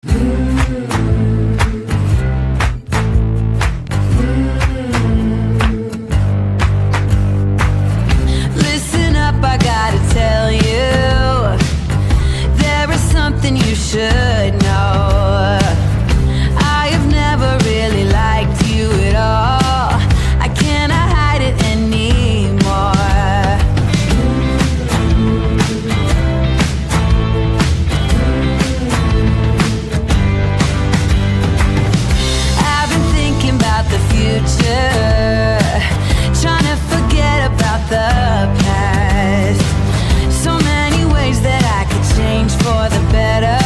Listen up, I gotta tell you, there is something you should know. I have never really liked you at all. I cannot hide it anymore. I've been thinking about the future, trying to forget about the past. So many ways that I could change for the better.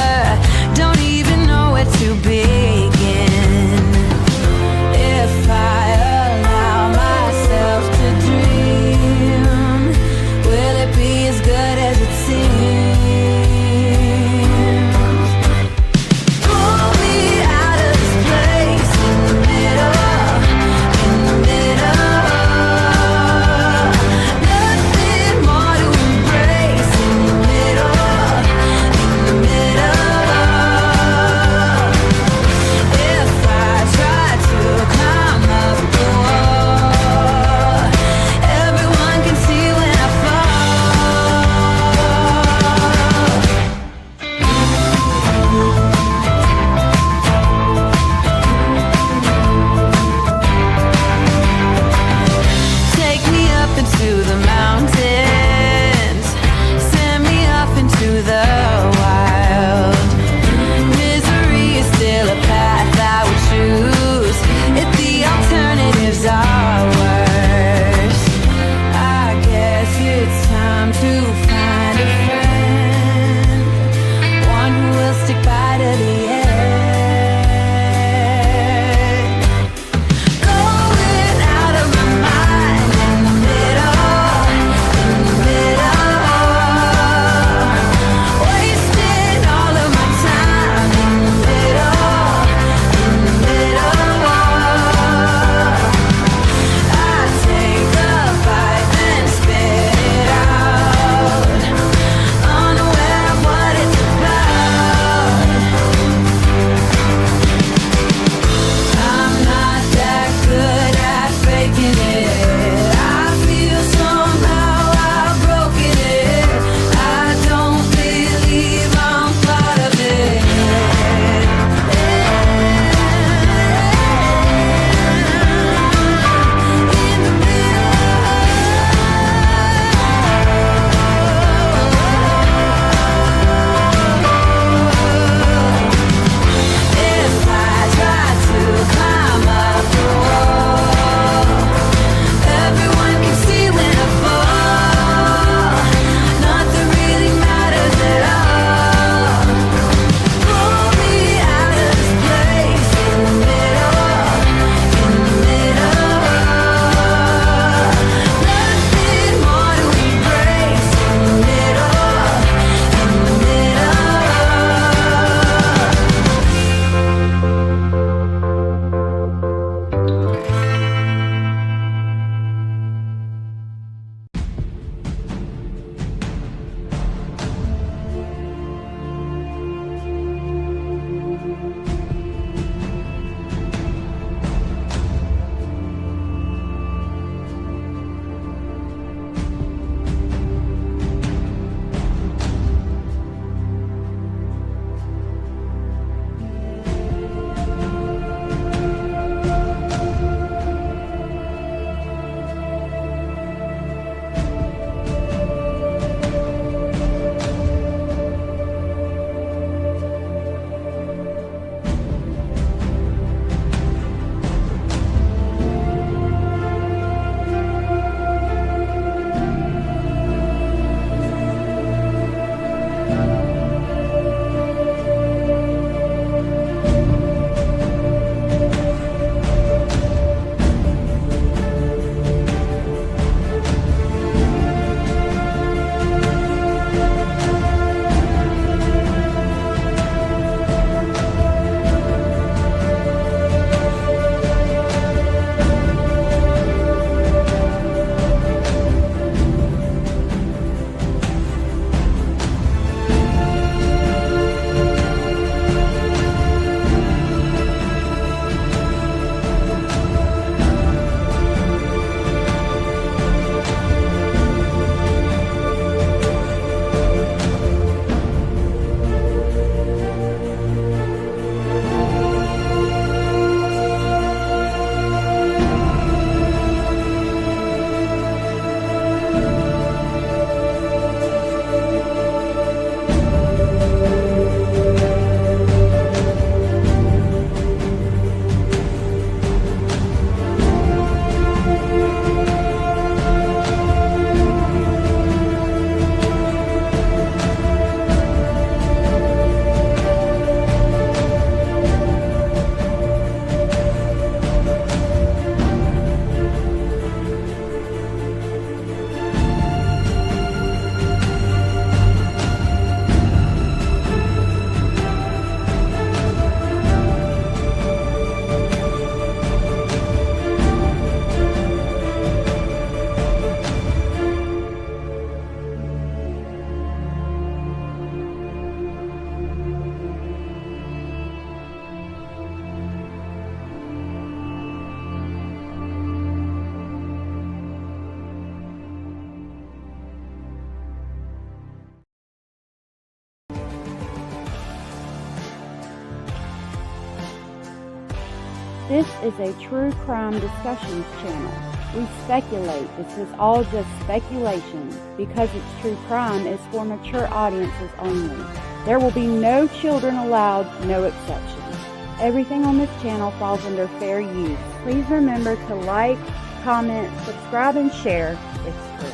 This is a true crime discussions channel. We speculate. This is all just speculation. Because it's true crime, it's for mature audiences only. There will be no children allowed, no exceptions. Everything on this channel falls under fair use. Please remember to like, comment, subscribe, and share. It's free.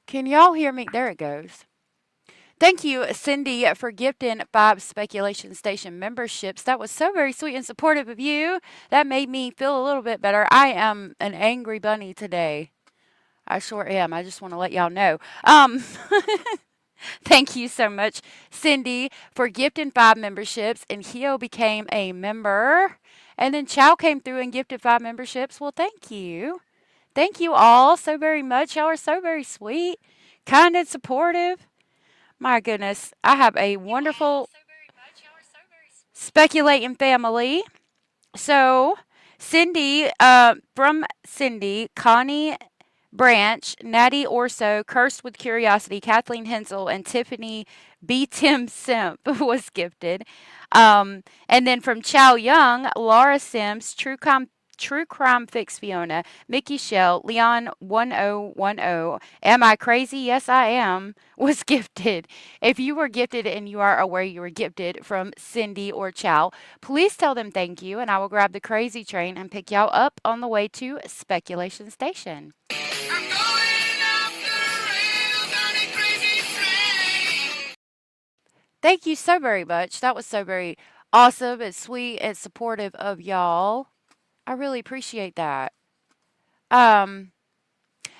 Can y'all hear me? There it goes. Thank you, Cindy, for gifting 5 Speculation Station memberships. That was so very sweet and supportive of you. That made me feel a little bit better. I am an angry bunny today. I sure am. I just want to let y'all know. Thank you so much, Cindy, for gifting 5 memberships. And Hio became a member. And then Chow came through and gifted 5 memberships. Well, thank you. Thank you all so very much. Y'all are so very sweet, kind and supportive. My goodness, I have a wonderful speculating family. So, Cindy, from Cindy, Connie Branch, Natty Orso, Cursed with Curiosity, Kathleen Hensel, and Tiffany B. Tim Simp was gifted. And then from Chow Young, Laura Sims, True Crime Fix Fiona, Mickey Shell, Leon 1010, Am I Crazy? Yes, I Am, was gifted. If you were gifted and you are aware you were gifted from Cindy or Chow, please tell them thank you, and I will grab the crazy train and pick y'all up on the way to Speculation Station. Thank you so very much. That was so very awesome and sweet and supportive of y'all. I really appreciate that. Um,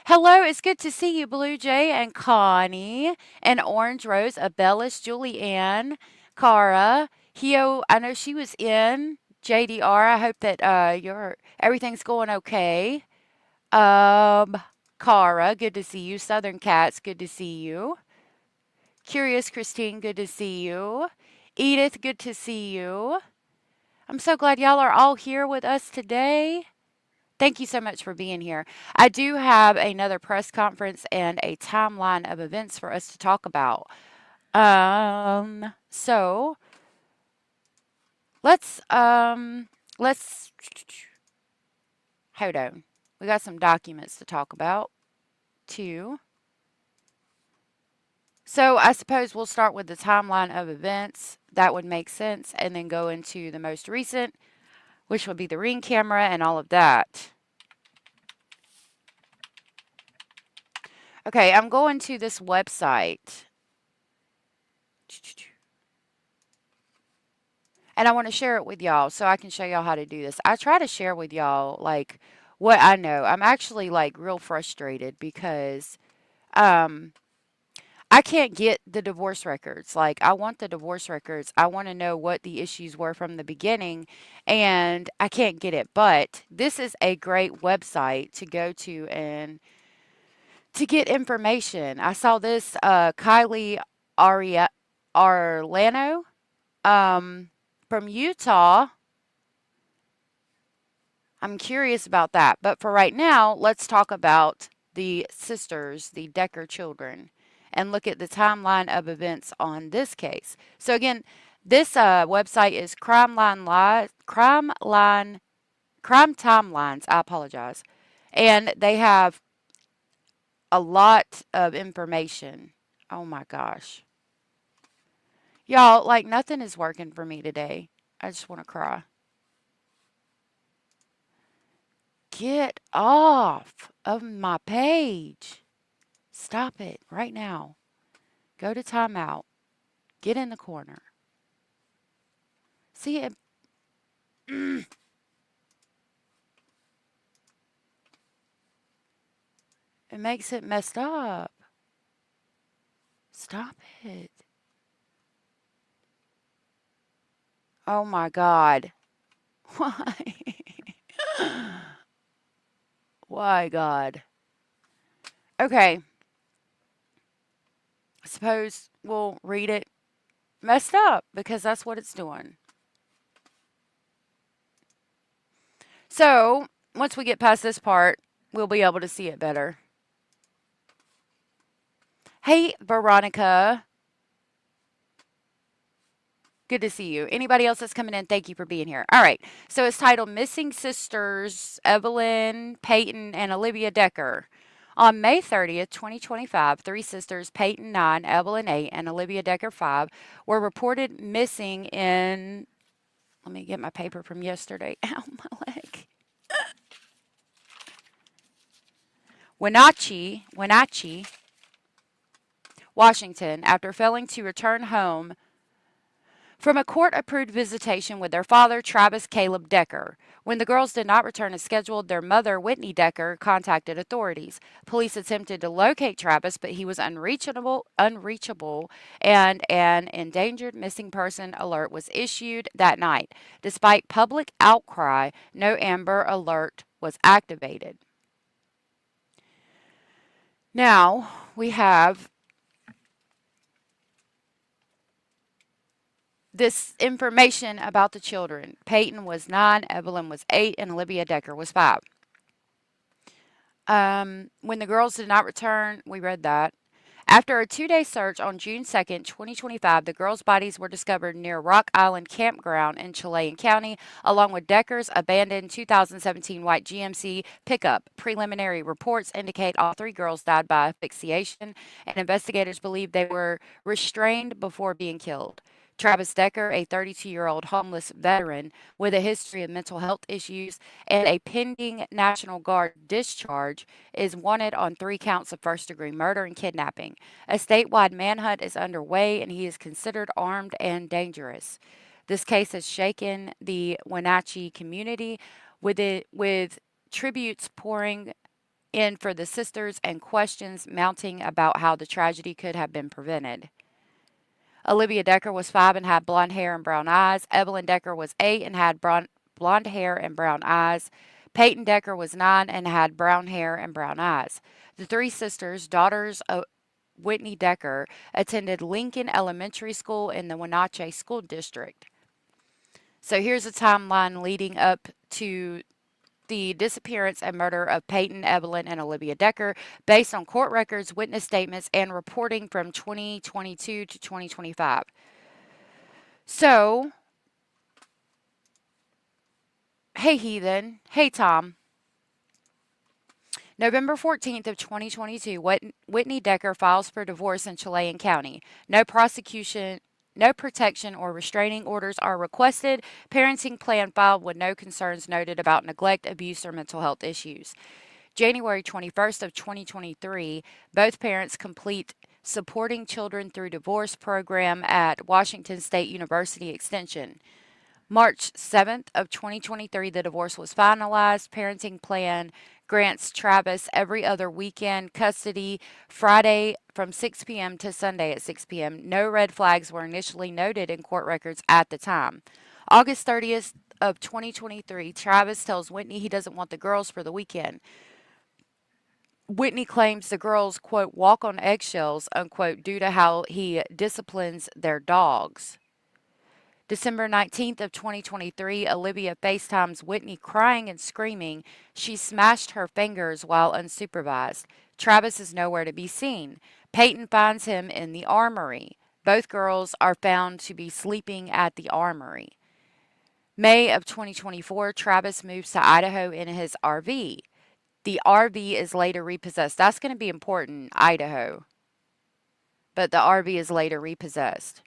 Hello, it's good to see you, Blue Jay and Connie and Orange Rose, Abellis, Julie Ann, Cara, Hio. I know she was in JDR. I hope that your everything's going okay. Um, Cara, good to see you. Southern Cats, good to see you. Curious Christine, good to see you. Edith, good to see you. I'm so glad y'all are all here with us today. Thank you so much for being here. I do have another press conference and a timeline of events for us to talk about. So let's hold on. We got some documents to talk about too. So I suppose we'll start with the timeline of events. That would make sense, and then go into the most recent, which would be the Ring camera and all of that. Okay, I'm going to this website. And I want to share it with y'all so I can show y'all how to do this. I try to share with y'all like what I know. I'm actually like real frustrated because um I can't get the divorce records. Like, I want the divorce records. I want to know what the issues were from the beginning, and I can't get it. But this is a great website to go to and to get information. I saw this Kylie Aria Arlano from Utah. I'm curious about that. But for right now, let's talk about the sisters, the Decker children, and look at the timeline of events on this case. So again, this website is Crime Timelines. I apologize, and they have a lot of information. Oh my gosh, y'all! Like nothing is working for me today. I just want to cry. Get off of my page. Stop it right now. Go to timeout. Get in the corner. See it. It makes it messed up. Stop it. Oh my God. Why? Why, God? Okay. I suppose we'll read it messed up because that's what it's doing. So, once we get past this part, we'll be able to see it better. Hey, Veronica. Good to see you. Anybody else that's coming in, thank you for being here. All right. So it's titled Missing Sisters Evelyn, Peyton, and Olivia Decker. On May 30th, 2025, three sisters, Peyton 9, Evelyn 8, and Olivia Decker 5, were reported missing in. Let me get my paper from yesterday. Ow, my leg. Wenatchee, Washington, after failing to return home from a court approved visitation with their father, Travis Caleb Decker. When the girls did not return as scheduled, their mother, Whitney Decker, contacted authorities. Police attempted to locate Travis, but he was unreachable, and an endangered missing person alert was issued that night. Despite public outcry, no Amber Alert was activated. Now, we have this information about the children. Peyton was 9, Evelyn was 8, and Olivia Decker was 5. When the girls did not return, we read that. After a 2-day search on June 2nd, 2025, the girls' bodies were discovered near Rock Island Campground in Chilean County, along with Decker's abandoned 2017 white GMC pickup. Preliminary reports indicate all three girls died by asphyxiation, and investigators believe they were restrained before being killed. Travis Decker, a 32-year-old homeless veteran with a history of mental health issues and a pending National Guard discharge, is wanted on 3 counts of first-degree murder and kidnapping. A statewide manhunt is underway, and he is considered armed and dangerous. This case has shaken the Wenatchee community, with tributes pouring in for the sisters and questions mounting about how the tragedy could have been prevented. Olivia Decker was 5 and had blonde hair and brown eyes. Evelyn Decker was 8 and had blonde hair and brown eyes. Peyton Decker was 9 and had brown hair and brown eyes. The three sisters, daughters of Whitney Decker, attended Lincoln Elementary School in the Wenatchee School District. So here's a timeline leading up to the disappearance and murder of Peyton, Evelyn, and Olivia Decker, based on court records, witness statements, and reporting from 2022 to 2025. So, hey Heathen, hey Tom. November 14th of 2022, Whitney Decker files for divorce in Chilean County. No protection or restraining orders are requested. Parenting plan filed with no concerns noted about neglect, abuse, or mental health issues. January 21st of 2023, both parents complete Supporting Children Through Divorce program at Washington State University Extension. March 7th of 2023, the divorce was finalized. Parenting plan grants Travis every other weekend custody, Friday from 6 p.m. to Sunday at 6 p.m. No red flags were initially noted in court records at the time. August 30th of 2023, Travis tells Whitney he doesn't want the girls for the weekend. Whitney claims the girls, quote, walk on eggshells, unquote, due to how he disciplines their dogs. December 19th of 2023, Olivia FaceTimes Whitney crying and screaming. She smashed her fingers while unsupervised. Travis is nowhere to be seen. Peyton finds him in the armory. Both girls are found to be sleeping at the armory. May of 2024, Travis moves to Idaho in his RV. The RV is later repossessed. That's going to be important, Idaho. But the RV is later repossessed.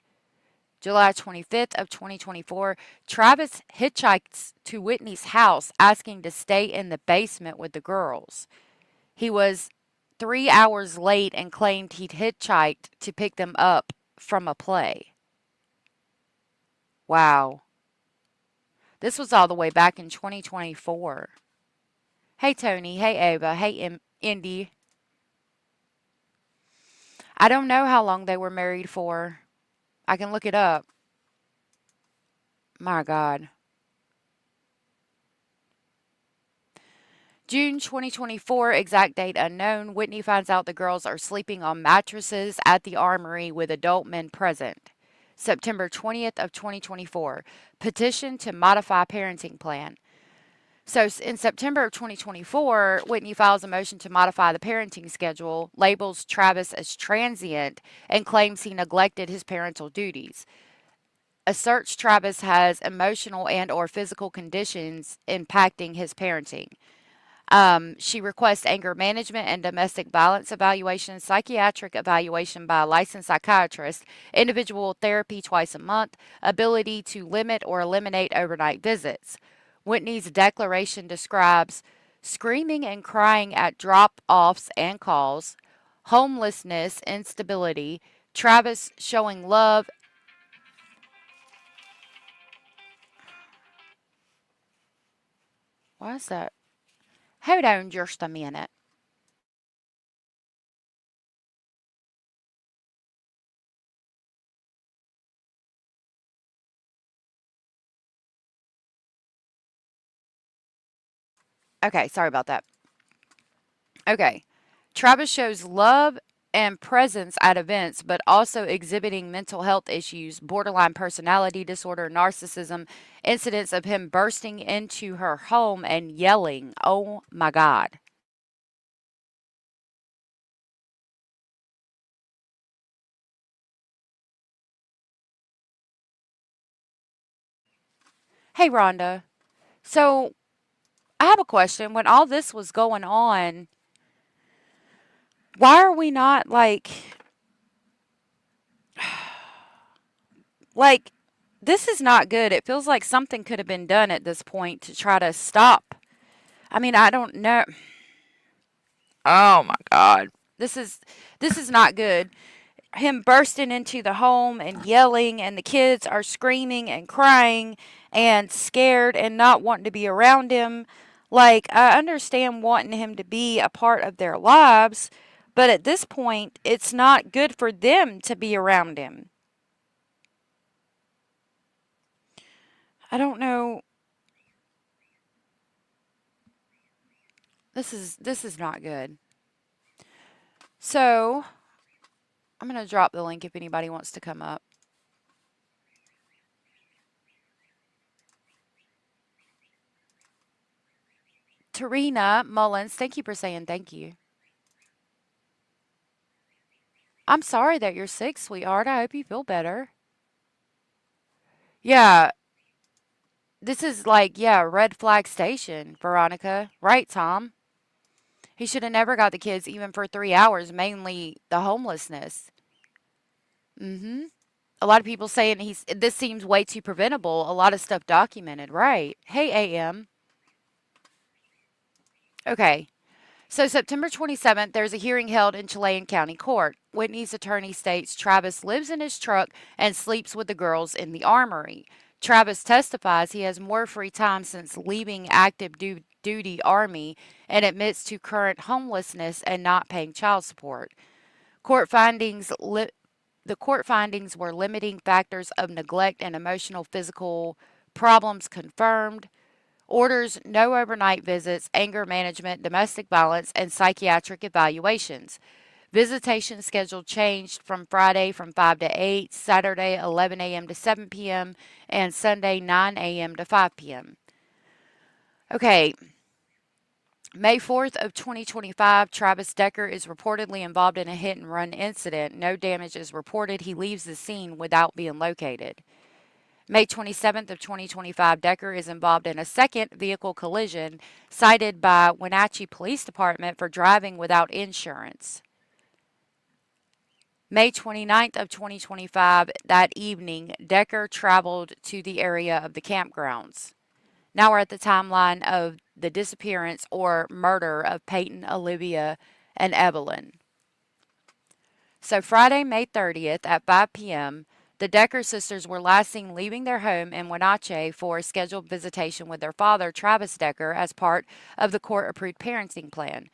July 25th of 2024, Travis hitchhikes to Whitney's house asking to stay in the basement with the girls. He was 3 hours late and claimed he'd hitchhiked to pick them up from a play. Wow. This was all the way back in 2024. Hey Tony, hey Ava, hey Indy. I don't know how long they were married for. I can look it up. My God. June 2024, exact date unknown. Whitney finds out the girls are sleeping on mattresses at the armory with adult men present. September 20th of 2024, petition to modify parenting plan. So in September of 2024, Whitney files a motion to modify the parenting schedule, labels Travis as transient, and claims he neglected his parental duties. Asserts Travis has emotional and or physical conditions impacting his parenting. She requests anger management and domestic violence evaluation, psychiatric evaluation by a licensed psychiatrist, individual therapy twice a month, ability to limit or eliminate overnight visits. Whitney's declaration describes screaming and crying at drop offs and calls, homelessness, instability, Travis showing love. Why is that? Hold on just a minute. Okay, sorry about that. Okay. Travis shows love and presence at events, but also exhibiting mental health issues, borderline personality disorder, narcissism, incidents of him bursting into her home and yelling. Oh my God. Hey, Rhonda. So I have a question. When all this was going on, why are we not like, this is not good. It feels like something could have been done at this point to try to stop. I mean, I don't know. Oh my God. This is not good. Him bursting into the home and yelling, and the kids are screaming and crying and scared and not wanting to be around him. Like, I understand wanting him to be a part of their lives, but at this point, it's not good for them to be around him. I don't know. This is not good. So, I'm going to drop the link if anybody wants to come up. Tarina Mullins, thank you for saying thank you. I'm sorry that you're sick, sweetheart. I hope you feel better. Yeah, this is like, yeah, red flag station, Veronica. Right, Tom? He should have never got the kids even for 3 hours, mainly the homelessness. Mm-hmm. A lot of people saying this seems way too preventable. A lot of stuff documented. Right. Hey, AM. Okay. So September 27th, there's a hearing held in Chilean County Court. Whitney's attorney states Travis lives in his truck and sleeps with the girls in the armory. Travis testifies he has more free time since leaving active duty Army and admits to current homelessness and not paying child support. Court findings the court findings were limiting factors of neglect and emotional physical problems confirmed. Orders no overnight visits, anger management, domestic violence, and psychiatric evaluations. Visitation schedule changed from Friday from 5 to 8, Saturday 11 a.m. to 7 p.m., and Sunday 9 a.m. to 5 p.m. Okay, May 4th of 2025, Travis Decker is reportedly involved in a hit and run incident. No damage is reported. He leaves the scene without being located. May 27th of 2025, Decker is involved in a second vehicle collision cited by Wenatchee Police Department for driving without insurance. May 29th of 2025, that evening, Decker traveled to the area of the campgrounds. Now we're at the timeline of the disappearance or murder of Peyton, Olivia, and Evelyn. So Friday, May 30th at 5 p.m., the Decker sisters were last seen leaving their home in Wenatchee for a scheduled visitation with their father, Travis Decker, as part of the court-approved parenting plan.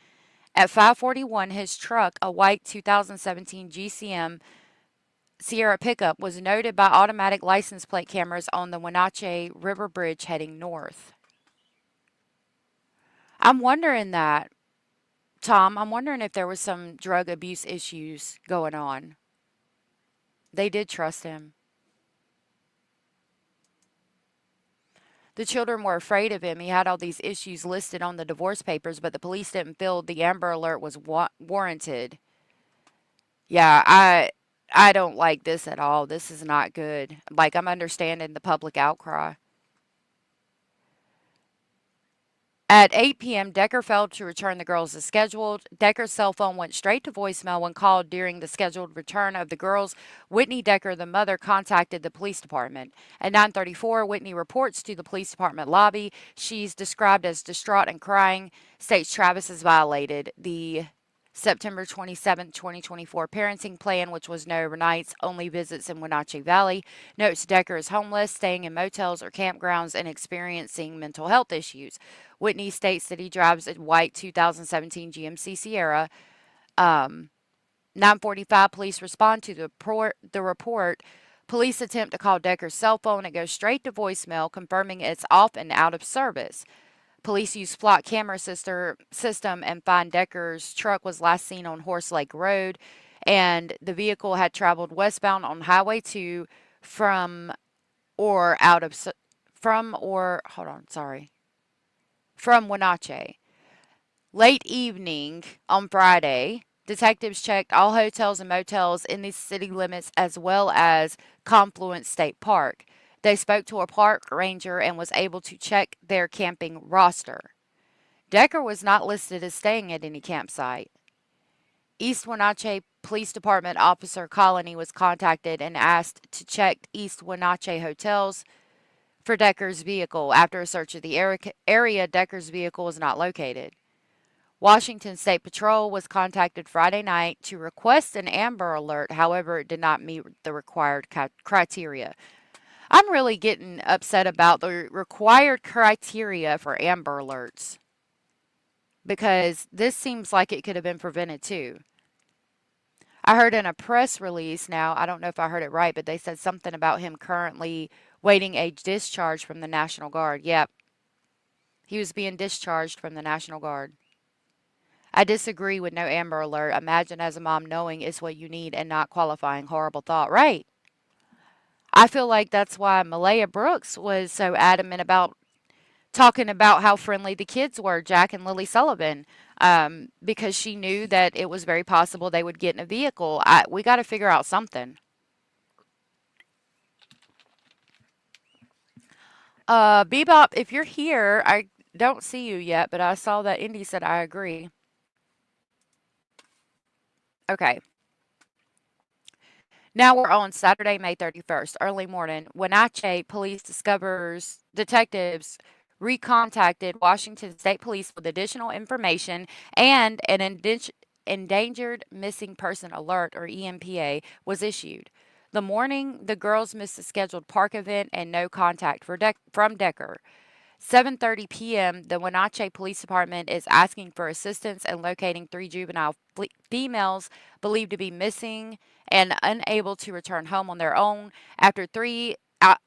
At 5:41, his truck, a white 2017 GCM Sierra pickup, was noted by automatic license plate cameras on the Wenatchee River Bridge heading north. I'm wondering that, Tom. I'm wondering if there was some drug abuse issues going on. They did trust him. The children were afraid of him. He had all these issues listed on the divorce papers, but the police didn't feel the Amber Alert was warranted. Yeah, I don't like this at all. This is not good. Like, I'm understanding the public outcry. At 8 p.m., Decker failed to return the girls as scheduled. Decker's cell phone went straight to voicemail when called during the scheduled return of the girls. Whitney Decker, the mother, contacted the police department. At 9:34, Whitney reports to the police department lobby. She's described as distraught and crying, states Travis has violated the September 27, 2024 parenting plan, which was no overnights, only visits in Wenatchee Valley. Notes Decker is homeless, staying in motels or campgrounds, and experiencing mental health issues. Whitney states that he drives a white 2017 GMC Sierra. 9:45, police respond to the report. Police attempt to call Decker's cell phone. It goes straight to voicemail, confirming it's off and out of service. Police use flock camera system and find Decker's truck was last seen on Horse Lake Road, and the vehicle had traveled westbound on Highway 2 from or out of from or hold on, sorry, from Wenatchee. Late evening on Friday, detectives checked all hotels and motels in the city limits as well as Confluence State Park. They spoke to a park ranger and was able to check their camping roster. Decker was not listed as staying at any campsite. East Wenatchee Police Department Officer Colony was contacted and asked to check East Wenatchee hotels for Decker's vehicle. After a search of the area, Decker's vehicle was not located. Washington State Patrol was contacted Friday night to request an Amber Alert. However, it did not meet the required criteria. I'm really getting upset about the required criteria for Amber Alerts because this seems like it could have been prevented too. I heard in a press release now, I don't know if I heard it right, but they said something about him currently waiting a discharge from the National Guard. Yep, he was being discharged from the National Guard. I disagree with no Amber Alert. Imagine as a mom knowing it's what you need and not qualifying. Horrible thought. Right. I feel like that's why Malaya Brooks was so adamant about talking about how friendly the kids were, Jack and Lily Sullivan, because she knew that it was very possible they would get in a vehicle. We got to figure out something. Bebop, if you're here, I don't see you yet, but I saw that Indy said I agree. Okay. Now we're on Saturday, May 31st, early morning. Wenatchee police detectives recontacted Washington State Police with additional information, and an endangered missing person alert, or EMPA, was issued. The morning, the girls missed a scheduled park event and no contact from Decker. 7:30 p.m., the Wenatchee Police Department is asking for assistance in locating three juvenile females believed to be missing and unable to return home on their own.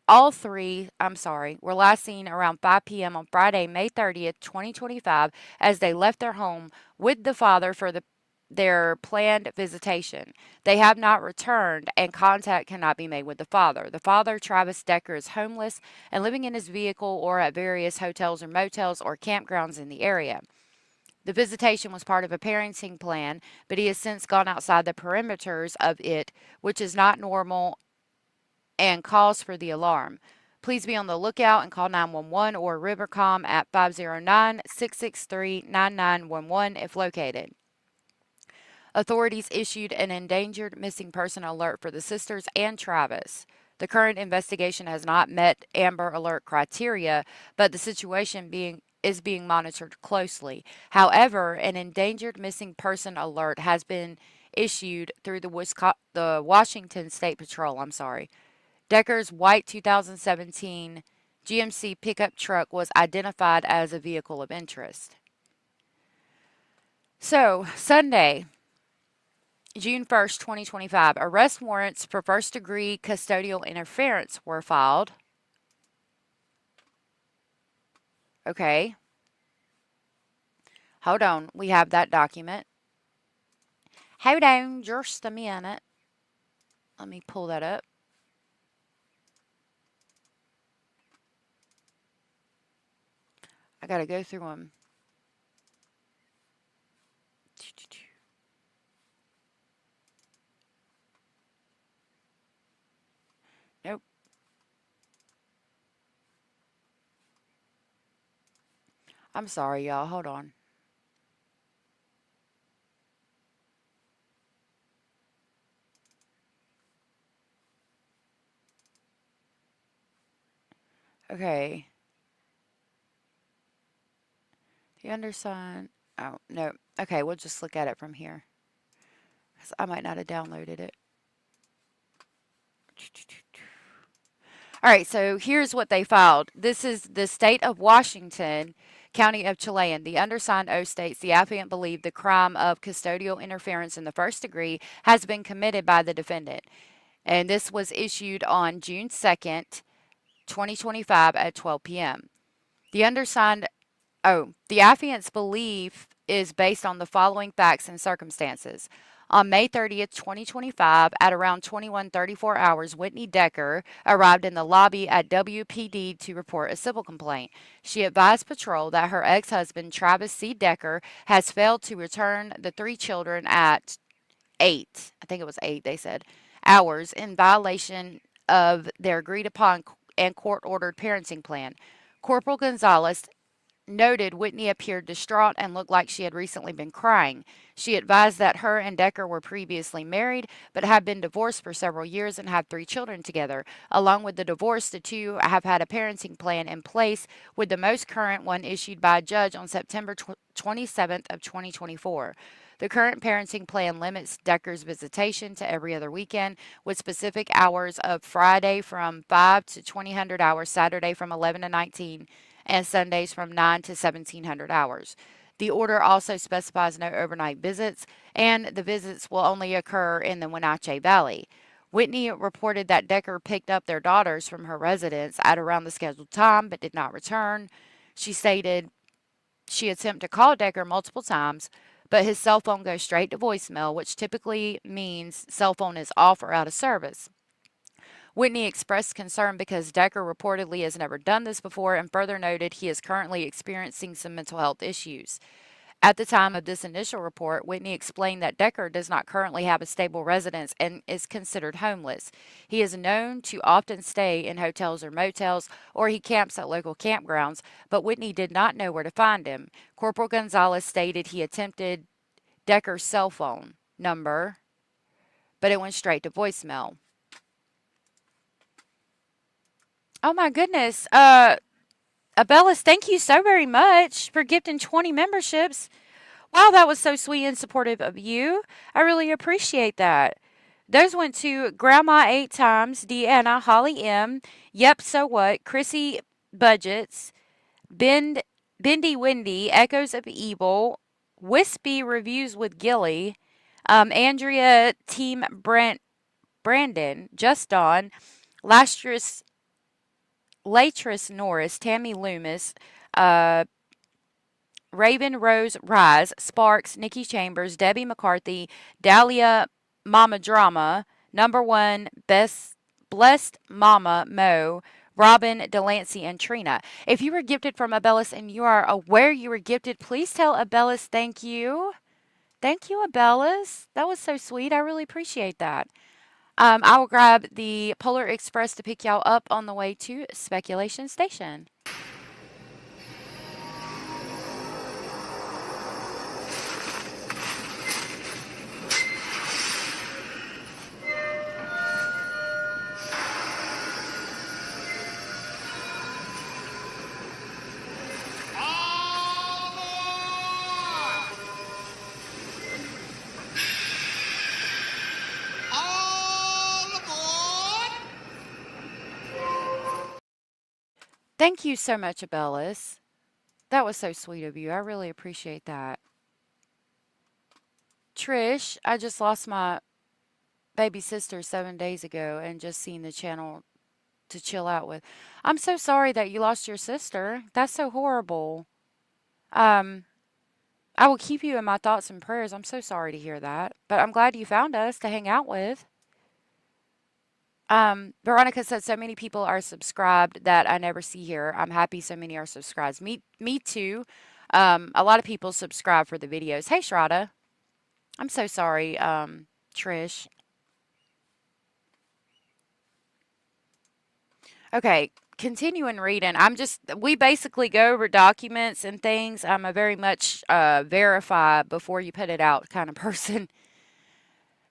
All three, were last seen around 5 p.m. on Friday, May 30th, 2025, as they left their home with the father for their planned visitation. They have not returned, and contact cannot be made with the father. The father, Travis Decker, is homeless and living in his vehicle or at various hotels or motels or campgrounds in the area. The visitation was part of a parenting plan, but he has since gone outside the perimeters of it, which is not normal and calls for the alarm. Please be on the lookout and call 911 or Rivercom at 509-663-9911 if located. Authorities issued an endangered missing person alert for the sisters and Travis. The current investigation has not met Amber Alert criteria, but the situation is being monitored closely. However, an endangered missing person alert has been issued through the Washington State Patrol. Decker's white 2017 GMC pickup truck was identified as a vehicle of interest. So, Sunday, June 1st, 2025, arrest warrants for first-degree custodial interference were filed. Okay. Hold on. We have that document. Hold on just a minute. Let me pull that up. I got to go through them. Nope. I'm sorry, y'all. Hold on. Okay. The undersigned. Oh, no. Okay, we'll just look at it from here. 'Cause I might not have downloaded it. All right, so here's what they filed. This is the state of Washington, county of Chilean. The undersigned oath states the affiant believed the crime of custodial interference in the first degree has been committed by the defendant. And this was issued on June 2nd, 2025 at 12 p.m. The undersigned the affiant's belief is based on the following facts and circumstances. On May 30th, 2025, at around 21:34 hours, Whitney Decker arrived in the lobby at WPD to report a civil complaint. She advised patrol that her ex-husband, Travis C. Decker, has failed to return the three children at 8, I think it was 8, they said, hours in violation of their agreed upon and court ordered parenting plan. Corporal Gonzalez noted Whitney appeared distraught and looked like she had recently been crying. She advised that her and Decker were previously married, but had been divorced for several years and had three children together. Along with the divorce, the two have had a parenting plan in place, with the most current one issued by a judge on September 27th of 2024. The current parenting plan limits Decker's visitation to every other weekend, with specific hours of Friday from 5 to 2000 hours, Saturday from 11 to 19, and Sundays from 9 to 1700 hours. The order also specifies no overnight visits, and the visits will only occur in the Wenatchee Valley. Whitney reported that Decker picked up their daughters from her residence at around the scheduled time but did not return. She stated she attempted to call Decker multiple times, but his cell phone goes straight to voicemail, which typically means cell phone is off or out of service. Whitney expressed concern because Decker reportedly has never done this before and further noted he is currently experiencing some mental health issues. At the time of this initial report, Whitney explained that Decker does not currently have a stable residence and is considered homeless. He is known to often stay in hotels or motels, or he camps at local campgrounds, but Whitney did not know where to find him. Corporal Gonzalez stated he attempted Decker's cell phone number, but it went straight to voicemail. Oh my goodness. Abellis, thank you so very much for gifting 20 memberships. Wow, that was so sweet and supportive of you. I really appreciate that. Those went to Grandma 8 times, Deanna, Holly M, Yep, So What, Chrissy Budgets, Bend, Bendy Windy, Echoes of Evil, Wispy Reviews with Gilly, Andrea Team Brandon, Just Dawn, Lastris Latris Norris, Tammy Loomis, uh, Raven Rose Rise, Sparks, Nikki Chambers, Debbie McCarthy, Dahlia Mama Drama, Number One, Best Blessed Mama Mo, Robin, Delancey, and Trina. If you were gifted from Abellis and you are aware you were gifted, please tell Abellis thank you. Thank you, Abellis. That was so sweet. I really appreciate that. I will grab the Polar Express to pick y'all up on the way to Speculation Station. Thank you so much, Abellis. That was so sweet of you. I really appreciate that. Trish, I just lost my baby sister 7 days ago and just seen the channel to chill out with. I'm so sorry that you lost your sister. That's so horrible. Um, I will keep you in my thoughts and prayers. I'm so sorry to hear that, but I'm glad you found us to hang out with. Veronica said so many people are subscribed that I never see here. I'm happy so many are subscribed. Me too. A lot of people subscribe for the videos. Hey, Shraddha. I'm so sorry, Trish. Okay, continuing reading. We basically go over documents and things. I'm a very much verify before you put it out kind of person.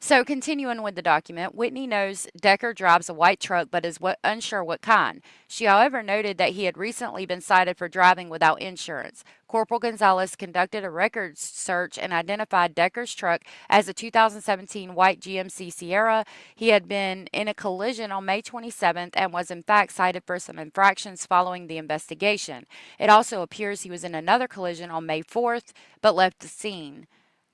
So, continuing with the document, Whitney knows Decker drives a white truck but is unsure what kind. She, however, noted that he had recently been cited for driving without insurance. Corporal Gonzalez conducted a records search and identified Decker's truck as a 2017 white GMC Sierra. He had been in a collision on May 27th and was in fact cited for some infractions following the investigation. It also appears he was in another collision on May 4th but left the scene.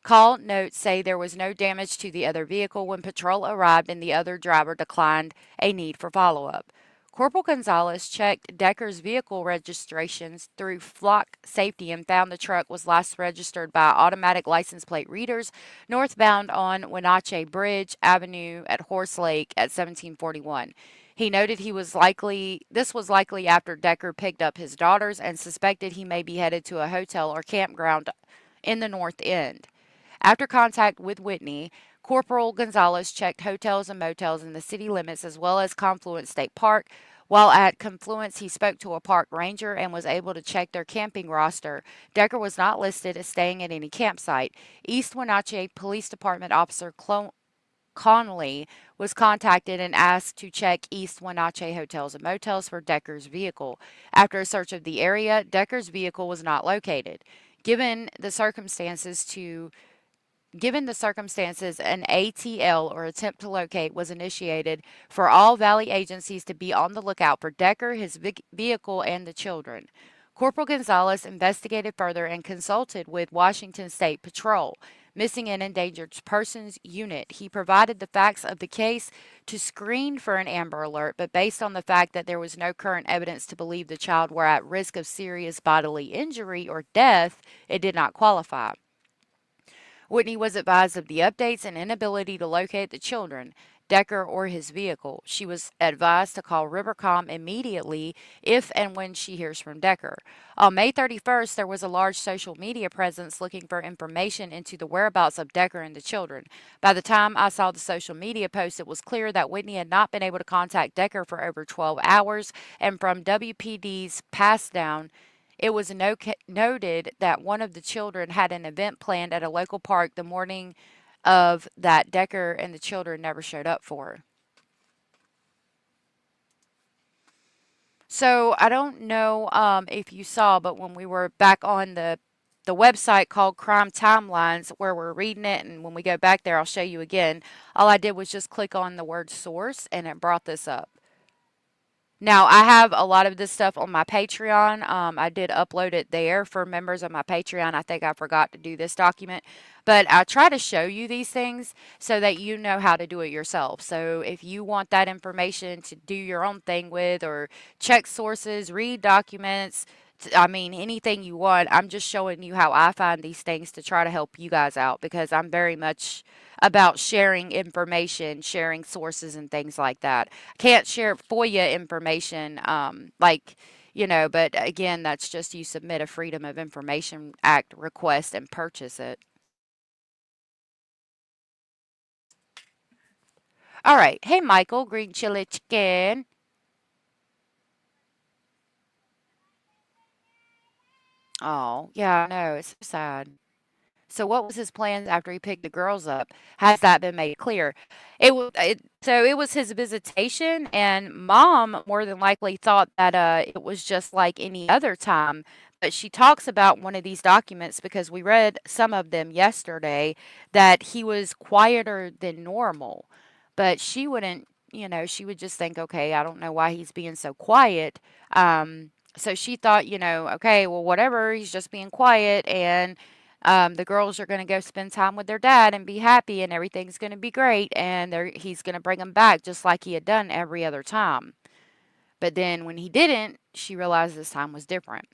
Call notes say there was no damage to the other vehicle when patrol arrived and the other driver declined a need for follow up. Corporal Gonzalez checked Decker's vehicle registrations through Flock Safety and found the truck was last registered by automatic license plate readers northbound on Wenatchee Bridge Avenue at Horse Lake at 1741. He noted this was likely after Decker picked up his daughters and suspected he may be headed to a hotel or campground in the North End. After contact with Whitney, Corporal Gonzalez checked hotels and motels in the city limits as well as Confluence State Park. While at Confluence, he spoke to a park ranger and was able to check their camping roster. Decker was not listed as staying at any campsite. East Wenatchee Police Department Officer Connolly was contacted and asked to check East Wenatchee hotels and motels for Decker's vehicle. After a search of the area, Decker's vehicle was not located. Given the circumstances, an ATL or attempt to locate was initiated for all Valley agencies to be on the lookout for Decker, his vehicle, and the children. Corporal Gonzalez investigated further and consulted with Washington State Patrol, Missing and Endangered Persons Unit. He provided the facts of the case to screen for an Amber Alert, but based on the fact that there was no current evidence to believe the child were at risk of serious bodily injury or death, it did not qualify. Whitney was advised of the updates and inability to locate the children, Decker, or his vehicle. She was advised to call Rivercom immediately if and when she hears from Decker. On May 31st, there was a large social media presence looking for information into the whereabouts of Decker and the children. By the time I saw the social media post, it was clear that Whitney had not been able to contact Decker for over 12 hours, and from WPD's pass down, it was noted that one of the children had an event planned at a local park the morning of that Decker and the children never showed up for. So I don't know if you saw, but when we were back on the website called Crime Timelines, where we're reading it, and when we go back there, I'll show you again. All I did was just click on the word source, and it brought this up. Now, I have a lot of this stuff on my Patreon. I did upload it there for members of my Patreon. I think I forgot to do this document, but I try to show you these things so that you know how to do it yourself. So if you want that information to do your own thing with, or check sources, read documents, anything you want, I'm just showing you how I find these things to try to help you guys out, because I'm very much about sharing information, sharing sources and things like that. Can't share FOIA information, but again, that's just you submit a Freedom of Information Act request and purchase it. All right. Hey, Michael, green chili chicken. Oh, yeah, I know. It's so sad. So what was his plans after he picked the girls up? Has that been made clear? So it was his visitation, and mom more than likely thought that it was just like any other time. But she talks about one of these documents, because we read some of them yesterday, that he was quieter than normal. But she wouldn't, she would just think, okay, I don't know why he's being so quiet. So she thought, okay, well, whatever, he's just being quiet, and the girls are going to go spend time with their dad and be happy, and everything's going to be great, and he's going to bring them back just like he had done every other time. But then when he didn't, she realized this time was different.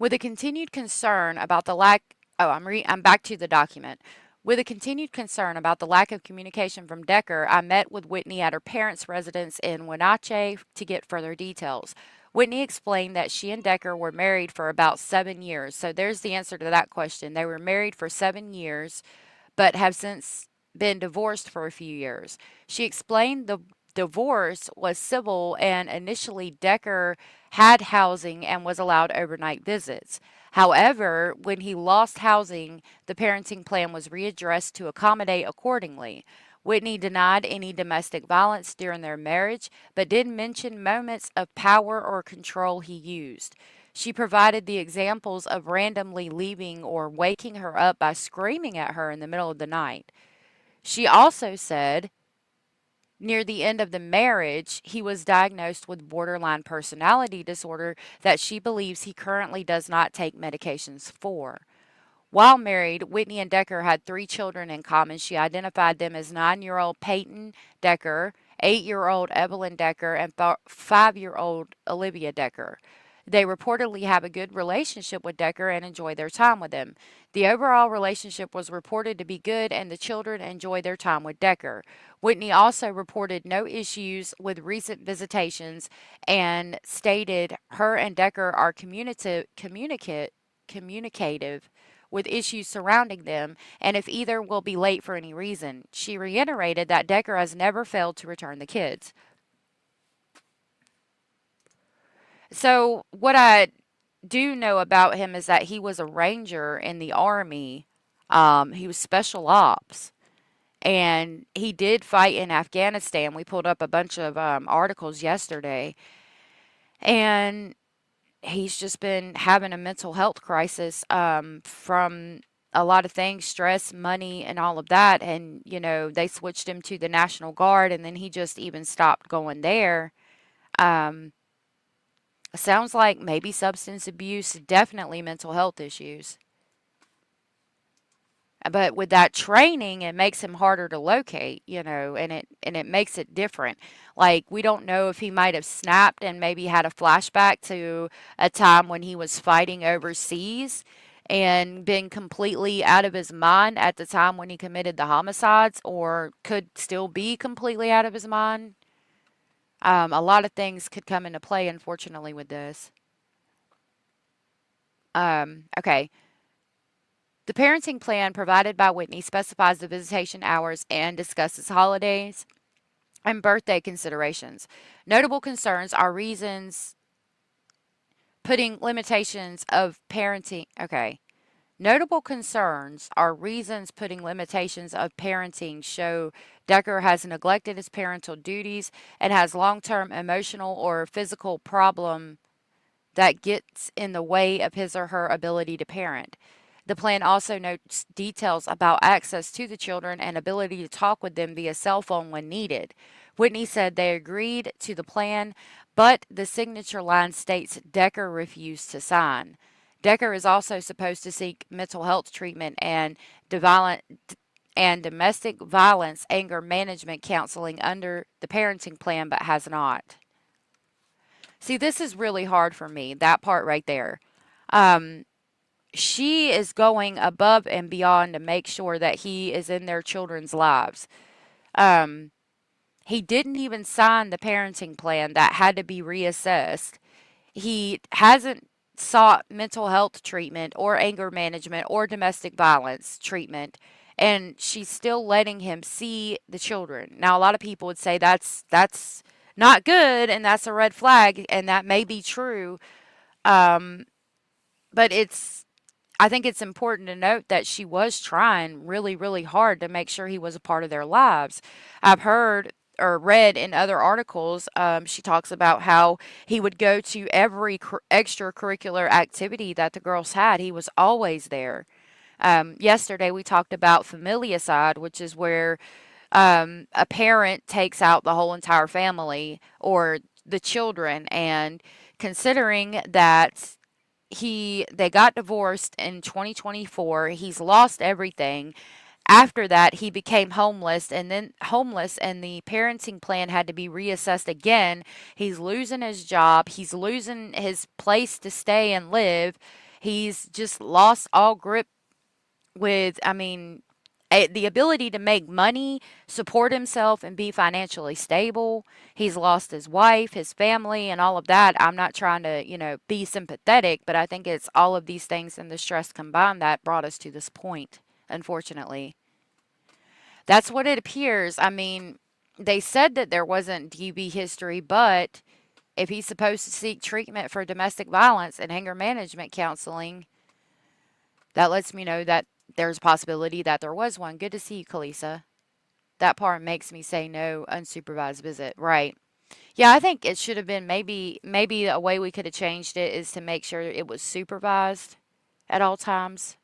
With a continued concern about the lack oh, I'm back to the document. With a continued concern about the lack of communication from Decker, I met with Whitney at her parents' residence in Wenatchee to get further details. Whitney explained that she and Decker were married for about 7 years. So there's the answer to that question. They were married for 7 years, but have since been divorced for a few years. She explained the divorce was civil and initially Decker had housing and was allowed overnight visits. However, when he lost housing, the parenting plan was readdressed to accommodate accordingly. Whitney denied any domestic violence during their marriage, but did mention moments of power or control he used. She provided the examples of randomly leaving or waking her up by screaming at her in the middle of the night. She also said near the end of the marriage, he was diagnosed with borderline personality disorder that she believes he currently does not take medications for. While married, Whitney and Decker had 3 children in common. She identified them as 9-year-old Peyton Decker, 8-year-old Evelyn Decker, and 5-year-old Olivia Decker. They reportedly have a good relationship with Decker and enjoy their time with him. The overall relationship was reported to be good, and the children enjoy their time with Decker. Whitney also reported no issues with recent visitations and stated her and Decker are communicative with issues surrounding them, and if either will be late for any reason. She reiterated that Decker has never failed to return the kids. So, what I do know about him is that he was a ranger in the army. He was special ops, and he did fight in Afghanistan. We pulled up a bunch of articles yesterday, and he's just been having a mental health crisis from a lot of things, stress, money, and all of that. And, they switched him to the National Guard, and then he just even stopped going there. Um, Sounds like maybe substance abuse, definitely mental health issues. But with that training, it makes him harder to locate, and it makes it different. Like we don't know if he might have snapped and maybe had a flashback to a time when he was fighting overseas and been completely out of his mind at the time when he committed the homicides, or could still be completely out of his mind. A lot of things could come into play, unfortunately, with this. Okay. The parenting plan provided by Whitney specifies the visitation hours and discusses holidays and birthday considerations. Notable concerns are reasons putting limitations of parenting. Okay. Notable concerns are reasons putting limitations of parenting show Decker has neglected his parental duties and has long-term emotional or physical problem that gets in the way of his or her ability to parent. The plan also notes details about access to the children and ability to talk with them via cell phone when needed. Whitney said they agreed to the plan, but the signature line states Decker refused to sign. Decker is also supposed to seek mental health treatment and domestic violence anger management counseling under the parenting plan, but has not. See, this is really hard for me, that part right there. She is going above and beyond to make sure that he is in their children's lives. He didn't even sign the parenting plan that had to be reassessed. He hasn't sought mental health treatment or anger management or domestic violence treatment, and she's still letting him see the children. Now, a lot of people would say that's not good and that's a red flag, and that may be true. But I think it's important to note that she was trying really, really hard to make sure he was a part of their lives. I've heard or read in other articles, she talks about how he would go to every extracurricular activity that the girls had. He was always there. Yesterday we talked about familicide, which is where a parent takes out the whole entire family or the children. And considering that they got divorced in 2024, he's lost everything. After that, he became homeless, and the parenting plan had to be reassessed again. He's losing his job. He's losing his place to stay and live. He's just lost all grip with, I mean, the ability to make money, support himself, and be financially stable. He's lost his wife, his family, and all of that. I'm not trying to, be sympathetic, but I think it's all of these things and the stress combined that brought us to this point, unfortunately. That's what it appears. I mean, they said that there wasn't DB history, but if he's supposed to seek treatment for domestic violence and anger management counseling, that lets me know that there's a possibility that there was one. Good to see you, Kalisa. That part makes me say no unsupervised visit. Right. Yeah, I think it should have been maybe a way we could have changed it is to make sure it was supervised at all times.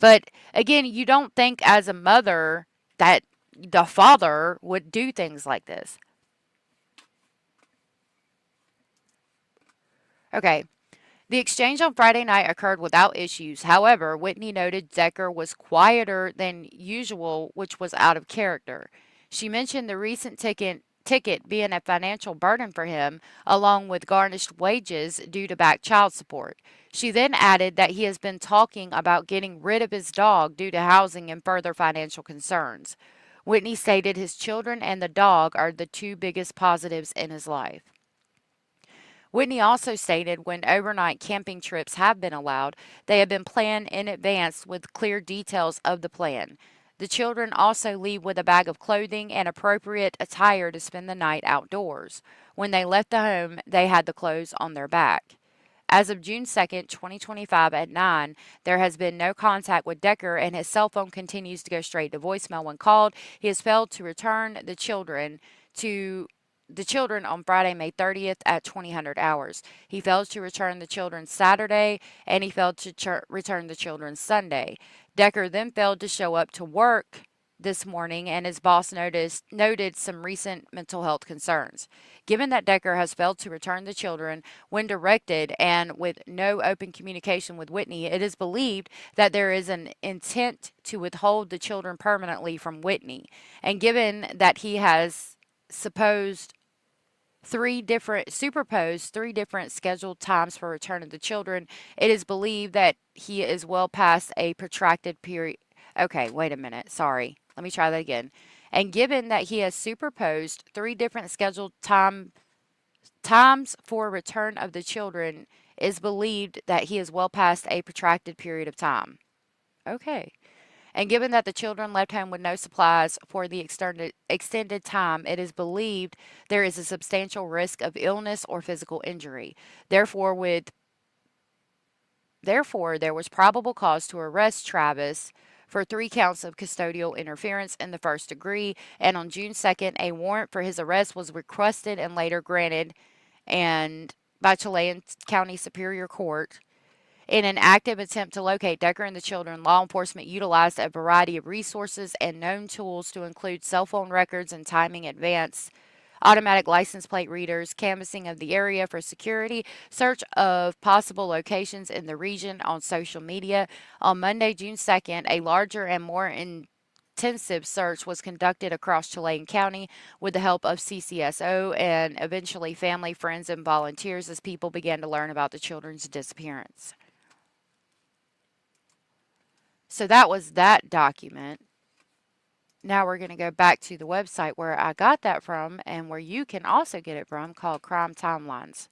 But again, you don't think as a mother that the father would do things like this. Okay. The exchange on Friday night occurred without issues. However, Whitney noted Decker was quieter than usual, which was out of character. She mentioned the recent ticket being a financial burden for him, along with garnished wages due to back child support. She then added that he has been talking about getting rid of his dog due to housing and further financial concerns. Whitney stated his children and the dog are the two biggest positives in his life. Whitney also stated when overnight camping trips have been allowed, they have been planned in advance with clear details of the plan. The children also leave with a bag of clothing and appropriate attire to spend the night outdoors. When they left the home, they had the clothes on their back. As of June 2nd, 2025 at 9, there has been no contact with Decker and his cell phone continues to go straight to voicemail when called. He has failed to return to the children on Friday, May 30th at 2000 hours. He failed to return the children Saturday and he failed to return the children Sunday. Decker then failed to show up to work this morning and his boss noted some recent mental health concerns. Given that Decker has failed to return the children when directed and with no open communication with Whitney, it is believed that there is an intent to withhold the children permanently from Whitney. And given that he has supposed superposed three different scheduled times for return of the children, it is believed that he is well past a protracted period. Okay, wait a minute. Sorry. Let me try that again. And given that he has superposed three different scheduled times for return of the children, it is believed that he is well past a protracted period of time. Okay. And given that the children left home with no supplies for the extended time, it is believed there is a substantial risk of illness or physical injury. Therefore, there was probable cause to arrest Travis for 3 counts of custodial interference in the first degree, and on June 2nd, a warrant for his arrest was requested and later granted and by Chilean County Superior Court. In an active attempt to locate Decker and the children, law enforcement utilized a variety of resources and known tools to include cell phone records and timing advance, automatic license plate readers, canvassing of the area for security, search of possible locations in the region on social media. On Monday, June 2nd, a larger and more intensive search was conducted across Chilean County with the help of CCSO and eventually family, friends, and volunteers as people began to learn about the children's disappearance. So that was that document. Now we're going to go back to the website where I got that from and where you can also get it from, called Crime Timelines.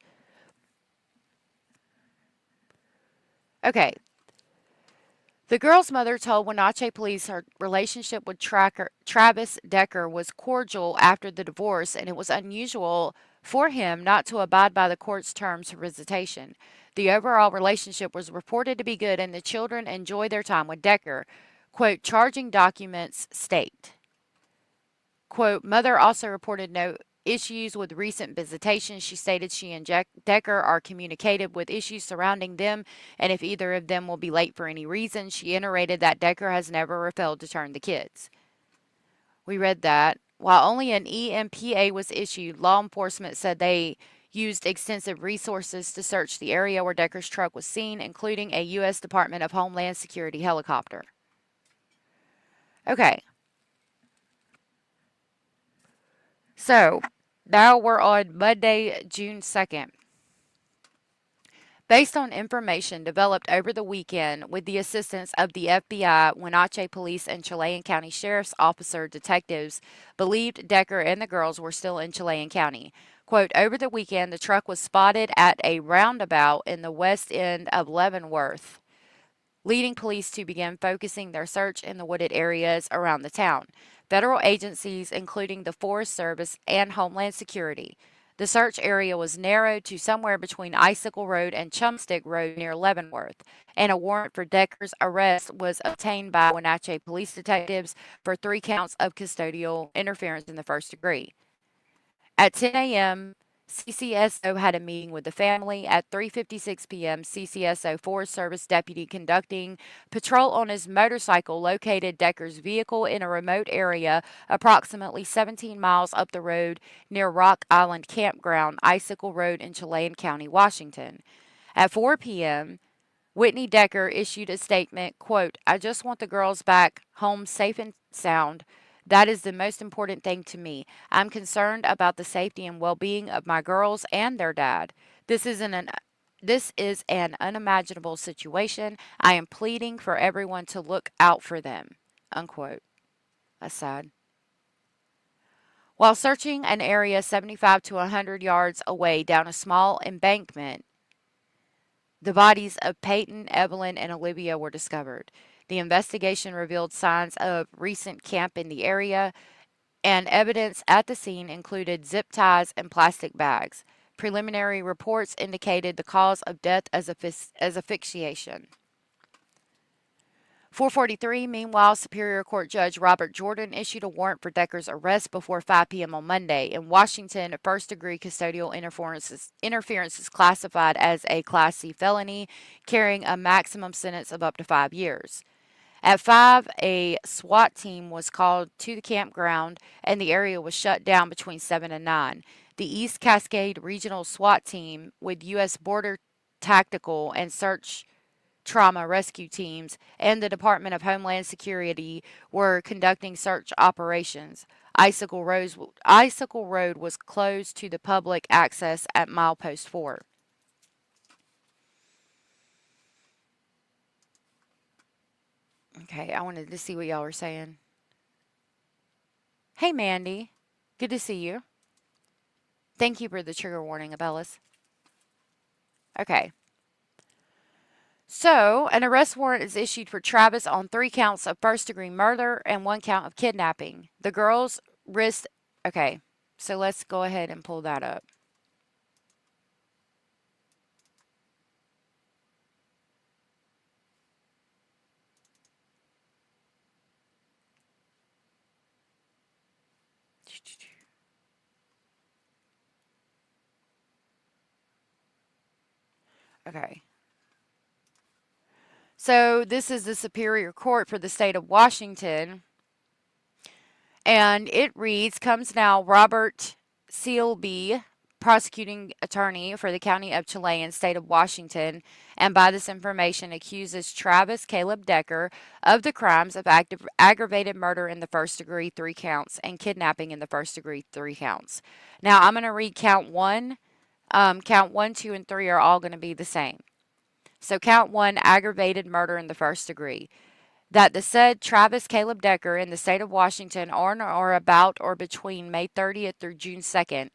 Okay. The girl's mother told Wenatchee police her relationship with Travis Decker was cordial after the divorce, and it was unusual for him not to abide by the court's terms for visitation. The overall relationship was reported to be good, and the children enjoyed their time with Decker. Quote, charging documents state. Quote, mother also reported no issues with recent visitations. She stated she and Decker are communicative with issues surrounding them, and if either of them will be late for any reason, she iterated that Decker has never failed to return the kids. We read that. While only an EMPA was issued, law enforcement said they used extensive resources to search the area where Decker's truck was seen, including a U.S. Department of Homeland Security helicopter. Okay. So, now we're on Monday, June 2nd. Based on information developed over the weekend with the assistance of the FBI, Wenatchee Police and Chilean County Sheriff's Officer detectives believed Decker and the girls were still in Chilean County. Quote, over the weekend, the truck was spotted at a roundabout in the west end of Leavenworth, leading police to begin focusing their search in the wooded areas around the town. Federal agencies, including the Forest Service and Homeland Security. The search area was narrowed to somewhere between Icicle Road and Chumstick Road near Leavenworth, and a warrant for Decker's arrest was obtained by Wenatchee police detectives for 3 counts of custodial interference in the first degree. At 10 a.m., CCSO had a meeting with the family. At 3:56 p.m., CCSO Forest Service deputy conducting patrol on his motorcycle located Decker's vehicle in a remote area approximately 17 miles up the road near Rock Island Campground, Icicle Road in Chilean County, Washington. At 4 p.m., Whitney Decker issued a statement, quote, I just want the girls back home safe and sound. That is the most important thing to me. I'm concerned about the safety and well-being of my girls and their dad. This is an unimaginable situation. I am pleading for everyone to look out for them. Unquote. That's sad. While searching an area 75 to 100 yards away down a small embankment, the bodies of Peyton, Evelyn, and Olivia were discovered. The investigation revealed signs of recent camp in the area, and evidence at the scene included zip ties and plastic bags. Preliminary reports indicated the cause of death as asphyxiation. 4:43. Meanwhile, Superior Court Judge Robert Jordan issued a warrant for Decker's arrest before 5 p.m. on Monday. In Washington, first-degree custodial interference is classified as a Class C felony, carrying a maximum sentence of up to 5 years. At 5, a SWAT team was called to the campground, and the area was shut down between 7 and 9. The East Cascade Regional SWAT Team, with U.S. Border Tactical and Search Trauma Rescue Teams, and the Department of Homeland Security were conducting search operations. Icicle Road was closed to the public access at milepost 4. Okay, I wanted to see what y'all were saying. Hey, Mandy. Good to see you. Thank you for the trigger warning, Abellis. Okay. So, an arrest warrant is issued for Travis on 3 counts of first-degree murder and 1 count of kidnapping. The girls risked... Okay, so let's go ahead and pull that up. Okay. So this is the Superior Court for the state of Washington. And it reads, comes now Robert Sealby, prosecuting attorney for the county of Chilean, state of Washington, and by this information accuses Travis Caleb Decker of the crimes of aggravated murder in the first degree, 3 counts, and kidnapping in the first degree, 3 counts. Now I'm going to read count 1. Count 1, 2, and 3 are all going to be the same. So count 1, aggravated murder in the first degree. That the said Travis Caleb Decker in the state of Washington on or about or between May 30th through June 2nd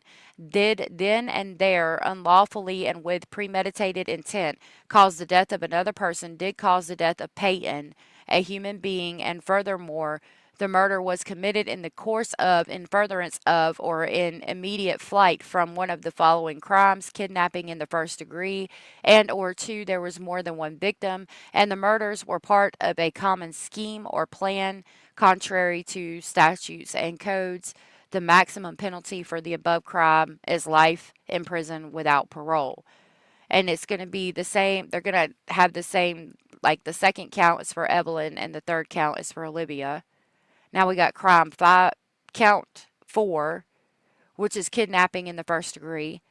did then and there unlawfully and with premeditated intent cause the death of another person, did cause the death of Peyton, a human being, and furthermore, the murder was committed in the course of, in furtherance of, or in immediate flight from one of the following crimes: kidnapping in the first degree, and or 2, there was more than one victim, and the murders were part of a common scheme or plan contrary to statutes and codes. The maximum penalty for the above crime is life in prison without parole. And it's going to be the same. They're going to have the same, like the second count is for Evelyn and the third count is for Olivia. Now we got crime 5, count 4, which is kidnapping in the first degree.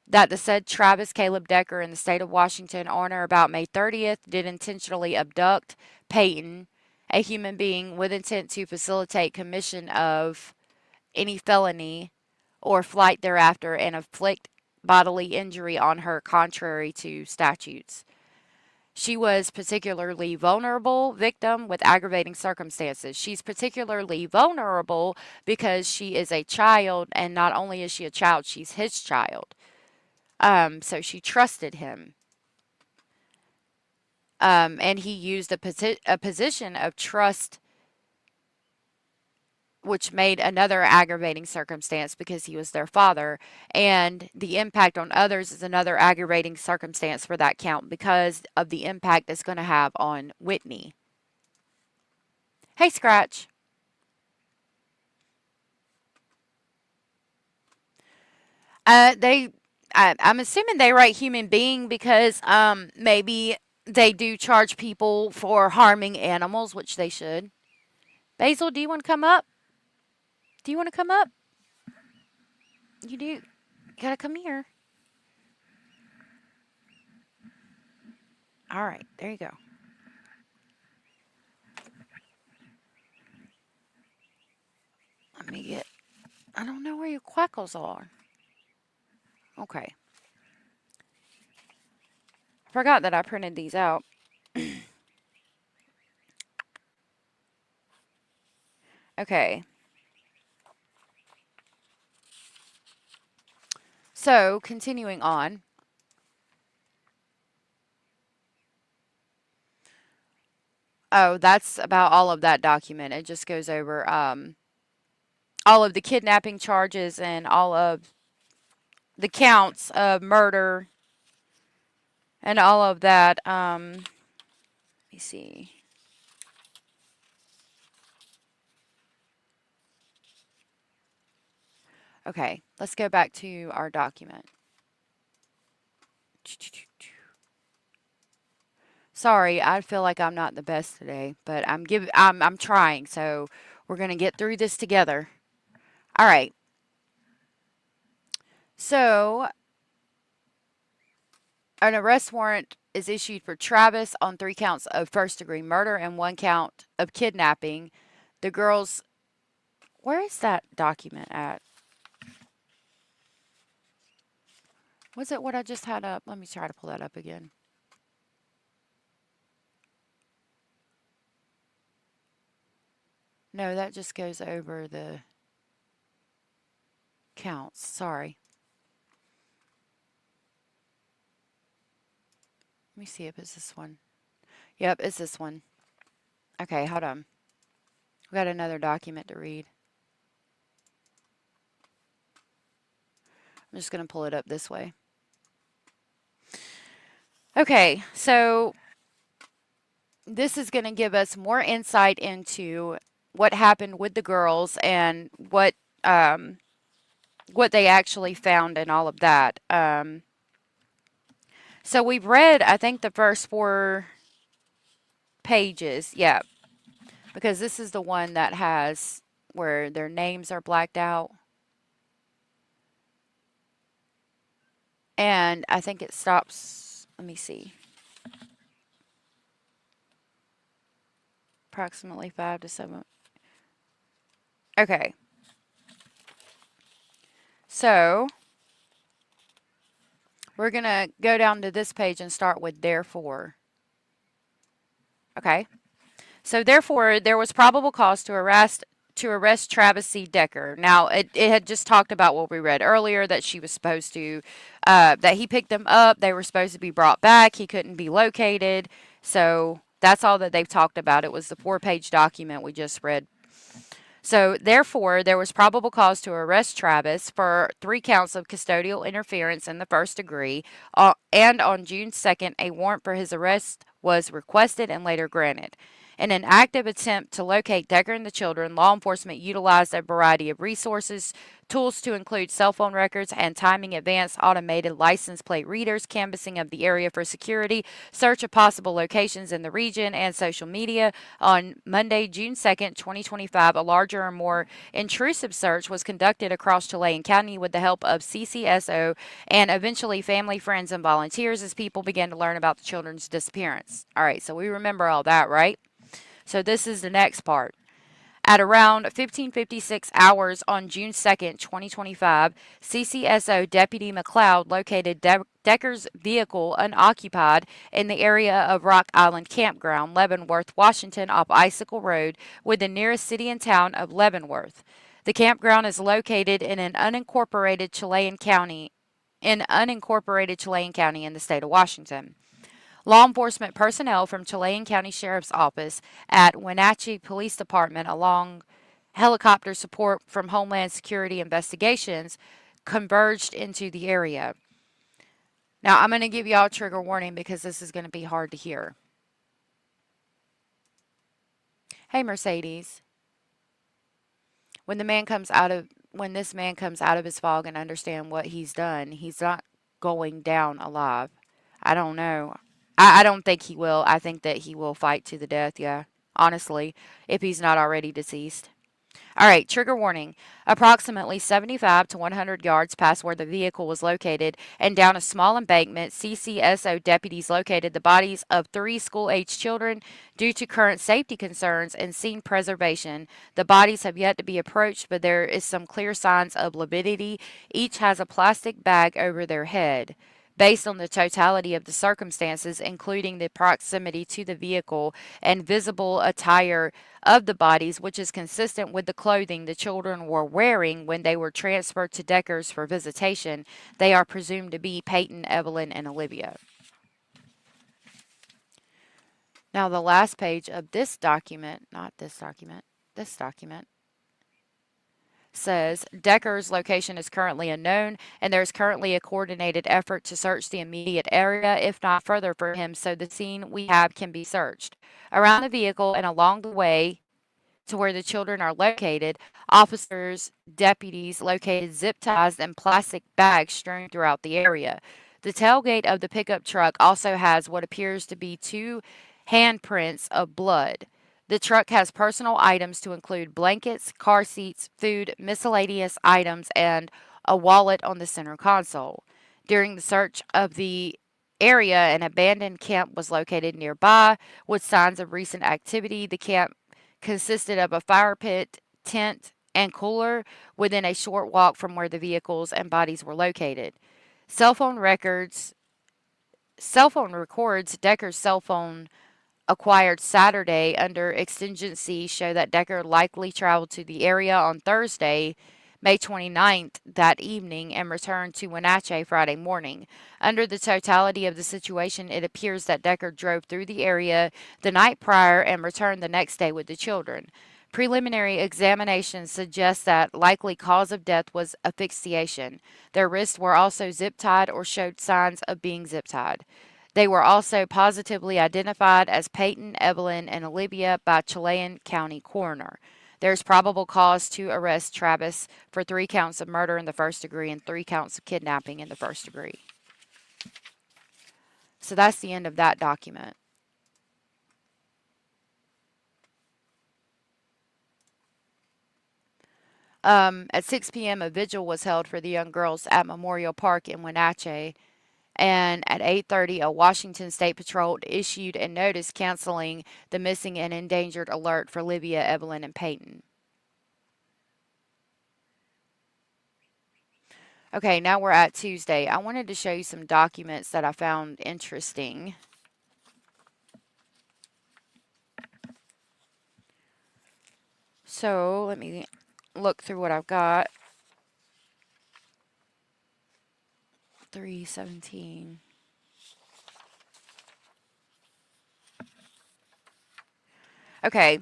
That the said Travis Caleb Decker in the state of Washington on or about May 30th did intentionally abduct Peyton, a human being, with intent to facilitate commission of any felony or flight thereafter and inflict bodily injury on her contrary to statutes. She was particularly vulnerable victim with aggravating circumstances. She's particularly vulnerable because she is a child, and not only is she a child, she's his child. So she trusted him. And he used a position of trust, which made another aggravating circumstance because he was their father. And the impact on others is another aggravating circumstance for that count because of the impact it's going to have on Whitney. Hey, Scratch. I'm assuming they write human being because maybe they do charge people for harming animals, which they should. Basil, do you want to come up? Do you want to come up? You do. You gotta come here. All right, there you go. Let me get. I don't know where your quackles are. Okay. Forgot that I printed these out. Okay. So, continuing on. Oh, that's about all of that document. It just goes over all of the kidnapping charges and all of the counts of murder and all of that. Let me see. Okay, let's go back to our document. Sorry, I feel like I'm not the best today, but I'm trying, so we're gonna get through this together. All right. So, an arrest warrant is issued for Travis on 3 counts of first-degree murder and 1 count of kidnapping. The girls, where is that document at? Was it what I just had up? Let me try to pull that up again. No, that just goes over the counts. Sorry. Let me see if it's this one. Yep, it's this one. Okay, hold on. We got another document to read. I'm just going to pull it up this way. Okay, so this is going to give us more insight into what happened with the girls and what they actually found and all of that. So we've read, I think, the first 4 pages. Yeah, because this is the one that has where their names are blacked out. And I think it stops, let me see, approximately 5 to 7. Okay. So, we're going to go down to this page and start with therefore. Okay. So, therefore, there was probable cause to arrest Travis C. Decker. Now, it had just talked about what we read earlier, that she was supposed to, that he picked them up. They were supposed to be brought back. He couldn't be located. So, that's all that they've talked about. It was the 4-page document we just read. So, therefore, there was probable cause to arrest Travis for 3 counts of custodial interference in the first degree. And on June 2nd, a warrant for his arrest was requested and later granted. In an active attempt to locate Decker and the children, law enforcement utilized a variety of resources, tools to include cell phone records and timing advanced automated license plate readers, canvassing of the area for security, search of possible locations in the region, and social media. On Monday, June 2nd, 2025, a larger and more intrusive search was conducted across Chilean County with the help of CCSO and eventually family, friends, and volunteers as people began to learn about the children's disappearance. All right, so we remember all that, right? So this is the next part. At around 15:56 hours on June 2nd, 2025, CCSO Deputy McLeod located Decker's vehicle unoccupied in the area of Rock Island Campground, Leavenworth, Washington, off Icicle Road, with the nearest city and town of Leavenworth. The campground is located in an unincorporated Chilean County in the state of Washington. Law enforcement personnel from Chilean County Sheriff's Office at Wenatchee Police Department, along helicopter support from Homeland Security Investigations, converged into the area. Now, I'm going to give y'all a trigger warning because this is going to be hard to hear. Hey, Mercedes. When this man comes out of his fog and understand what he's done, he's not going down alive. I don't know. I don't think he will. I think that he will fight to the death, yeah. Honestly, if he's not already deceased. All right, trigger warning. Approximately 75 to 100 yards past where the vehicle was located and down a small embankment, CCSO deputies located the bodies of 3 school-aged children due to current safety concerns and scene preservation. The bodies have yet to be approached, but there is some clear signs of lividity. Each has a plastic bag over their head. Based on the totality of the circumstances, including the proximity to the vehicle and visible attire of the bodies, which is consistent with the clothing the children were wearing when they were transferred to Decker's for visitation, they are presumed to be Peyton, Evelyn, and Olivia. Now, the last page of this document, this document, says Decker's location is currently unknown and there is currently a coordinated effort to search the immediate area, if not further, for him, so the scene we have can be searched. Around the vehicle and along the way to where the children are located, deputies located zip ties and plastic bags strewn throughout the area. The tailgate of the pickup truck also has what appears to be 2 handprints of blood. The truck has personal items to include blankets, car seats, food, miscellaneous items, and a wallet on the center console. During the search of the area, an abandoned camp was located nearby with signs of recent activity. The camp consisted of a fire pit, tent, and cooler within a short walk from where the vehicles and bodies were located. Cell phone records Decker's cell phone acquired Saturday under exigency show that Decker likely traveled to the area on Thursday, May 29th that evening and returned to Wenatchee Friday morning. Under the totality of the situation, it appears that Decker drove through the area the night prior and returned the next day with the children. Preliminary examination suggests that likely cause of death was asphyxiation. Their wrists were also zip-tied or showed signs of being zip-tied. They were also positively identified as Peyton, Evelyn, and Olivia by Chilean County coroner. There is probable cause to arrest Travis for 3 counts of murder in the first degree and 3 counts of kidnapping in the first degree. So that's the end of that document. At 6 p.m., a vigil was held for the young girls at Memorial Park in Wenatchee. And at 8:30, a Washington State Patrol issued a notice canceling the missing and endangered alert for Olivia, Evelyn, and Peyton. Okay, now we're at Tuesday. I wanted to show you some documents that I found interesting. So let me look through what I've got. 317. Okay.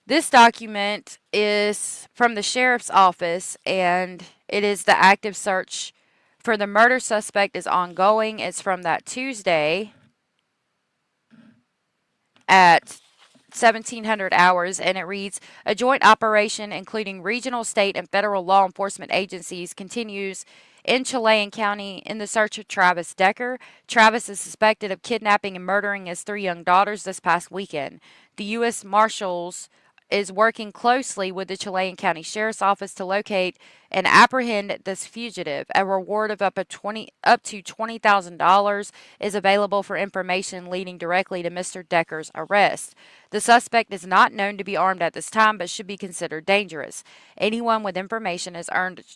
This document is from the sheriff's office, and it is the active search for the murder suspect is ongoing. It's from that Tuesday at 1700 hours, and it reads, a joint operation including regional, state, and federal law enforcement agencies continues in Chilean County in the search of Travis Decker. Travis is suspected of kidnapping and murdering his 3 young daughters this past weekend. The U.S. Marshals is working closely with the Chilean County Sheriff's Office to locate and apprehend this fugitive. A reward of up to $20,000 is available for information leading directly to Mr. Decker's arrest. The suspect is not known to be armed at this time, but should be considered dangerous. Anyone with information is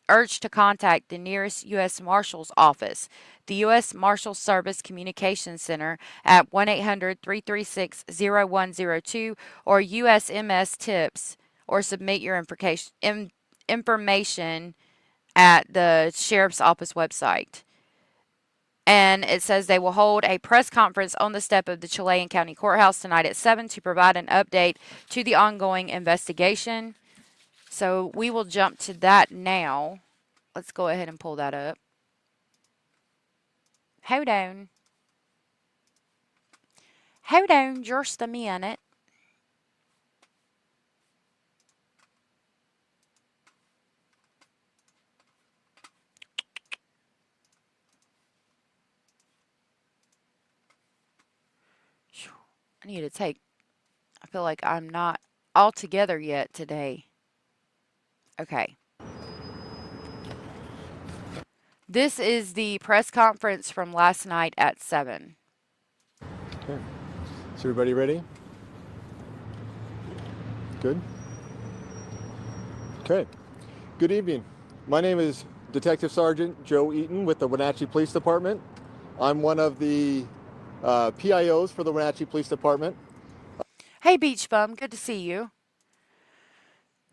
urged to contact the nearest U.S. Marshal's office, the U.S. Marshals Service Communications Center at 1-800-336-0102 or USMS Tips, or submit your information at the Sheriff's Office website. And it says they will hold a press conference on the step of the Chilean County Courthouse tonight at 7 to provide an update to the ongoing investigation. So we will jump to that now. Let's go ahead and pull that up. Hold on. Hold on just a minute. I feel like I'm not all together yet today. Okay. This is the press conference from last night at 7. Okay. Is everybody ready? Good? Okay. Good evening. My name is Detective Sergeant Joe Eaton with the Wenatchee Police Department. I'm one of the PIOs for the Wenatchee Police Department. Hey, Beach Bum, good to see you.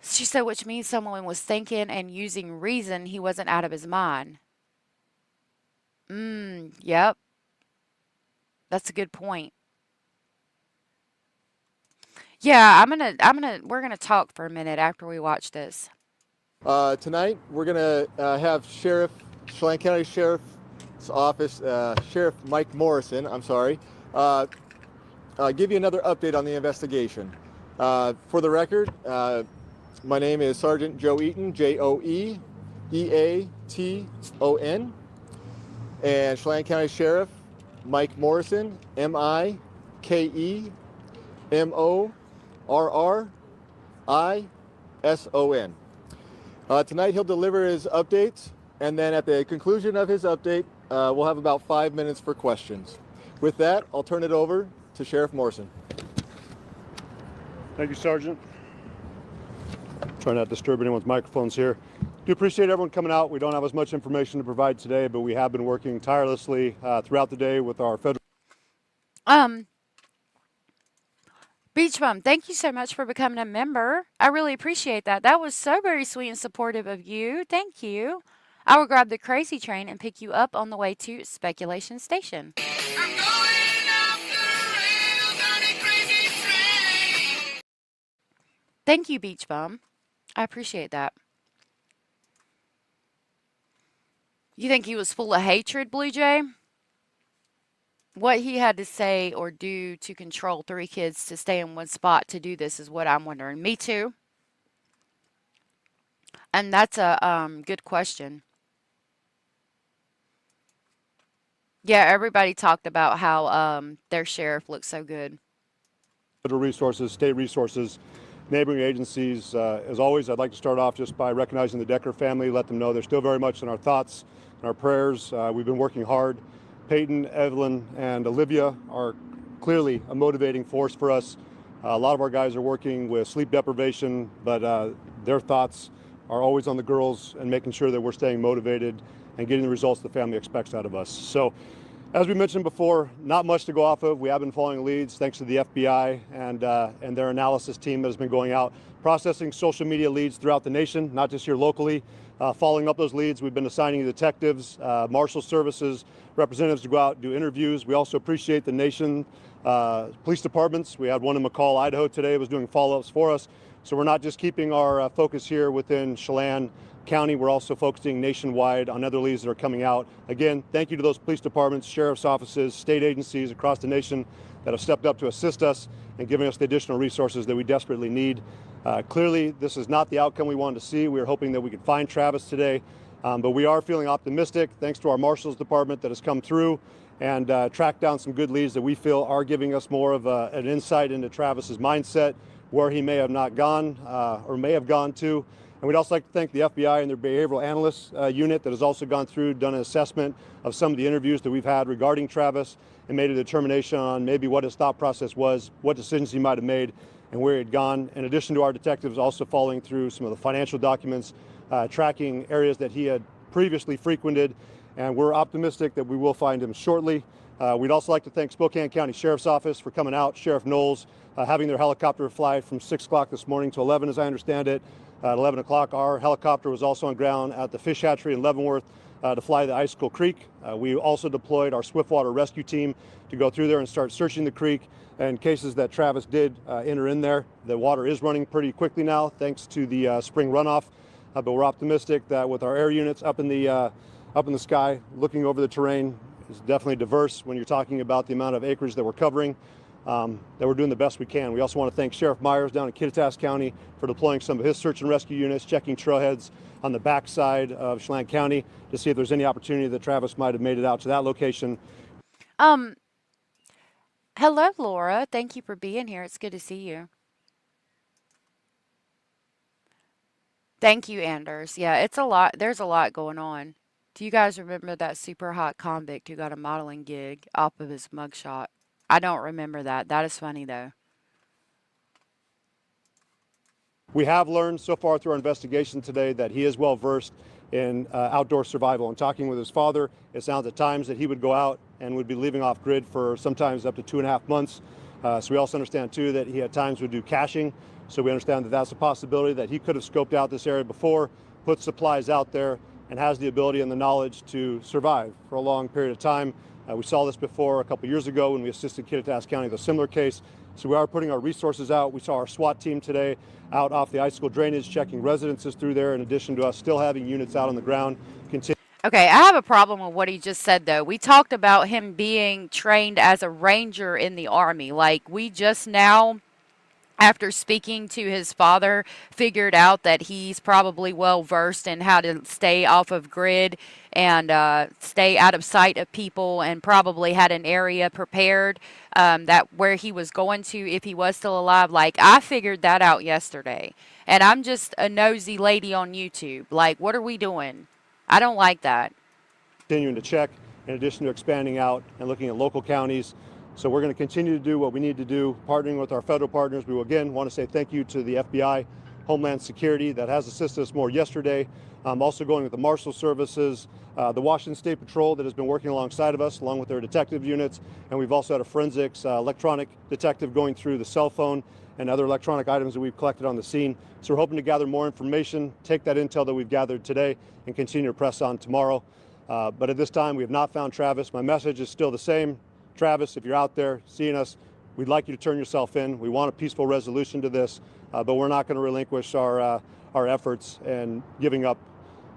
She said, which means someone was thinking and using reason he wasn't out of his mind. Yep. That's a good point. Yeah, we're gonna talk for a minute after we watch this. Tonight, we're gonna have Chelan County Sheriff's Office, Sheriff Mike Morrison, give you another update on the investigation. For the record, my name is Sergeant Joe Eaton, Joeeaton, and Chelan County Sheriff Mike Morrison, Mikemorrison. Tonight he'll deliver his updates, and then at the conclusion of his update, we'll have about 5 minutes for questions. With that, I'll turn it over to Sheriff Morrison. Thank you, Sergeant. Try not to disturb anyone's microphones here. Do appreciate everyone coming out. We don't have as much information to provide today, but we have been working tirelessly throughout the day with our federal... Beach Bum, thank you so much for becoming a member. I really appreciate that. That was so very sweet and supportive of you. Thank you. I will grab the crazy train and pick you up on the way to Speculation Station. I'm going off the rails on a crazy train. Thank you, Beach Bum. I appreciate that. You think he was full of hatred, Blue Jay? What he had to say or do to control 3 kids to stay in one spot to do this is what I'm wondering. Me too. And that's a good question. Yeah, everybody talked about how their sheriff looks so good. Federal resources, state resources, neighboring agencies. As always, I'd like to start off just by recognizing the Decker family, let them know they're still very much in our thoughts and our prayers. We've been working hard. Peyton, Evelyn, and Olivia are clearly a motivating force for us. A lot of our guys are working with sleep deprivation, but their thoughts are always on the girls and making sure that we're staying motivated and getting the results the family expects out of us. So, as we mentioned before, not much to go off of. We have been following leads thanks to the FBI and their analysis team that has been going out, processing social media leads throughout the nation, not just here locally. Following up those leads, we've been assigning detectives, marshal services, representatives to go out and do interviews. We also appreciate the nation police departments. We had one in McCall, Idaho today, was doing follow-ups for us. So we're not just keeping our focus here within Chelan County, we're also focusing nationwide on other leads that are coming out. Again, thank you to those police departments, sheriff's offices, state agencies across the nation that have stepped up to assist us and giving us the additional resources that we desperately need. Clearly, this is not the outcome we wanted to see. We were hoping that we could find Travis today, but we are feeling optimistic thanks to our Marshals Department that has come through and tracked down some good leads that we feel are giving us more of an insight into Travis's mindset, where he may have not gone or may have gone to. And we'd also like to thank the FBI and their behavioral analysts unit that has also gone through, done an assessment of some of the interviews that we've had regarding Travis and made a determination on maybe what his thought process was, what decisions he might have made, and where he had gone. In addition to our detectives also following through some of the financial documents, tracking areas that he had previously frequented, and we're optimistic that we will find him shortly. We'd also like to thank Spokane County Sheriff's Office for coming out, Sheriff Knowles, having their helicopter fly from 6 o'clock this morning to 11, as I understand it. At 11 o'clock, our helicopter was also on ground at the fish hatchery in Leavenworth to fly the Icicle Creek. We also deployed our swiftwater rescue team to go through there and start searching the creek in cases that Travis did enter in there. The water is running pretty quickly now thanks to the spring runoff, but we're optimistic that with our air units up in the sky looking over the terrain, it's definitely diverse when you're talking about the amount of acreage that we're covering, that we're doing the best we can. We also want to thank Sheriff Myers down in Kittitas County for deploying some of his search and rescue units, checking trailheads on the backside of Chelan County to see if there's any opportunity that Travis might have made it out to that location. Hello, Laura. Thank you for being here. It's good to see you. Thank you, Anders. Yeah, it's a lot. There's a lot going on. Do you guys remember that super hot convict who got a modeling gig off of his mugshot? I don't remember that. That is funny, though. We have learned so far through our investigation today that he is well versed in outdoor survival. And talking with his father, it sounds at times that he would go out and would be leaving off grid for sometimes up to 2.5 months. So we also understand too that he at times would do caching. So we understand that that's a possibility that he could have scoped out this area before, put supplies out there, and has the ability and the knowledge to survive for a long period of time. We saw this before a couple years ago when we assisted Kittitas County with a similar case. So we are putting our resources out. We saw our SWAT team today out off the Icicle drainage, checking residences through there, in addition to us still having units out on the ground. Okay, I have a problem with what he just said, though. We talked about him being trained as a ranger in the Army. Like, we just now, after speaking to his father, figured out that he's probably well versed in how to stay off of grid and stay out of sight of people, and probably had an area prepared that where he was going to if he was still alive. Like, I figured that out yesterday, and I'm just a nosy lady on YouTube. Like, what are we doing? I don't like that. Continuing to check, in addition to expanding out and looking at local counties. So we're going to continue to do what we need to do, partnering with our federal partners. We will again want to say thank you to the FBI, Homeland Security, that has assisted us more yesterday. Also going with the Marshal Services, the Washington State Patrol that has been working alongside of us, along with their detective units. And we've also had a forensics electronic detective going through the cell phone and other electronic items that we've collected on the scene. So we're hoping to gather more information, take that intel that we've gathered today, and continue to press on tomorrow. But at this time, we have not found Travis. My message is still the same. Travis, if you're out there seeing us, we'd like you to turn yourself in. We want a peaceful resolution to this, but we're not going to relinquish our efforts and giving up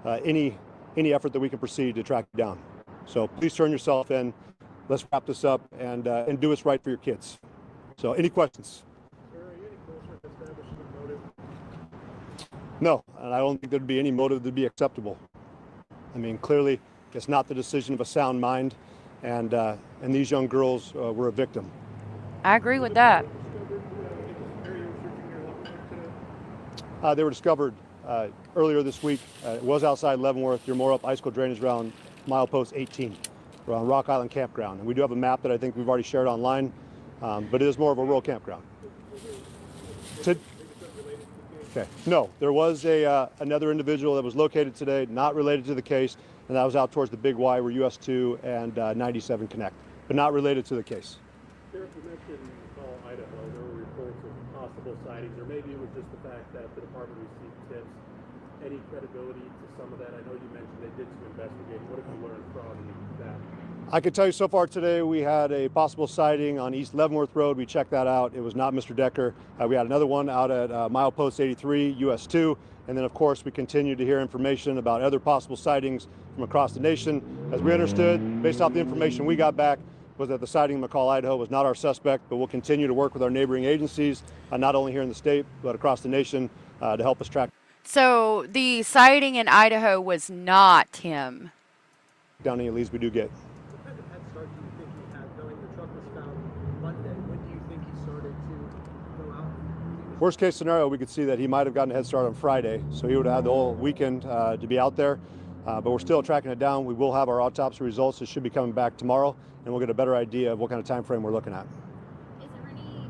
any effort that we can proceed to track you down. So please turn yourself in. Let's wrap this up and do what's right for your kids. So any questions? No, and I don't think there'd be any motive to be acceptable. I mean, clearly, it's not the decision of a sound mind, and these young girls were a victim. I agree with that. They were discovered earlier this week. It was outside Leavenworth. You're more up Icicle drainage around milepost 18, around Rock Island Campground. And we do have a map that I think we've already shared online, but it is more of a rural campground. Okay. No, there was another individual that was located today, not related to the case, and that was out towards the Big Y where US 2 and 97 connect, but not related to the case. Sheriff, you mentioned Idaho. There were reports of possible sightings, or maybe it was just the fact that the department received tips. Any credibility to some of that? I know you mentioned they did some investigating. What have you learned from that? I could tell you so far today we had a possible sighting on East Leavenworth Road. We checked that out. It was not Mr. Decker. We had another one out at milepost 83, US 2. And then, of course, we continue to hear information about other possible sightings from across the nation. As we understood, based off the information we got back, was that the sighting in McCall, Idaho was not our suspect, but we'll continue to work with our neighboring agencies, not only here in the state, but across the nation to help us track. So the sighting in Idaho was not him. Down any leads we do get. What kind of head start do you think he had, knowing the truck was found Monday? When do you think he started to go out? He was Worst case scenario, we could see that he might have gotten a head start on Friday, so he would have had the whole weekend to be out there. But we're still tracking it down. We will have our autopsy results. It should be coming back tomorrow, and we'll get a better idea of what kind of time frame we're looking at. Is there any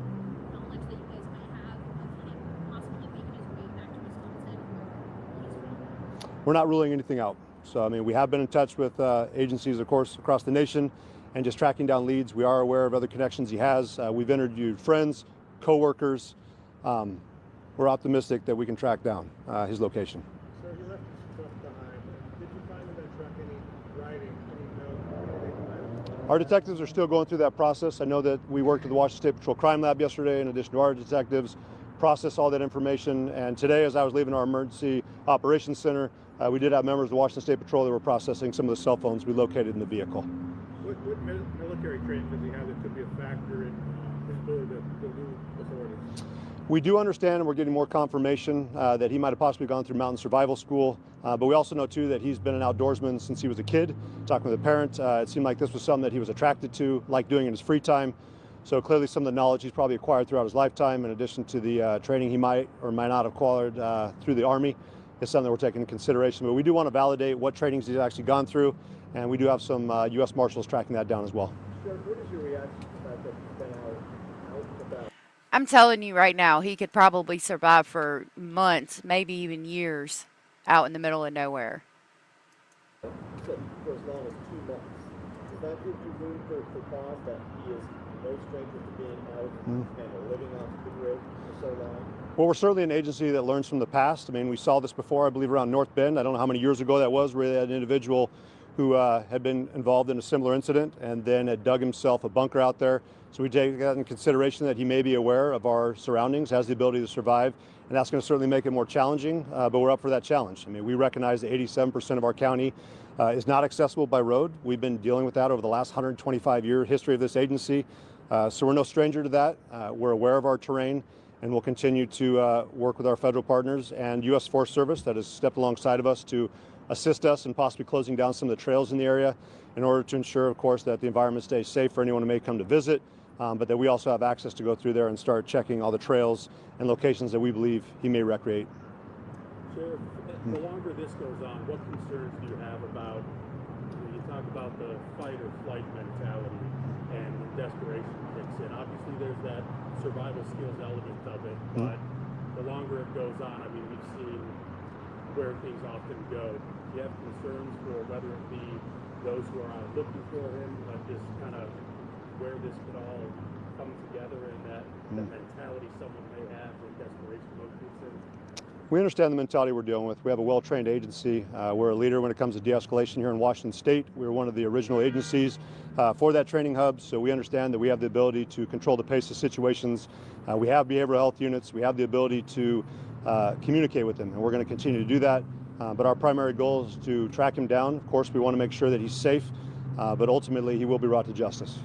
knowledge that you guys might have of him possibly making his way back to Wisconsin, where he's from? We're not ruling anything out. So, I mean, we have been in touch with agencies, of course, across the nation, and just tracking down leads. We are aware of other connections he has. We've interviewed friends, co-workers. We're optimistic that we can track down his location. Sir, you left your stuff behind. Did you find in that truck any writing, any note, anything? Our detectives are still going through that process. I know that we worked with the Washington State Patrol Crime Lab yesterday, in addition to our detectives, process all that information. And today, as I was leaving our emergency operations center, we did have members of the Washington State Patrol that were processing some of the cell phones we located in the vehicle. What military training does he have that could be a factor in his ability to elude authorities? We do understand, and we're getting more confirmation that he might have possibly gone through mountain survival school, but we also know too that he's been an outdoorsman since he was a kid. Talking with a parent, it seemed like this was something that he was attracted to, liked doing in his free time. So clearly some of the knowledge he's probably acquired throughout his lifetime, in addition to the training he might or might not have acquired through the Army, is something that we're taking into consideration. But we do want to validate what trainings he's actually gone through, and we do have some U.S. Marshals tracking that down as well. Sheriff, what is your reaction to the fact that he's been out and about? I'm telling you right now, he could probably survive for months, maybe even years, out in the middle of nowhere. You said for as long as 2 months. Does that give you room for pause that he is no stranger to being out and living off the grid for so long? Well, we're certainly an agency that learns from the past. I mean, we saw this before, I believe, around North Bend. I don't know how many years ago that was, where they had an individual who had been involved in a similar incident and then had dug himself a bunker out there. So we take that in consideration, that he may be aware of our surroundings, has the ability to survive, and that's going to certainly make it more challenging, but we're up for that challenge. I mean, we recognize that 87% of our county is not accessible by road. We've been dealing with that over the last 125-year history of this agency, so we're no stranger to that. We're aware of our terrain, and we'll continue to work with our federal partners and U.S. Forest Service that has stepped alongside of us to assist us in possibly closing down some of the trails in the area in order to ensure, of course, that the environment stays safe for anyone who may come to visit, but that we also have access to go through there and start checking all the trails and locations that we believe he may recreate. Sheriff, the longer this goes on, what concerns do you have about, when you talk about the fight or flight mentality and when desperation kicks in? Obviously there's that survival skills element of it, but the longer it goes on, I mean, we've seen where things often go. Do you have concerns for whether it be those who are out looking for him, just kind of where this could all come together and that the mentality someone may have when desperation mode kicks in? We understand the mentality we're dealing with. We have a well-trained agency. We're a leader when it comes to de-escalation here in Washington State. We were one of the original agencies for that training hub, so we understand that we have the ability to control the pace of situations. We have behavioral health units. We have the ability to communicate with them, and we're going to continue to do that. But our primary goal is to track him down. Of course, we want to make sure that he's safe, but ultimately he will be brought to justice.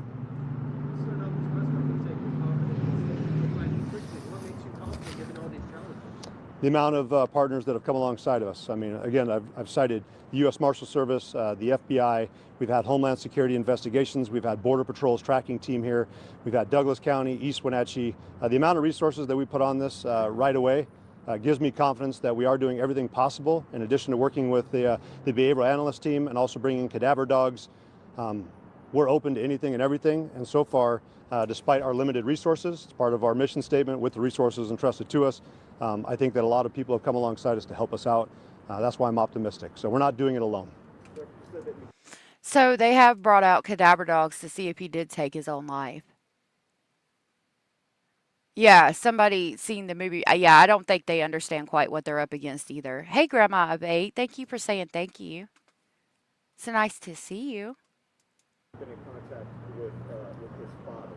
The amount of partners that have come alongside of us. I mean, again, I've cited the U.S. Marshal Service, the FBI. We've had Homeland Security investigations. We've had Border Patrol's tracking team here. We've had Douglas County, East Wenatchee. The amount of resources that we put on this right away gives me confidence that we are doing everything possible, in addition to working with the behavioral analyst team and also bringing cadaver dogs. We're open to anything and everything, and so far, despite our limited resources, it's part of our mission statement with the resources entrusted to us. I think that a lot of people have come alongside us to help us out. That's why I'm optimistic. So we're not doing it alone. So they have brought out cadaver dogs to see if he did take his own life. Yeah, somebody seen the movie. Yeah, I don't think they understand quite what they're up against either. Hey, Grandma of 8, thank you for saying thank you. It's nice to see you. Been in contact with his father.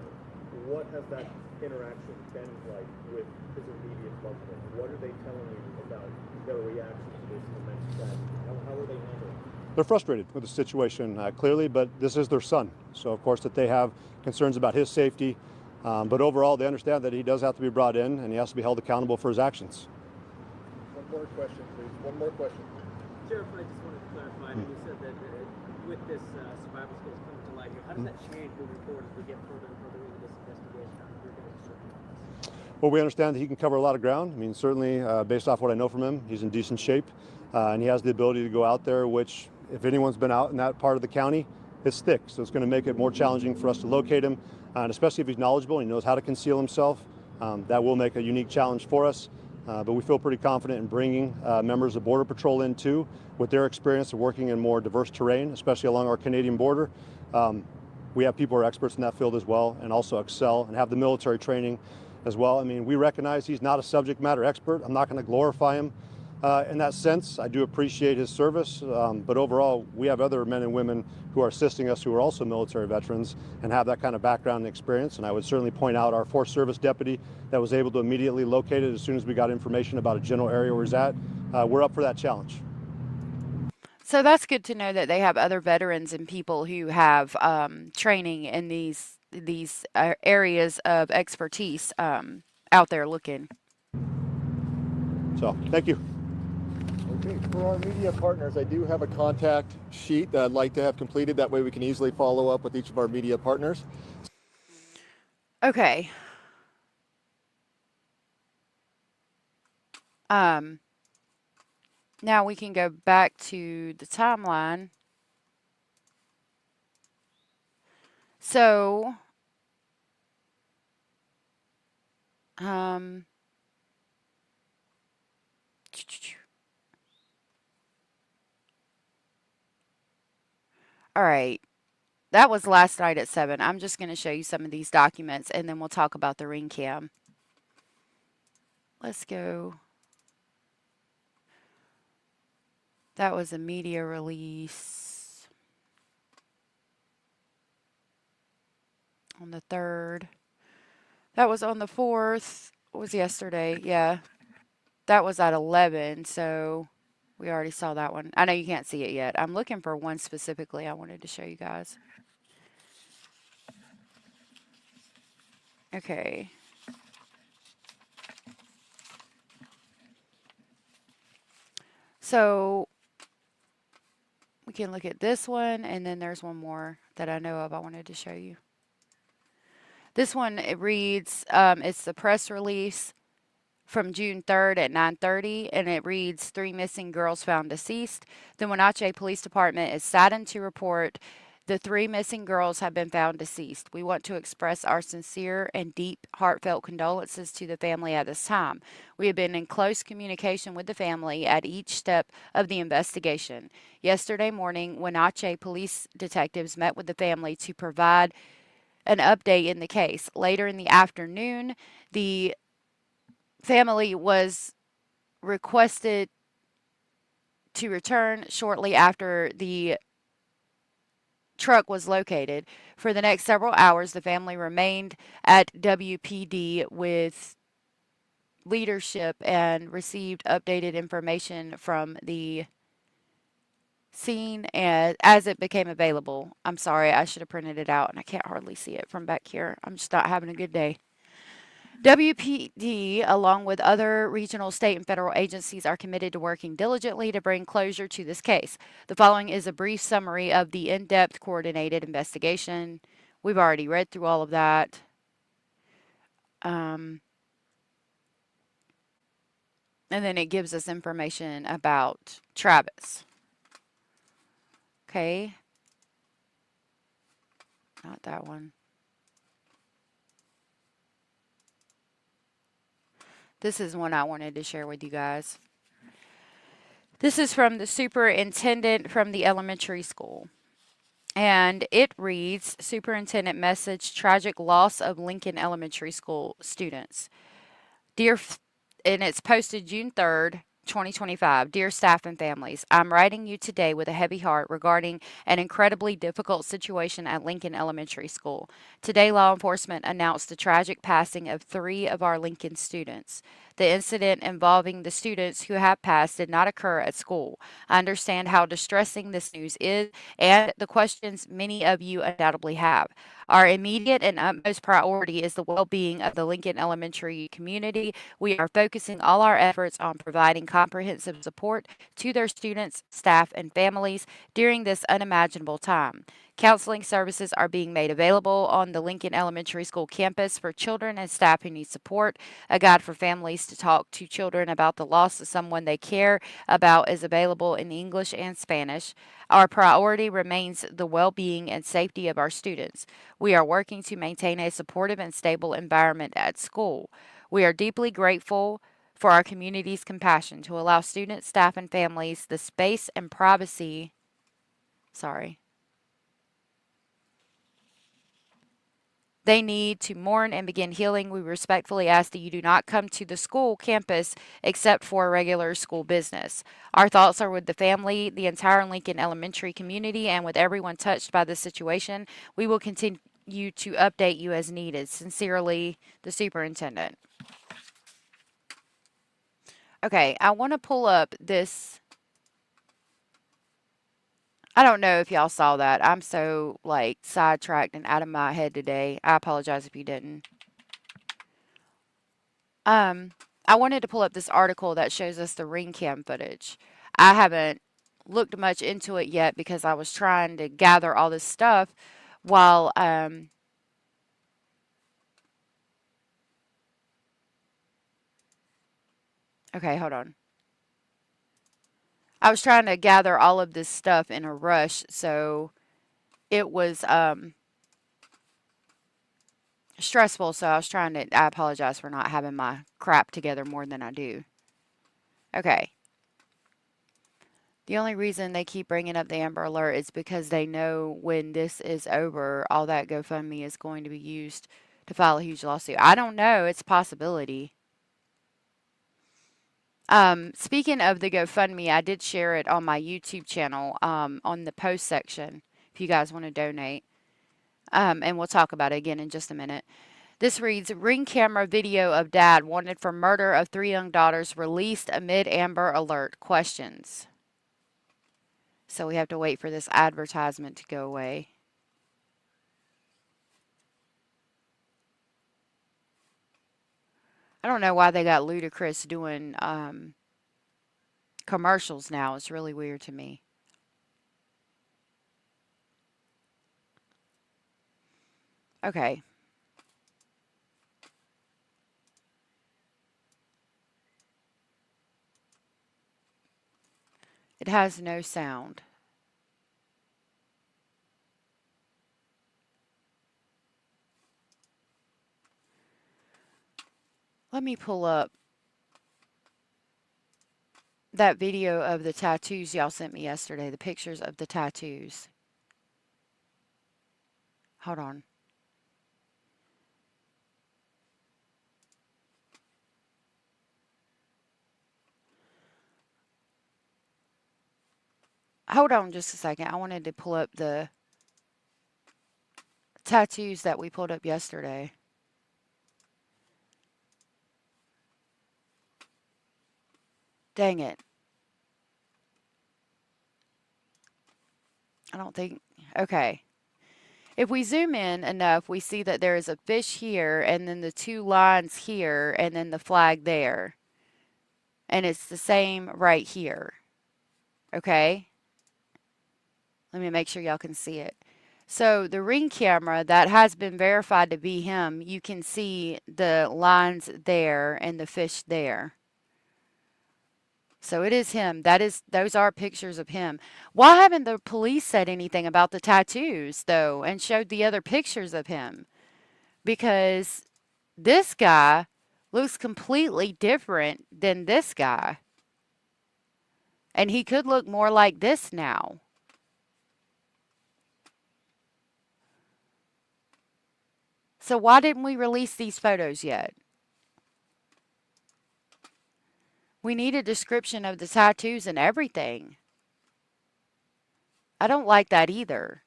What has that interaction been like with his immediate loved ones? What are they telling you about their reaction to this immense tragedy? How are they handling it? They're frustrated with the situation, clearly, but this is their son. So, of course, that they have concerns about his safety. But overall, they understand that he does have to be brought in and he has to be held accountable for his actions. One more question, please. One more question. Sheriff, I just wanted to clarify. You said that with this survival skills coming to light here, how does that change moving forward as we get further and further into this investigation? Well, we understand that he can cover a lot of ground. I mean, certainly based off what I know from him, he's in decent shape, and he has the ability to go out there, which if anyone's been out in that part of the county, it's thick. So it's going to make it more challenging for us to locate him, and especially if he's knowledgeable and he knows how to conceal himself. That will make a unique challenge for us. But we feel pretty confident in bringing members of Border Patrol in too, with their experience of working in more diverse terrain, especially along our Canadian border. We have people who are experts in that field as well, and also excel and have the military training as well. I mean, we recognize he's not a subject matter expert. I'm not going to glorify him in that sense. I do appreciate his service, but overall, we have other men and women who are assisting us who are also military veterans and have that kind of background and experience. And I would certainly point out our Forest Service deputy that was able to immediately locate it as soon as we got information about a general area where he's at. We're up for that challenge. So that's good to know that they have other veterans and people who have training in these areas of expertise out there looking. So, thank you. Okay, for our media partners, I do have a contact sheet that I'd like to have completed. That way we can easily follow up with each of our media partners. Okay. Now we can go back to the timeline. So, all right. That was last night at 7. I'm just going to show you some of these documents and then we'll talk about the ring cam. Let's go. That was a media release on the 3rd. That was on the 4th. It was yesterday. Yeah. That was at 11. So we already saw that one. I know you can't see it yet. I'm looking for one specifically I wanted to show you guys. Okay. So we can look at this one, and then there's one more that I know of I wanted to show you. This one, it reads, it's the press release from June 3rd at 9:30, and it reads, 3 missing girls found deceased. The Wenatchee Police Department is saddened to report the 3 missing girls have been found deceased. We want to express our sincere and deep, heartfelt condolences to the family at this time. We have been in close communication with the family at each step of the investigation. Yesterday morning, Wenatchee police detectives met with the family to provide an update in the case. Later in the afternoon, the family was requested to return shortly after the truck was located. For the next several hours, the family remained at WPD with leadership and received updated information from the scene as it became available. I'm sorry, I should have printed it out and I can't hardly see it from back here. I'm just not having a good day. WPD, along with other regional, state, and federal agencies, are committed to working diligently to bring closure to this case. The following is a brief summary of the in-depth coordinated investigation. We've already read through all of that. And then it gives us information about Travis. Okay. Not that one. This is one I wanted to share with you guys. This is from the superintendent from the elementary school. And it reads, Superintendent message, tragic loss of Lincoln Elementary School students. And it's posted June 3rd, 2025. Dear staff and families, I'm writing you today with a heavy heart regarding an incredibly difficult situation at Lincoln Elementary School. Today, law enforcement announced the tragic passing of 3 of our Lincoln students. The incident involving the students who have passed did not occur at school. I understand how distressing this news is and the questions many of you undoubtedly have. Our immediate and utmost priority is the well-being of the Lincoln Elementary community. We are focusing all our efforts on providing comprehensive support to their students, staff, and families during this unimaginable time. Counseling services are being made available on the Lincoln Elementary School campus for children and staff who need support. A guide for families to talk to children about the loss of someone they care about is available in English and Spanish. Our priority remains the well-being and safety of our students. We are working to maintain a supportive and stable environment at school. We are deeply grateful for our community's compassion to allow students, staff, and families the space and privacy. They need to mourn and begin healing. We respectfully ask that you do not come to the school campus except for regular school business. Our thoughts are with the family, the entire Lincoln Elementary community, and with everyone touched by this situation. We will continue to update you as needed. Sincerely, the superintendent. Okay, I want to pull up this. I don't know if y'all saw that. I'm so like sidetracked and out of my head today. I apologize if you didn't. I wanted to pull up this article that shows us the ring cam footage. I haven't looked much into it yet because I was trying to gather all this stuff while okay, hold on. I was trying to gather all of this stuff in a rush, so it was stressful, so I apologize for not having my crap together more than I do. Okay. The only reason they keep bringing up the Amber Alert is because they know when this is over, all that GoFundMe is going to be used to file a huge lawsuit. I don't know. It's a possibility. Speaking of the GoFundMe, I did share it on my YouTube channel on the post section if you guys want to donate. And we'll talk about it again in just a minute. This reads, ring camera video of dad wanted for murder of 3 young daughters released amid Amber Alert questions. So we have to wait for this advertisement to go away. I don't know why they got Ludacris doing commercials now. It's really weird to me. Okay. It has no sound. Let me pull up that video of the tattoos y'all sent me yesterday, the pictures of the tattoos. Hold on. Hold on just a second. I wanted to pull up the tattoos that we pulled up yesterday. Dang it. I don't think. Okay. If we zoom in enough, we see that there is a fish here, and then the 2 lines here, and then the flag there. And it's the same right here. Okay? Let me make sure y'all can see it. So the ring camera, that has been verified to be him. You can see the lines there and the fish there. So it is him. Those are pictures of him. Why haven't the police said anything about the tattoos, though, and showed the other pictures of him? Because this guy looks completely different than this guy. And he could look more like this now. So why didn't we release these photos yet? We need a description of the tattoos and everything. I don't like that either.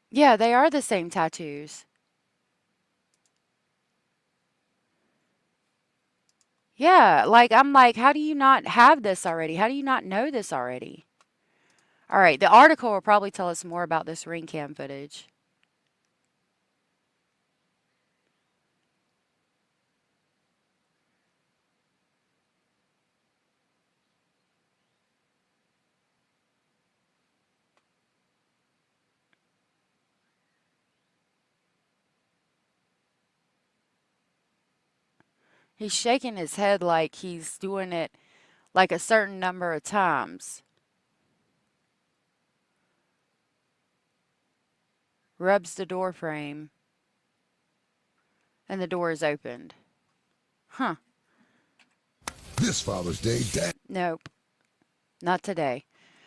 Yeah, they are the same tattoos. Yeah, I'm like, how do you not have this already? How do you not know this already? All right, the article will probably tell us more about this ring cam footage. He's shaking his head like he's doing it like a certain number of times. Rubs the door frame, and the door is opened. Huh. This Father's Day, Dad. Nope. Not today.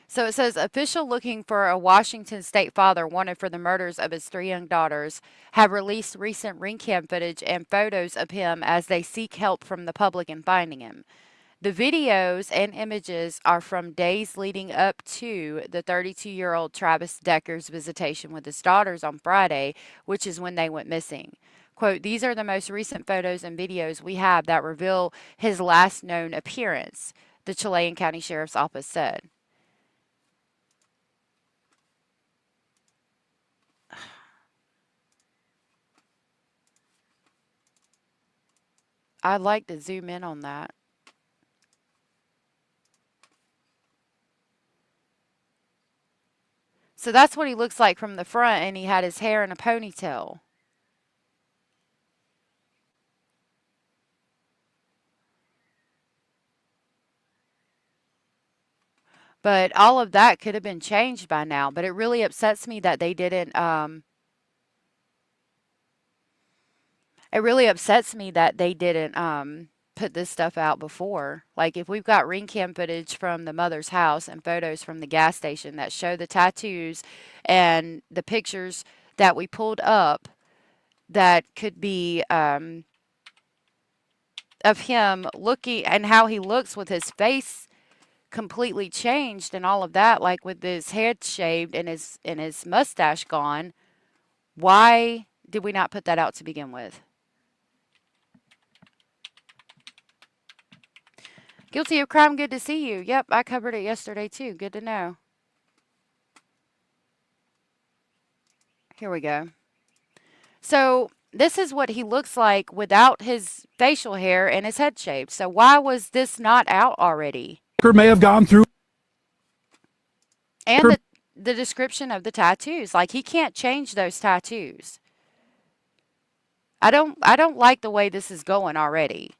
So it says official looking for a Washington state father wanted for the murders of his 3 young daughters have released recent ring cam footage and photos of him as they seek help from the public in finding him. The videos and images are from days leading up to the 32-year-old Travis Decker's visitation with his daughters on Friday, which is when they went missing. Quote, these are the most recent photos and videos we have that reveal his last known appearance, the Chilean County Sheriff's Office said. I'd like to zoom in on that. So that's what he looks like from the front, and he had his hair in a ponytail. But all of that could have been changed by now. But it really upsets me that they didn't. It really upsets me that they didn't put this stuff out before. Like if we've got ring cam footage from the mother's house and photos from the gas station that show the tattoos and the pictures that we pulled up that could be of him looking and how he looks with his face completely changed and all of that, like with his head shaved and his mustache gone. Why did we not put that out to begin with? Guilty of crime, good to see you. Yep, I covered it yesterday too. Good to know. Here we go. So this is what he looks like without his facial hair and his head shaved. So why was this not out already? May have gone through. And the description of the tattoos. Like he can't change those tattoos. I don't like the way this is going already.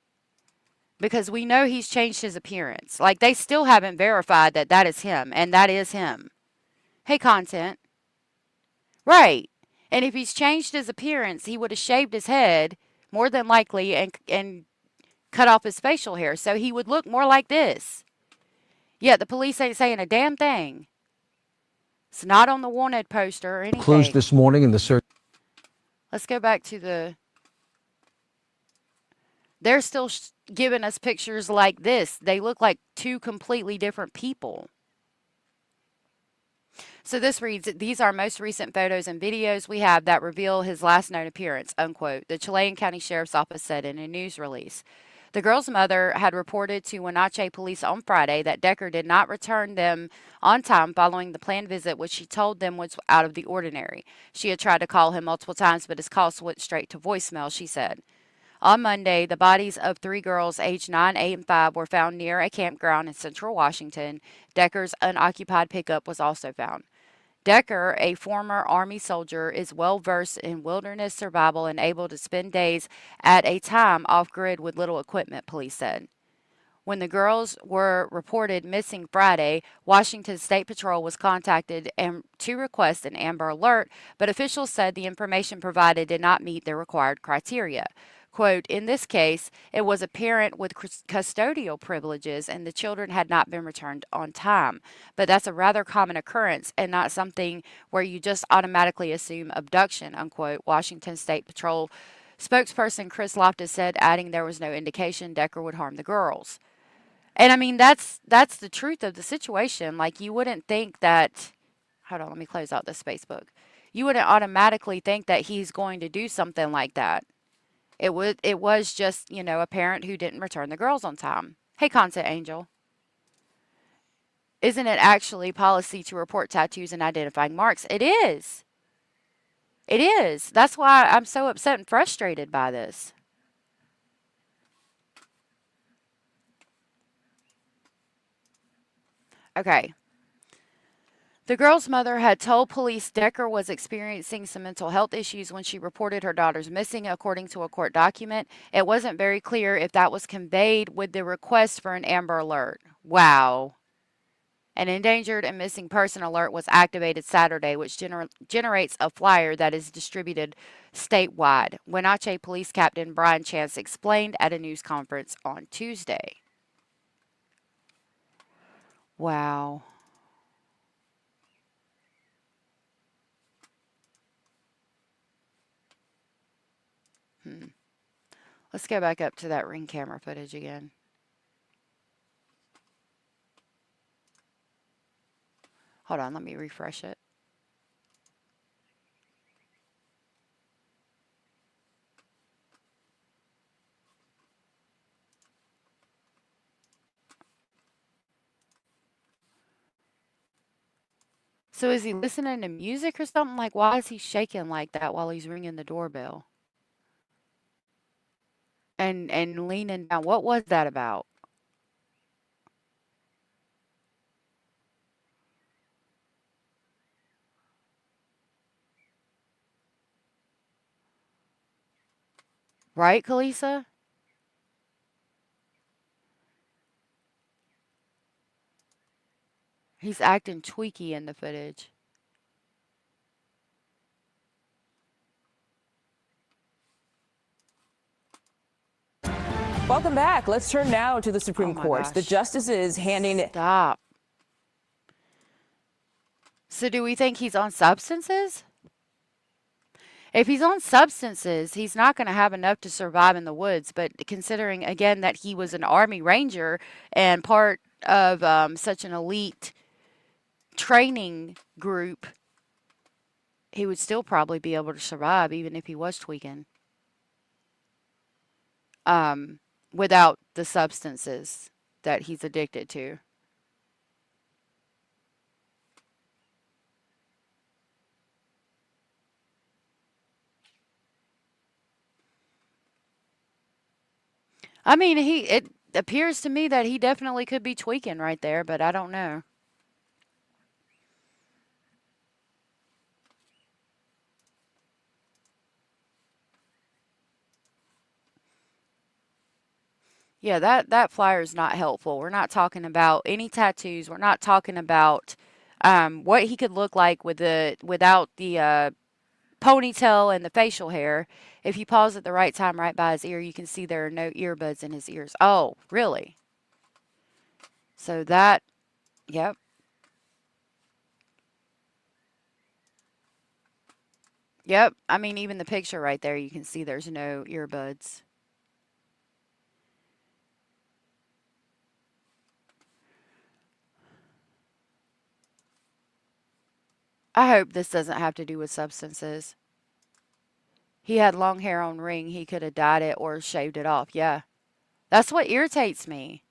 Because we know he's changed his appearance. Like they still haven't verified that that is him and that is him. Hey, content. Right. And if he's changed his appearance, he would have shaved his head more than likely and cut off his facial hair. So he would look more like this. Yet the police ain't saying a damn thing. It's not on the wanted poster or anything. Closed this morning in the search. Let's go back to the... They're still giving us pictures like this. They look like two completely different people. So this reads, these are most recent photos and videos we have that reveal his last known appearance, unquote, the Chilean County Sheriff's Office said in a news release. The girl's mother had reported to Wenatchee police on Friday that Decker did not return them on time following the planned visit, which she told them was out of the ordinary. She had tried to call him multiple times, but his call switched straight to voicemail, she said. On Monday, the bodies of 3 girls aged 9, 8, and 5 were found near a campground in central Washington. Decker's unoccupied pickup was also found. Decker, a former Army soldier, is well versed in wilderness survival and able to spend days at a time off grid with little equipment, police said. When the girls were reported missing Friday, Washington State Patrol was contacted to request an Amber Alert, but officials said the information provided did not meet the required criteria. Quote, in this case, it was a parent with custodial privileges and the children had not been returned on time. But that's a rather common occurrence and not something where you just automatically assume abduction, unquote, Washington State Patrol spokesperson Chris Loftus said, adding there was no indication Decker would harm the girls. And I mean, that's the truth of the situation. Like, you wouldn't think that, hold on, let me close out this Facebook. You wouldn't automatically think that he's going to do something like that. It was just, a parent who didn't return the girls on time. Hey, Content Angel. Isn't it actually policy to report tattoos and identifying marks? It is. It is. That's why I'm so upset and frustrated by this. Okay. The girl's mother had told police Decker was experiencing some mental health issues when she reported her daughter's missing, according to a court document. It wasn't very clear if that was conveyed with the request for an Amber Alert. Wow. An endangered and missing person alert was activated Saturday, which generates a flyer that is distributed statewide. Wenatchee Police Captain Brian Chance explained at a news conference on Tuesday. Wow. Let's go back up to that ring camera footage again. Hold on, let me refresh it. So is he listening to music or something? Like, why is he shaking like that while he's ringing the doorbell? And leaning down. What was that about? Right, Kalisa? He's acting tweaky in the footage. Welcome back. Let's turn now to the Supreme Court. The gosh. justices handing... Stop. So do we think he's on substances? If he's on substances, he's not going to have enough to survive in the woods. But considering, again, that he was an Army Ranger and part of such an elite training group, he would still probably be able to survive even if he was tweaking. Without the substances that he's addicted to. I mean, it appears to me that he definitely could be tweaking right there, but I don't know. Yeah, that flyer is not helpful. We're not talking about any tattoos. We're not talking about what he could look like without the ponytail and the facial hair. If you pause at the right time right by his ear, you can see there are no earbuds in his ears. Oh, really? So that, yep. Yep. I mean, even the picture right there, you can see there's no earbuds. I hope this doesn't have to do with substances. He had long hair on ring. He could have dyed it or shaved it off. Yeah. That's what irritates me.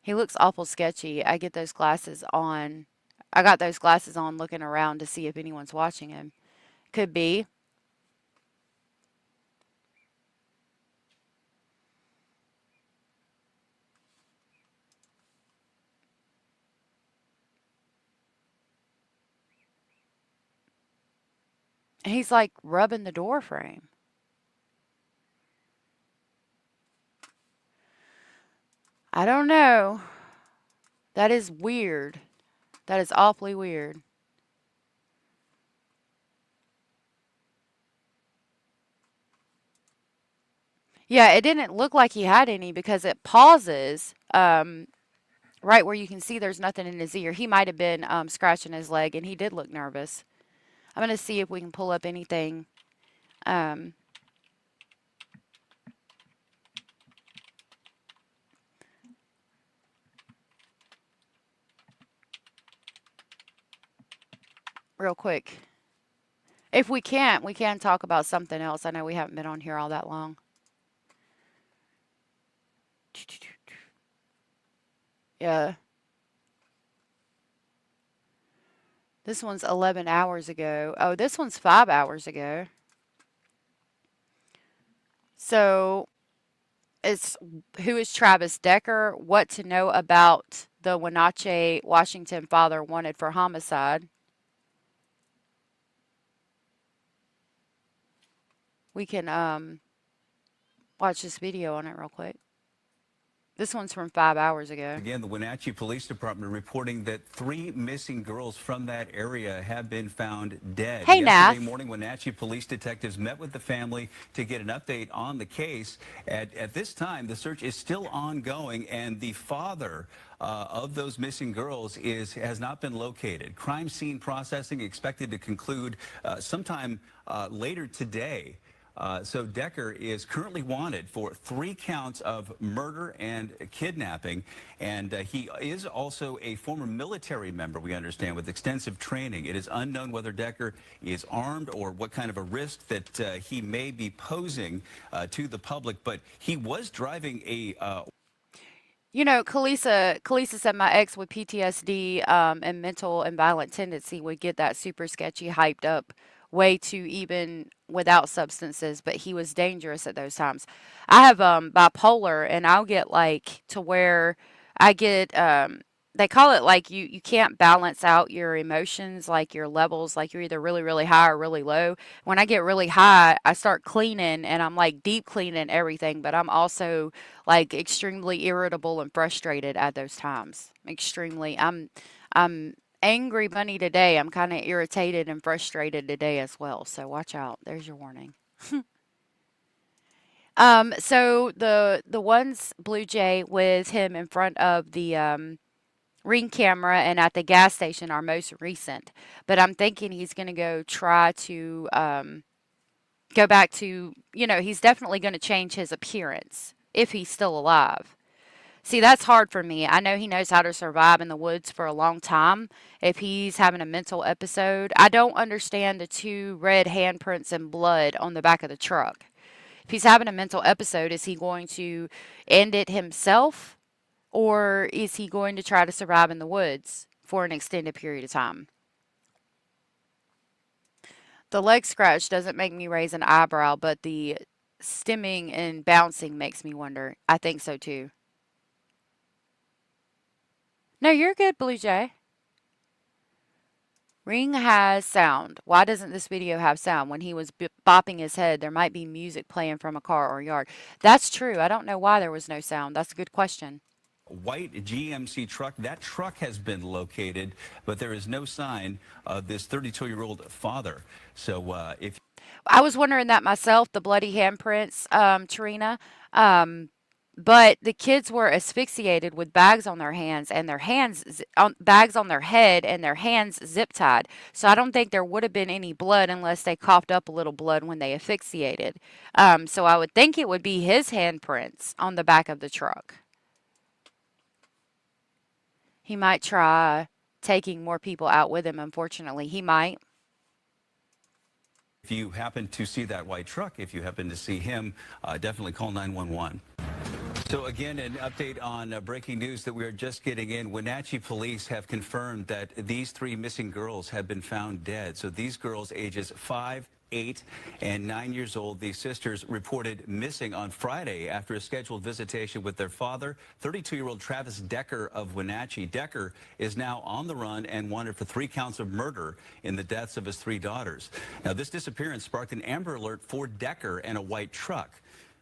He looks awful sketchy. I get those glasses on. I got those glasses on looking around to see if anyone's watching him. Could be. He's like rubbing the door frame. I don't know. That is weird. That is awfully weird. Yeah, it didn't look like he had any because it pauses right where you can see there's nothing in his ear. He might have been scratching his leg, and he did look nervous. I'm going to see if we can pull up anything. Real quick. If we can't, we can talk about something else. I know we haven't been on here all that long. Yeah. This one's 11 hours ago. Oh, this one's 5 hours ago. So, it's who is Travis Decker? What to know about the Wenatchee, Washington father wanted for homicide. We can watch this video on it real quick. This one's from 5 hours ago. Again, the Wenatchee Police Department reporting that 3 missing girls from that area have been found dead. Hey, Yesterday Nath. morning, Wenatchee police detectives met with the family to get an update on the case. At this time, the search is still ongoing, and the father of those missing girls has not been located. Crime scene processing expected to conclude sometime later today. So Decker is currently wanted for 3 counts of murder and kidnapping, and he is also a former military member, we understand, with extensive training. It is unknown whether Decker is armed or what kind of a risk that he may be posing to the public, but he was driving a... You know, Kalisa said my ex with PTSD and mental and violent tendency would get that super sketchy, hyped up way too even without substances, but he was dangerous at those times. I have bipolar, and I'll get like to where I get they call it like you can't balance out your emotions, like your levels, like you're either really, really high or really low. When I get really high, I start cleaning, and I'm like deep cleaning everything, but I'm also like extremely irritable and frustrated at those times. Extremely. I'm angry bunny today. I'm kind of irritated and frustrated today as well. So watch out. There's your warning. So the ones Blue Jay with him in front of the Ring camera and at the gas station are most recent. But I'm thinking he's going to go try to go back to, you know, he's definitely going to change his appearance if he's still alive. See, that's hard for me. I know he knows how to survive in the woods for a long time. If he's having a mental episode, I don't understand the 2 red handprints and blood on the back of the truck. If he's having a mental episode, is he going to end it himself? Or is he going to try to survive in the woods for an extended period of time? The leg scratch doesn't make me raise an eyebrow, but the stimming and bouncing makes me wonder. I think so too. No, you're good, Blue Jay. Ring has sound. Why doesn't this video have sound? When he was bopping his head, there might be music playing from a car or yard. That's true. I don't know why there was no sound. That's a good question. White GMC truck. That truck has been located, but there is no sign of this 32-year-old father. So if I was wondering that myself, the bloody handprints, Tarina. But the kids were asphyxiated with bags on their hands and their hands, bags on their head and their hands zip tied. So I don't think there would have been any blood unless they coughed up a little blood when they asphyxiated. So I would think it would be his handprints on the back of the truck. He might try taking more people out with him, unfortunately. He might. If you happen to see that white truck, if you happen to see him, definitely call 911. So again, an update on breaking news that we are just getting in. Wenatchee police have confirmed that these 3 missing girls have been found dead. So these girls ages 5, 8, and 9 years old. These sisters reported missing on Friday after a scheduled visitation with their father, 32-year-old Travis Decker of Wenatchee. Decker is now on the run and wanted for 3 counts of murder in the deaths of his 3 daughters. Now, this disappearance sparked an Amber Alert for Decker and a white truck.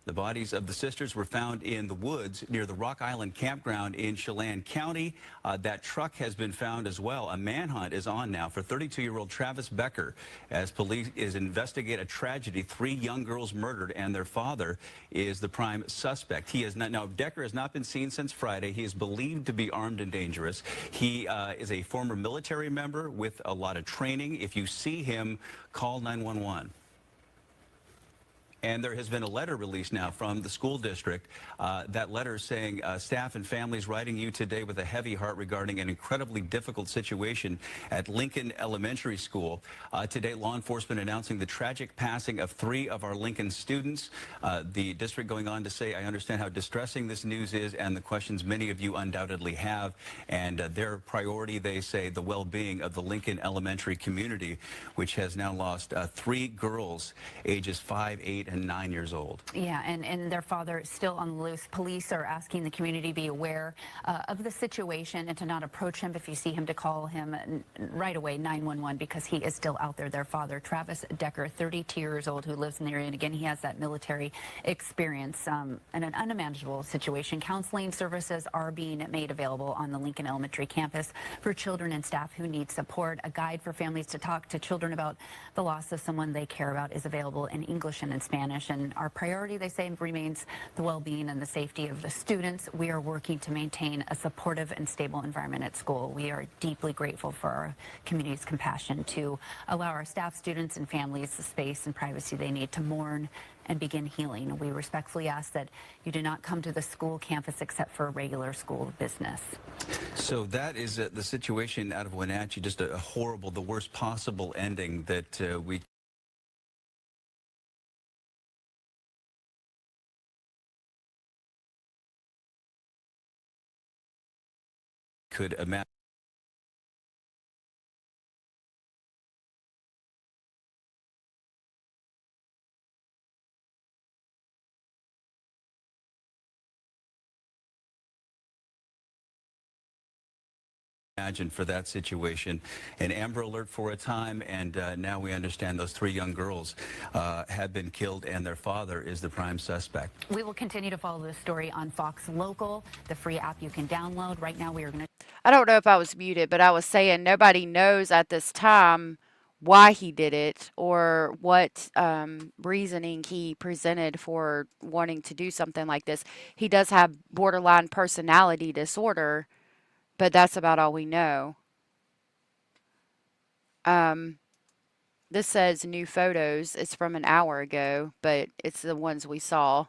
The bodies of the sisters were found in the woods near the Rock Island campground in Chelan County. That truck has been found as well. A manhunt is on now for 32-year-old Travis Becker as police investigate a tragedy. 3 young girls murdered, and their father is the prime suspect. He is not, now, Decker has not been seen since Friday. He is believed to be armed and dangerous. He is a former military member with a lot of training. If you see him, call 911. And there has been a letter released now from the school district. That letter saying, staff and families writing you today with a heavy heart regarding an incredibly difficult situation at Lincoln Elementary School. Today, law enforcement announcing the tragic passing of 3 of our Lincoln students. The district going on to say, I understand how distressing this news is and the questions many of you undoubtedly have. And their priority, they say, the well-being of the Lincoln Elementary community, which has now lost 3 girls, ages 5, 8, and and 9 years old. Yeah, and their father is still on the loose. Police are asking the community to be aware of the situation and to not approach him. If you see him, to call him right away, 911, because he is still out there. Their father, Travis Decker, 32 years old, who lives in the area. And again, he has that military experience in an unmanageable situation. Counseling services are being made available on the Lincoln Elementary campus for children and staff who need support. A guide for families to talk to children about the loss of someone they care about is available in English and in Spanish. And our priority, they say, remains the well-being and the safety of the students. We are working to maintain a supportive and stable environment at school. We are deeply grateful for our community's compassion to allow our staff, students, and families the space and privacy they need to mourn and begin healing. We respectfully ask that you do not come to the school campus except for a regular school business. So that is the situation out of Wenatchee, just a horrible, the worst possible ending that we could imagine. For that situation. An Amber Alert for a time, and now we understand those 3 young girls have been killed, and their father is the prime suspect. We will continue to follow this story on Fox Local, the free app you can download. Right now, we are going to... I don't know if I was muted, but I was saying nobody knows at this time why he did it or what reasoning he presented for wanting to do something like this. He does have borderline personality disorder, but that's about all we know. This says new photos. It's from an hour ago, but it's the ones we saw.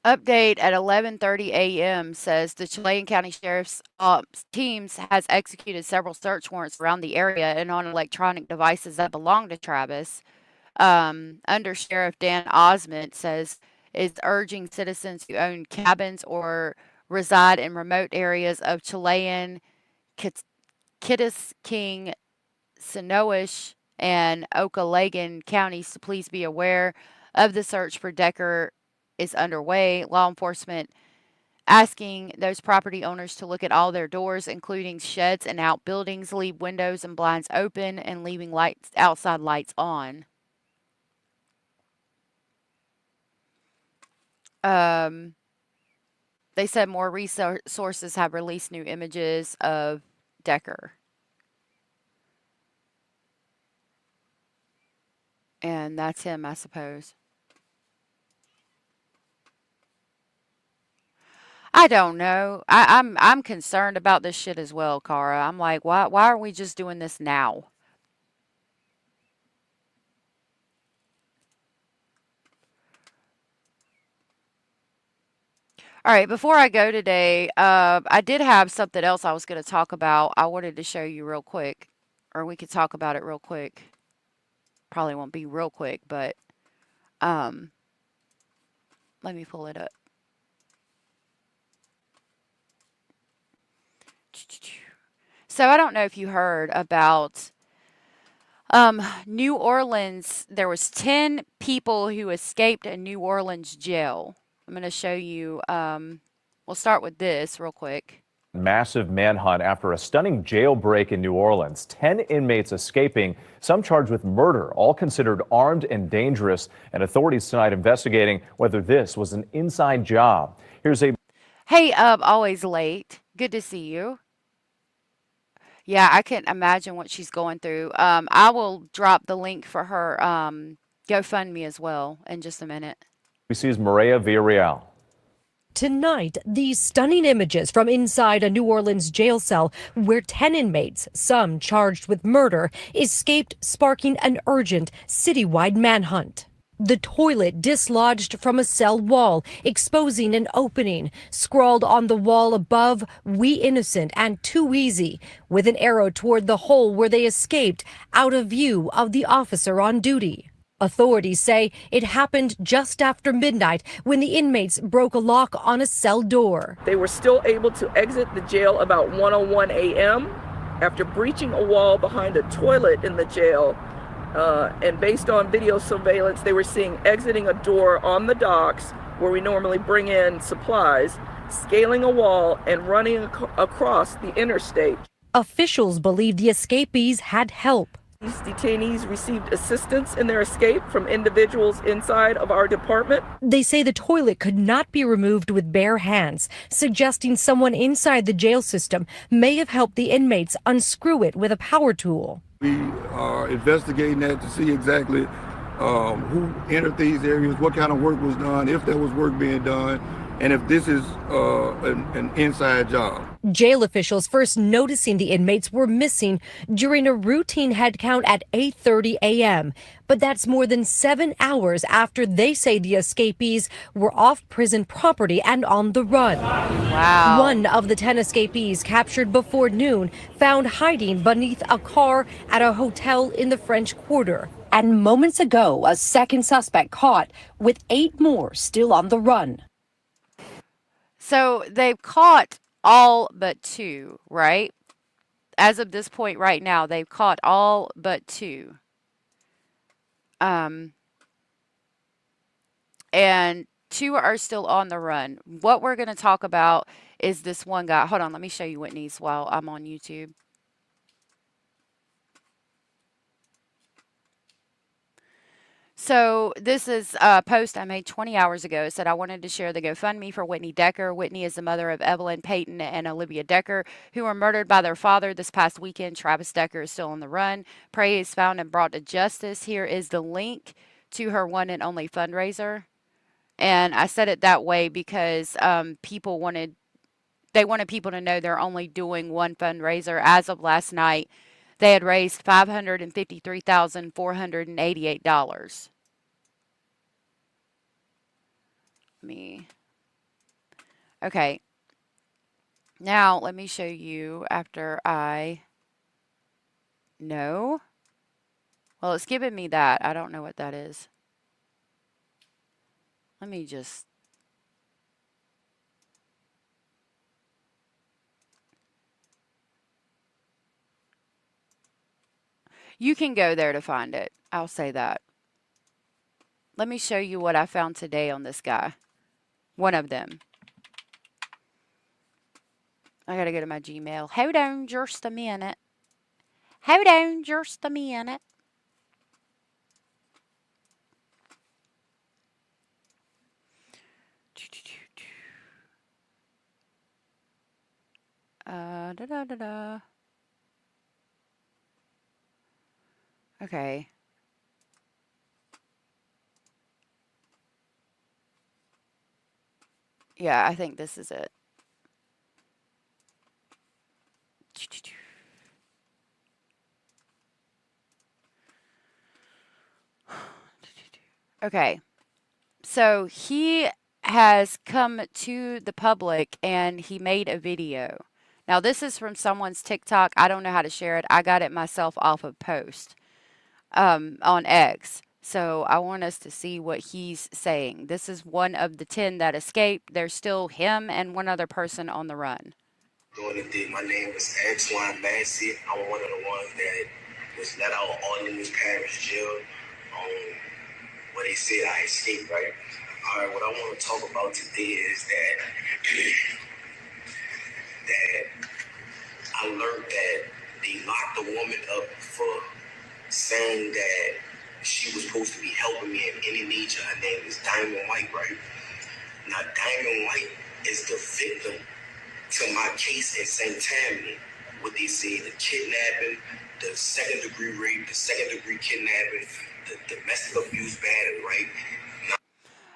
Update at 11:30 a.m. says the Chilean County Sheriff's teams has executed several search warrants around the area and on electronic devices that belong to Travis. Under Sheriff Dan Osment says is urging citizens who own cabins or reside in remote areas of Chilean, Kittis King, Sonoish, and Okalagan counties to please be aware of the search for Decker is underway. Law enforcement asking those property owners to look at all their doors, including sheds and outbuildings, leave windows and blinds open, and leaving outside lights on. They said more resources have released new images of Decker. And that's him, I suppose. I don't know. I'm concerned about this shit as well, Cara. I'm like, why are we just doing this now? All right, before I go today, I did have something else I was going to talk about. I wanted to show you real quick, or we could talk about it real quick. Probably won't be real quick, but let me pull it up. So I don't know if you heard about New Orleans. There was 10 people who escaped a New Orleans jail. I'm going to show you. We'll start with this real quick. Massive manhunt after a stunning jailbreak in New Orleans. 10 inmates escaping, some charged with murder, all considered armed and dangerous. And authorities tonight investigating whether this was an inside job. Here's a... Hey, always late. Good to see you. Yeah, I can't imagine what she's going through. I will drop the link for her GoFundMe as well in just a minute. ABC's Maria Villarreal. Tonight, these stunning images from inside a New Orleans jail cell where 10 inmates, some charged with murder, escaped, sparking an urgent citywide manhunt. The toilet dislodged from a cell wall, exposing an opening. Scrawled on the wall above, "We innocent and too easy," with an arrow toward the hole where they escaped, out of view of the officer on duty. Authorities say it happened just after midnight when the inmates broke a lock on a cell door. They were still able to exit the jail about 1:01 a.m. after breaching a wall behind a toilet in the jail. And based on video surveillance, they were seen exiting a door on the docks where we normally bring in supplies, scaling a wall and running across the interstate. Officials believe the escapees had help. These detainees received assistance in their escape from individuals inside of our department. They say the toilet could not be removed with bare hands, suggesting someone inside the jail system may have helped the inmates unscrew it with a power tool. We are investigating that to see exactly who entered these areas, what kind of work was done, if there was work being done, and if this is an inside job. Jail officials first noticing the inmates were missing during a routine head count at 8:30 a.m. But that's more than 7 hours after they say the escapees were off prison property and on the run. Wow. One of the 10 escapees captured before noon found hiding beneath a car at a hotel in the French Quarter. And moments ago, a second suspect caught, with 8 more still on the run. So they've caught all but 2, right? As of this point right now, they've caught all but 2. And 2 are still on the run. What we're going to talk about is this one guy. Hold on, let me show you Whitney's while I'm on YouTube. So this is a post I made 20 hours ago. It said I wanted to share the GoFundMe for Whitney Decker. Whitney is the mother of Evelyn Payton and Olivia Decker, who were murdered by their father this past weekend. Travis Decker is still on the run. Prey is found and brought to justice. Here is the link to her one and only fundraiser. And I said it that way because people wanted people to know they're only doing one fundraiser. As of last night, they had raised $553,488. Okay. Now, let me show you after I know. Well, it's giving me that. I don't know what that is. Let me just. You can go there to find it. I'll say that. Let me show you what I found today on this guy. One of them. I gotta go to my Gmail. Hold on just a minute. Hold on just a minute. Okay. Yeah, I think this is it. Okay. So he has come to the public and he made a video. Now, this is from someone's TikTok. I don't know how to share it. I got it myself off of post on X. So I want us to see what he's saying. This is one of the 10 that escaped. There's still him and one other person on the run. Doing the thing. My name is Anton Massey. I'm one of the ones that was let out of Orleans Parrish jail. What they said I escaped, right? All right, what I want to talk about today is that I learned that they locked the woman up for saying that she was supposed to be helping me in any nature. Her name is Diamond White, right? Now, Diamond White is the victim to my case in St. Tammany. What they say, the kidnapping, the second-degree rape, the second-degree kidnapping, the domestic abuse battery, right?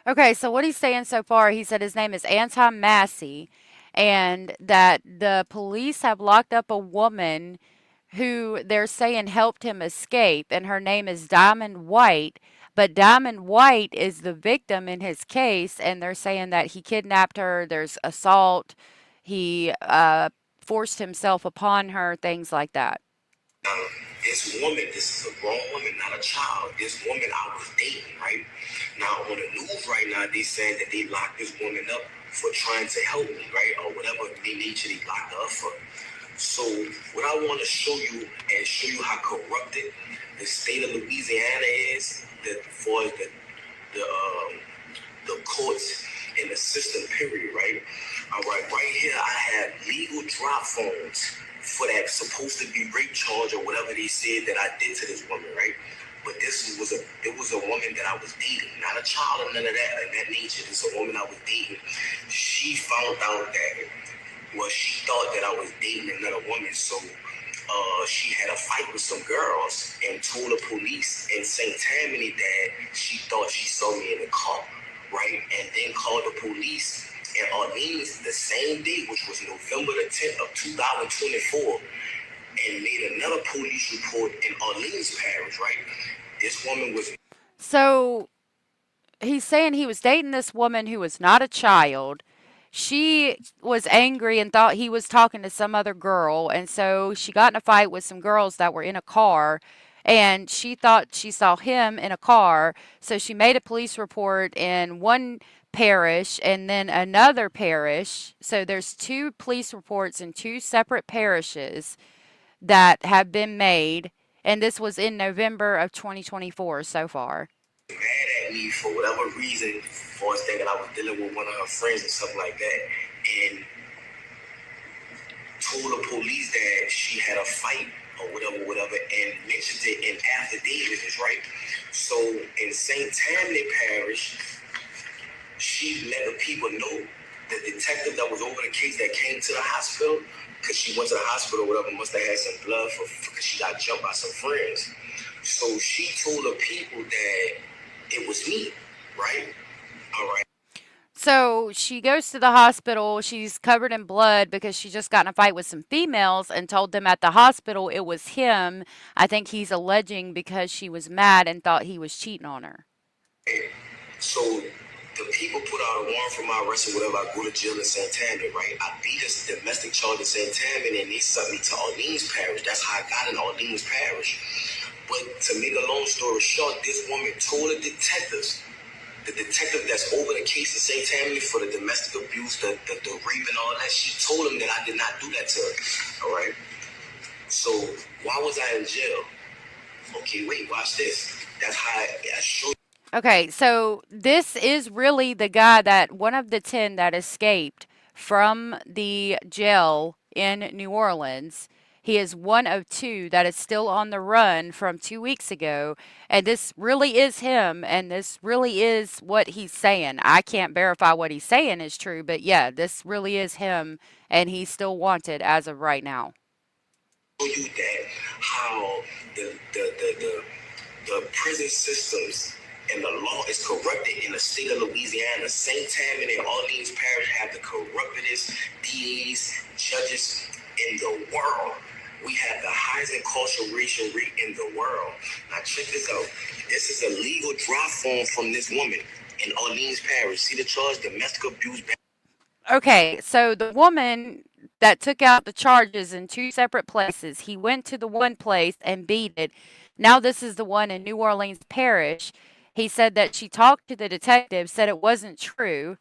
Okay, so what he's saying so far, he said his name is Anton Massey, and that the police have locked up a woman who they're saying helped him escape, and her name is Diamond White. But Diamond White is the victim in his case, and they're saying that he kidnapped her, there's assault, he forced himself upon her, things like that. It's this woman, this is a grown woman, not a child. This woman I was dating, right? Now on the news right now, they said that they locked this woman up for trying to help me, right? Or whatever they nature they locked her up for. So what I want to show you and show you how corrupted the state of Louisiana is, that for the courts and the system, period, right? All right here I have legal drop phones for that supposed to be rape charge or whatever they said that I did to this woman, right? But it was a woman that I was dating, not a child or none of that in that nature. It's a woman I was dating. She found out that, well, she thought that I was dating another woman, so she had a fight with some girls and told the police in St. Tammany that she thought she saw me in the car, right? And then called the police in Orleans the same day, which was November the 10th of 2024, and made another police report in Orleans Parish, right? This woman was... So he's saying he was dating this woman who was not a child. She was angry and thought he was talking to some other girl, and so she got in a fight with some girls that were in a car, and she thought she saw him in a car, so she made a police report in one parish and then another parish. So there's 2 police reports in 2 separate parishes that have been made, and this was in November of 2024 so far. Mad at me for whatever reason, for us thinking I was dealing with one of her friends and stuff like that, and told the police that she had a fight or whatever, and mentioned it in affidavits, right? So in St. Tammany Parish, she let the people know, the detective that was over the case that came to the hospital, because she went to the hospital or whatever, must have had some blood because she got jumped by some friends. So she told the people that it was me, right? All right. So she goes to the hospital. She's covered in blood because she just got in a fight with some females and told them at the hospital it was him. I think he's alleging because she was mad and thought he was cheating on her. So the people put out a warrant for my arrest or whatever. I go to jail in St. Tammany, right? I beat this domestic charge in St. Tammany and they sent me to Orleans Parish. That's how I got in Orleans Parish. But to make a long story short, this woman told the detectives, the detective that's over the case in St. Tammany for the domestic abuse, the rape and all that, she told him that I did not do that to her, all right? So why was I in jail? Okay, wait, watch this. That's how I showed. Okay, so this is really the guy that one of the 10 that escaped from the jail in New Orleans. He is one of 2 that is still on the run from 2 weeks ago. And this really is him. And this really is what he's saying. I can't verify what he's saying is true. But yeah, this really is him. And he's still wanted as of right now. Show you that how the prison systems and the law is corrupted in the state of Louisiana. St. Tammany and Orleans Parish have the corruptedest DAs, judges in the world. We have the highest incarceration rate in the world. Now check this out. This is a legal drop form from this woman in Orleans Parish. See the charge, domestic abuse. Okay, so the woman that took out the charges in 2 separate places, he went to the one place and beat it. Now this is the one in New Orleans Parish. He said that she talked to the detective, said it wasn't true.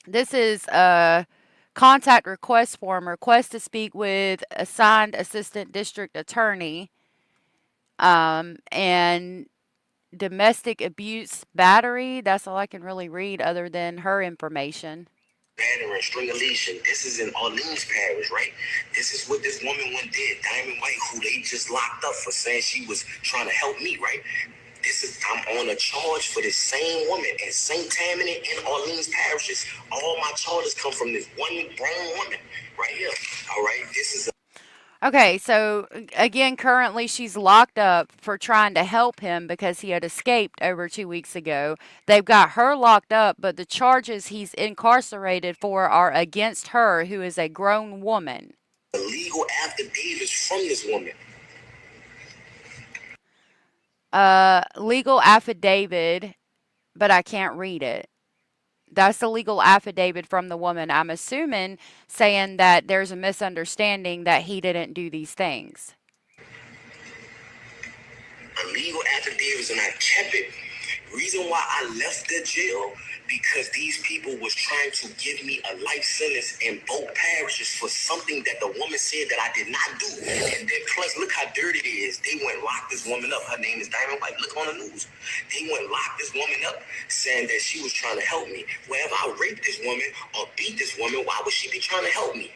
This is a contact request form, request to speak with assigned assistant district attorney, and domestic abuse battery. That's all I can really read other than her information. Battering, strangulation. This is in Orleans Parish, right? This is what this woman went did, Diamond White, who they just locked up for saying she was trying to help me, right? I'm on a charge for this same woman in St. Tammany and Orleans parishes. All my charges come from this one grown woman right here. All right, this is Okay, so again, currently she's locked up for trying to help him because he had escaped over 2 weeks ago. They've got her locked up, but the charges he's incarcerated for are against her, who is a grown woman. The legal affidavits from this woman. Legal affidavit, but I can't read it. That's the legal affidavit from the woman. I'm assuming saying that there's a misunderstanding that he didn't do these things. a legal affidavit, and I kept it. Reason why I left the jail, because these people was trying to give me a life sentence in both parishes for something that the woman said that I did not do. And then plus, look how dirty it is. They went and locked this woman up. Her name is Diamond White. Look on the news. They went and locked this woman up, saying that she was trying to help me. Well, if I raped this woman or beat this woman, why would she be trying to help me?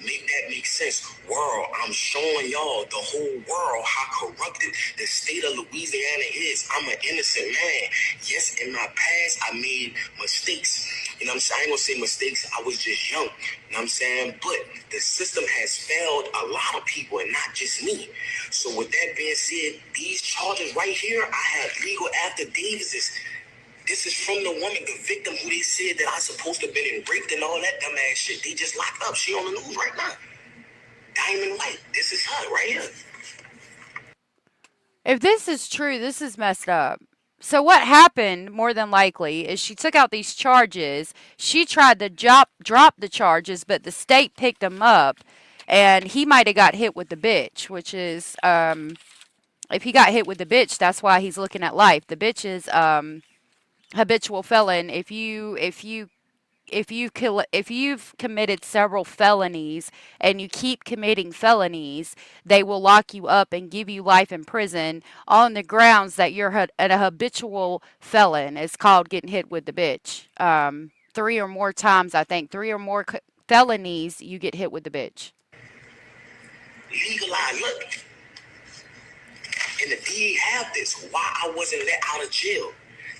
Make that make sense. World, I'm showing y'all, the whole world, how corrupted the state of Louisiana is. I'm an innocent man. Yes, in my past, I made mistakes. You know what I'm saying? I ain't gonna say mistakes. I was just young. You know what I'm saying? But the system has failed a lot of people and not just me. So with that being said, these charges right here, I have legal affidavits. This is from the woman, the victim, who they said that I supposed to have been raped and all that dumbass shit. They just locked up. She on the news right now. Diamond White. This is her right here. If this is true, this is messed up. So what happened, more than likely, is she took out these charges. She tried to drop the charges, but the state picked them up, and he might have got hit with the bitch, which is, if he got hit with the bitch, that's why he's looking at life. The bitch is habitual felon. If you've committed several felonies and you keep committing felonies, they will lock you up and give you life in prison on the grounds that you're a habitual felon. It's called getting hit with the bitch. 3 or more times, I think, 3 or more felonies, you get hit with the bitch. Legalize, look. And the DA have this. Why I wasn't let out of jail.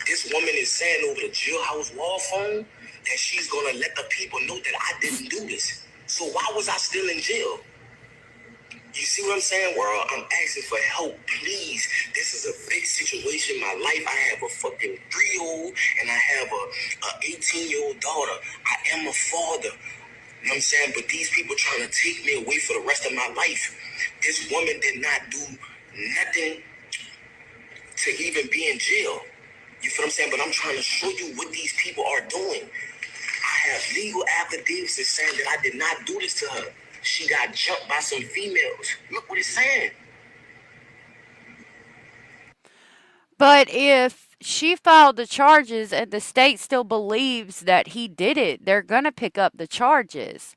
This woman is saying over the jailhouse wall phone that she's gonna let the people know that I didn't do this. So why was I still in jail? You see what I'm saying, world? I'm asking for help, please. This is a big situation in my life. I have a fucking 3-year-old and I have a 18-year-old daughter. I am a father. You know what I'm saying? But these people trying to take me away for the rest of my life. This woman did not do nothing to even be in jail. You feel what I'm saying? But I'm trying to show you what these people are doing. I have legal affidavits that saying that I did not do this to her. She got jumped by some females. Look what it's saying. But if she filed the charges and the state still believes that he did it, they're going to pick up the charges.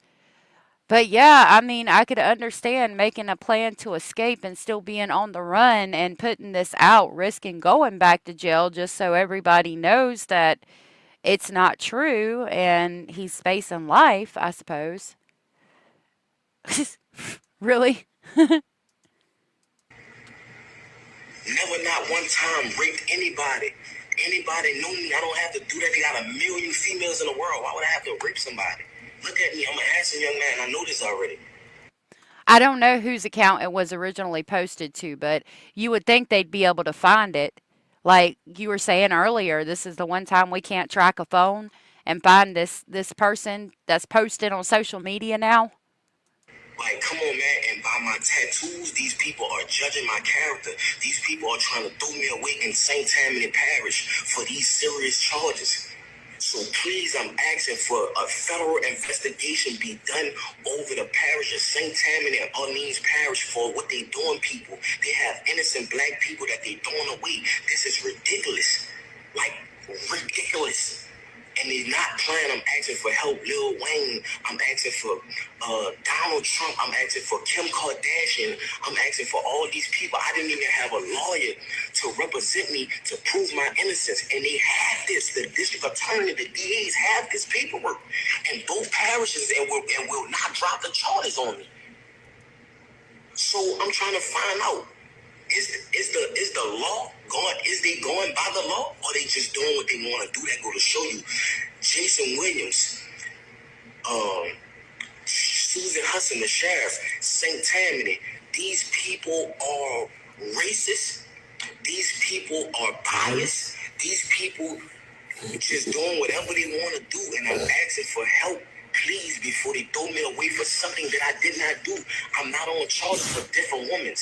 But yeah, I mean, I could understand making a plan to escape and still being on the run and putting this out, risking going back to jail just so everybody knows that it's not true and he's facing life, I suppose. Really? Never not one time raped anybody. Anybody know me, I don't have to do that. They got 1 million females in the world. Why would I have to rape somebody? Look at me, I'm a handsome young man. I know this already. I don't know whose account it was originally posted to, but you would think they'd be able to find it. Like you were saying earlier, this is the one time we can't track a phone and find this person that's posted on social media now. Like, come on, man, and by my tattoos, these people are judging my character. These people are trying to throw me away in St. Tammany Parish for these serious charges. So please, I'm asking for a federal investigation be done over the parish of St. Tammany and Orleans Parrish for what they doing, people. They have innocent black people that they throwing away. This is ridiculous. Like, ridiculous. And they're not playing. I'm asking for help. Lil Wayne. I'm asking for Donald Trump. I'm asking for Kim Kardashian. I'm asking for all these people. I didn't even have a lawyer to represent me to prove my innocence. And they have this. The district attorney, the DAs have this paperwork in both parishes and will not drop the charges on me. So I'm trying to find out. Is the law going? Is they going by the law, or they just doing what they want to do? That go to show you, Jason Williams, Susan Hudson, the sheriff, St. Tammany. These people are racist. These people are biased. These people just doing whatever they want to do, and I'm asking for help. Please, before they throw me away for something that I did not do. I'm not on charges for different women.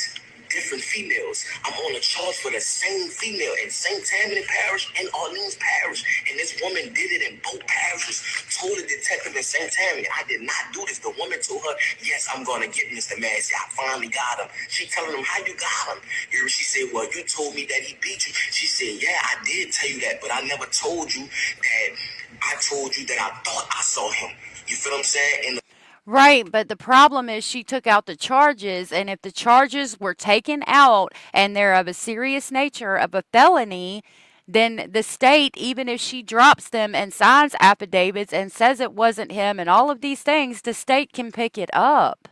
different females. I'm on a charge for the same female in St. Tammany Parish and Orleans Parish. And this woman did it in both parishes. Told the detective in St. Tammany, I did not do this. The woman told her, yes, I'm going to get Mr. Massey. I finally got him. She telling him, how you got him? She said, well, you told me that he beat you. She said, yeah, I did tell you that, but I never told you that I told you that I thought I saw him. You feel what I'm saying? And Right, but the problem is she took out the charges, and if the charges were taken out and they're of a serious nature of a felony, then the state, even if she drops them and signs affidavits and says it wasn't him and all of these things, the state can pick it up.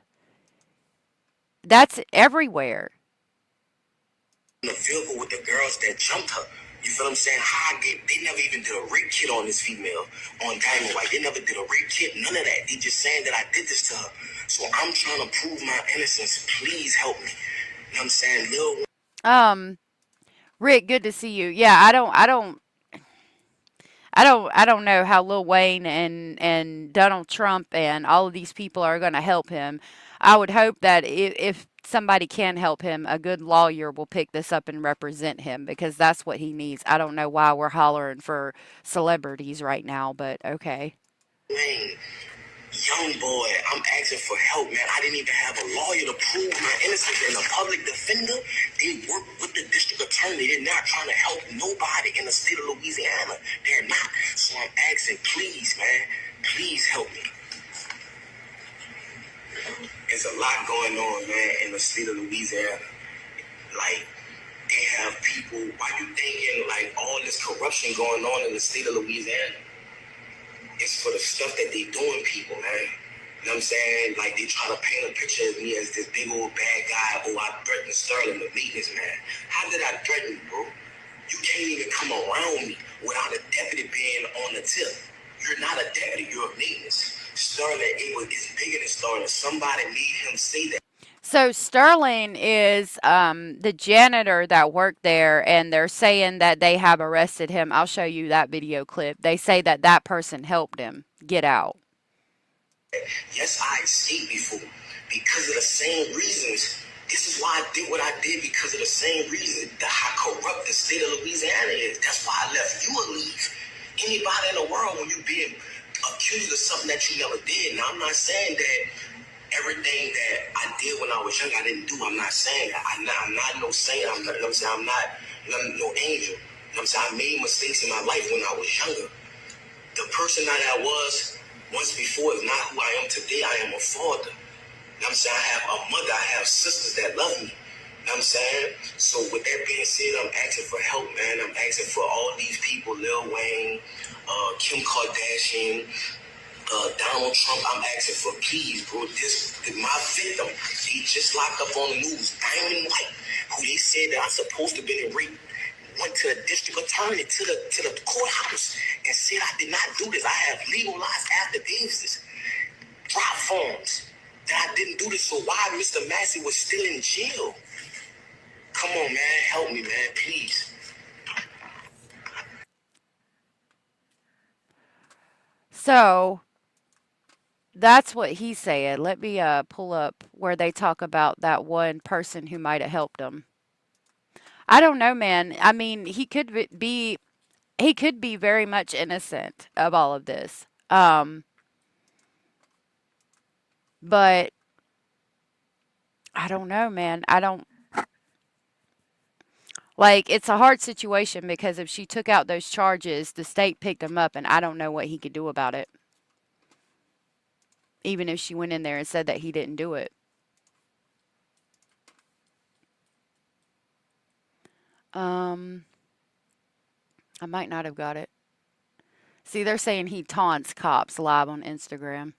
That's everywhere. in the vehicle with the girls that jumped her. You feel what I'm saying? They never even did a rape kit on this female, on Diamond White. They never did a rape kit, none of that. They just saying that I did this to her. So I'm trying to prove my innocence. Please help me. You know what I'm saying? Lil Rick, good to see you. Yeah, I don't know how Lil Wayne and Donald Trump and all of these people are going to help him. I would hope that if somebody can help him, a good lawyer will pick this up and represent him because that's what he needs. I don't know why we're hollering for celebrities right now, but okay. Wayne, young boy, I'm asking for help, man. I didn't even have a lawyer to prove my innocence. And a public defender, they work with the district attorney. They're not trying to help nobody in the state of Louisiana. They're not. So I'm asking, please, man, please help me. There's a lot going on, man, in the state of Louisiana. Like, they have people, why you thinking, like, all this corruption going on in the state of Louisiana? It's for the stuff that they doing people, man. You know what I'm saying? Like, they try to paint a picture of me as this big old bad guy. Oh, I threatened Sterling, the maintenance man. How did I threaten you, bro? You can't even come around me without a deputy being on the tip. You're not a deputy, you're a maintenance. Sterling, it's bigger than Sterling. Somebody made him say that. So Sterling is the janitor that worked there, and they're saying that they have arrested him. I'll show you that video clip. They say that that person helped him get out. Yes, I escaped before because of the same reasons. This is why I did what I did, because of the same reason. How corrupt the state of Louisiana is. That's why I left you a leave. Anybody in the world, when you being accused of something that you never did. Now, I'm not saying that everything that I did when I was young, I didn't do. I'm not saying that. I'm not no saint. I'm not, you know what I'm saying? I'm not no angel. You know what I'm saying? I made mistakes in my life when I was younger. The person that I was once before is not who I am today. I am a father. You know what I'm saying? I have a mother. I have sisters that love me. You know what I'm saying? So with that being said, I'm asking for help, man. I'm asking for all these people, Lil Wayne, Kim Kardashian, Donald Trump. I'm asking for, please, bro, my victim, he just locked up on the news, Diamond White, who they said that I'm supposed to have been raped, went to the district attorney, to the courthouse, and said I did not do this. I have legalized affidavits, drop forms, that I didn't do this. So why Mr. Massey was still in jail? Come on, man, help me, man, please. So that's what he said. Let me pull up where they talk about that one person who might have helped him. I don't know, man. I mean, he could be very much innocent of all of this. But I don't know, man. It's a hard situation because if she took out those charges, the state picked him up, and I don't know what he could do about it. Even if she went in there and said that he didn't do it. I might not have got it. See, they're saying he taunts cops live on Instagram.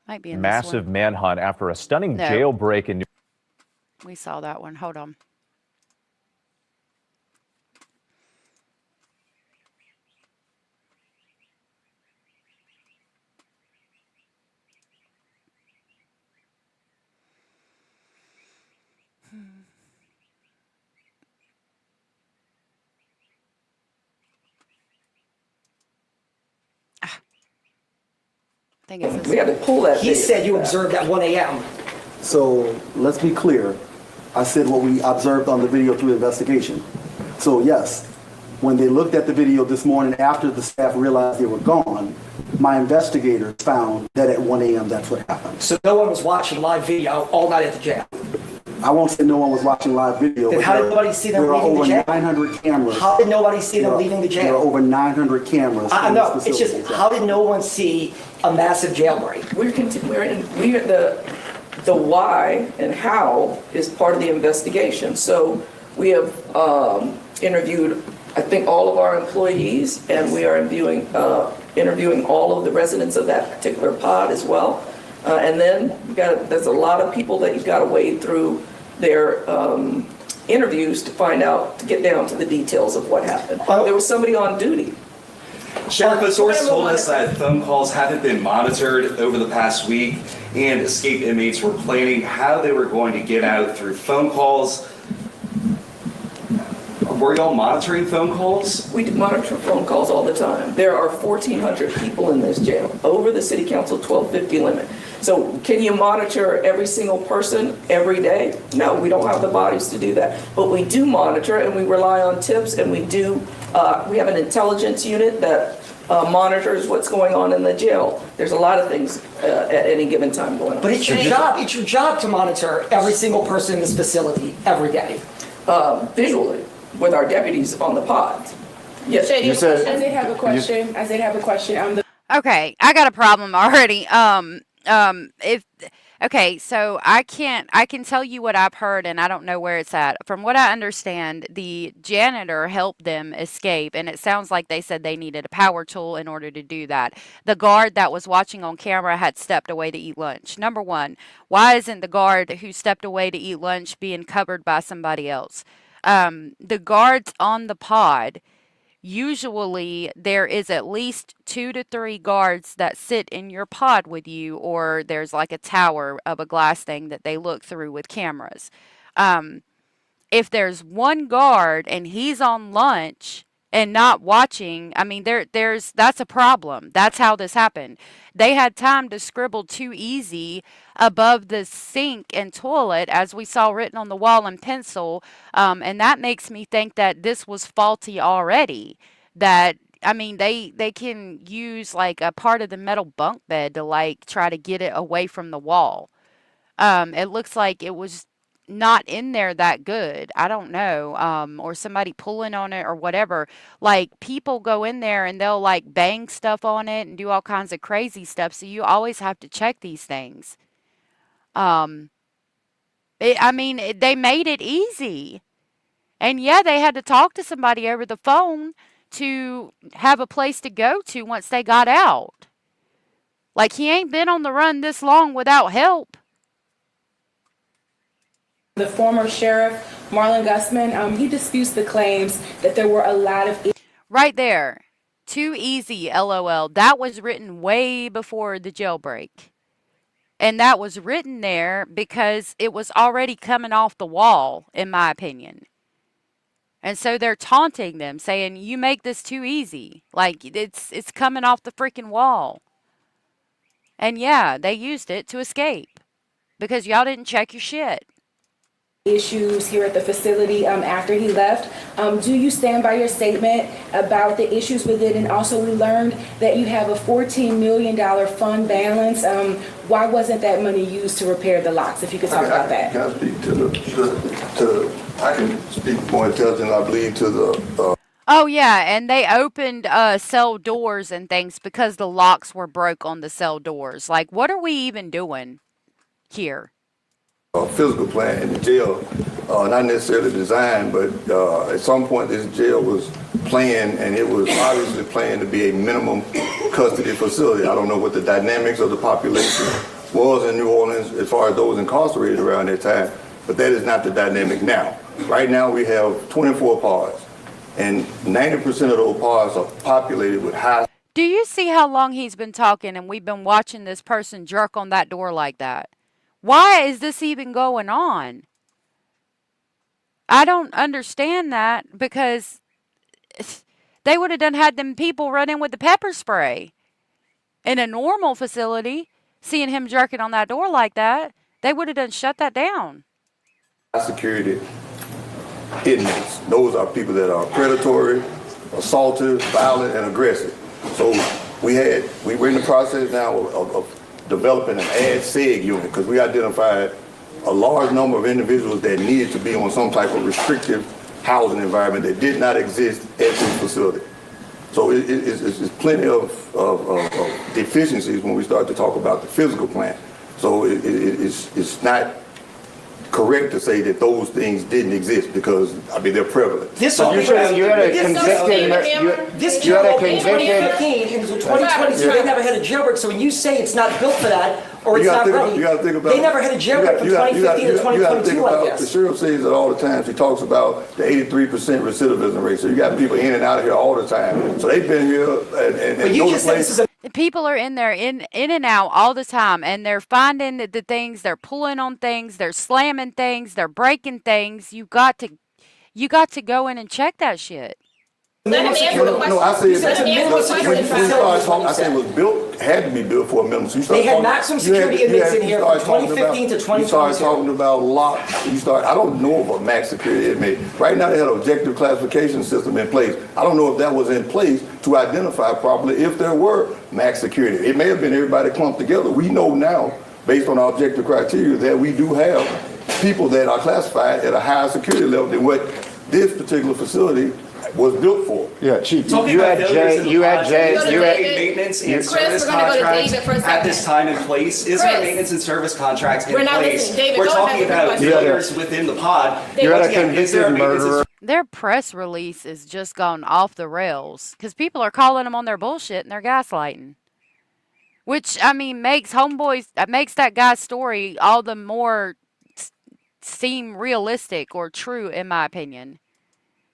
Might be in this one. Massive manhunt after a stunning jailbreak in New We saw that one. Hold on. I think it's this We had to pull that. He said you observed at 1 a.m. So let's be clear. I said what we observed on the video through investigation. So yes, when they looked at the video this morning after the staff realized they were gone, my investigators found that at 1 a.m. that's what happened. So no one was watching live video all night at the jail? I won't say no one was watching live video. Then how did nobody see them leaving the jail? There are over 900 cameras. How did nobody see them leaving the jail? There are over 900 cameras. I know, it's just, how did no one see a massive jailbreak? The why and how is part of the investigation. So we have interviewed, I think, all of our employees, and we are interviewing all of the residents of that particular pod as well. And then there's a lot of people that you've got to wade through their interviews to get down to the details of what happened. There was somebody on duty. Sheriff, a source told us that phone calls haven't been monitored over the past week, and escaped inmates were planning how they were going to get out through phone calls. Were y'all monitoring phone calls? We monitor phone calls all the time. There are 1,400 people in this jail, over the city council 1250 limit. So can you monitor every single person every day? No, we don't have the bodies to do that. But we do monitor, and we rely on tips, and we have an intelligence unit that monitors what's going on in the jail. There's a lot of things at any given time going on. But it's your job to monitor every single person in this facility every day. Visually, with our deputies on the pods. Yes. I did have a question. Okay, I got a problem already. So I can tell you what I've heard, and I don't know where it's at. From what I understand, the janitor helped them escape, and it sounds like they said they needed a power tool in order to do that. The guard that was watching on camera had stepped away to eat lunch. Number one, why isn't the guard who stepped away to eat lunch being covered by somebody else? The guards on the pod, usually there is at least 2 to 3 guards that sit in your pod with you, or there's like a tower of a glass thing that they look through with cameras. If there's one guard and he's on lunch and not watching, I mean, that's a problem. That's how this happened. They had time to scribble too easy above the sink and toilet, as we saw written on the wall in pencil, and that makes me think that this was faulty already. That, I mean, they can use like a part of the metal bunk bed to like try to get it away from the wall. It looks like it was not in there that good. I don't know. Or somebody pulling on it or whatever. Like, people go in there and they'll like bang stuff on it and do all kinds of crazy stuff. So you always have to check these things. They made it easy. And yeah, they had to talk to somebody over the phone to have a place to go to once they got out. Like, he ain't been on the run this long without help. The former sheriff, Marlon Gusman, he disputes the claims that there were a lot of... Right there. Too easy, LOL. That was written way before the jailbreak. And that was written there because it was already coming off the wall, in my opinion. And so they're taunting them, saying, you make this too easy. Like, it's coming off the freaking wall. And yeah, they used it to escape. Because y'all didn't check your shit. Issues here at the facility after he left. Do you stand by your statement about the issues with it? And also, we learned that you have a $14 million fund balance. Why wasn't that money used to repair the locks? If you could talk about that. Can I speak I can speak more intelligent, I believe, to the... Oh, yeah, and they opened cell doors and things because the locks were broke on the cell doors. Like, what are we even doing here? Physical plan in the jail, not necessarily designed, but at some point this jail was planned, and it was obviously planned to be a minimum custody facility. I don't know what the dynamics of the population was in New Orleans as far as those incarcerated around that time, but that is not the dynamic now. Right now we have 24 pods, and 90% of those pods are populated with high... Do you see how long he's been talking and we've been watching this person jerk on that door like that? Why is this even going on? I don't understand that, because they would have had them people run in with the pepper spray. In a normal facility, seeing him jerking on that door like that, they would have done shut that down. Security inmates. Those are people that are predatory, assaultive, violent, and aggressive. So we're in the process now of developing an ad seg unit because we identified a large number of individuals that needed to be on some type of restrictive housing environment that did not exist at this facility. So it's plenty of deficiencies when we start to talk about the physical plant. So it's not correct to say that those things didn't exist because, I mean, they're prevalent. This you had a convicted. This You had a jail in convicted. 2015 into 2022, they never had a jailbreak. So when you say it's not built for that or it's not ready, You got to think about. they never had a jailbreak from 2015 to 2022 like The this. sheriff says it all the time. She talks about the 83% recidivism rate. So you got people in and out of here all the time. So they've been here and But you just said this is a People are in there in and out all the time, and they're finding the things, they're pulling on things, they're slamming things, they're breaking things. You got to go in and check that shit. No, I said I said it was built, had to be built for a minimum. So They had maximum security inmates in here from 2015 to 2022. You started talking about locks. I don't know of a max security inmate. Right now they had an objective classification system in place. I don't know if that was in place to identify properly if there were max security. It may have been everybody clumped together. We know now, based on our objective criteria, that we do have people that are classified at a higher security level than what this particular facility was built for. Yeah, Chief, you had maintenance and service contracts at this time in place. Is there a maintenance and service contract in place? We're talking about failures within the pod. You had a convicted murderer. Their press release is just gone off the rails because people are calling them on their bullshit and they're gaslighting. Which, I mean, makes that guy's story all the more seem realistic or true, in my opinion.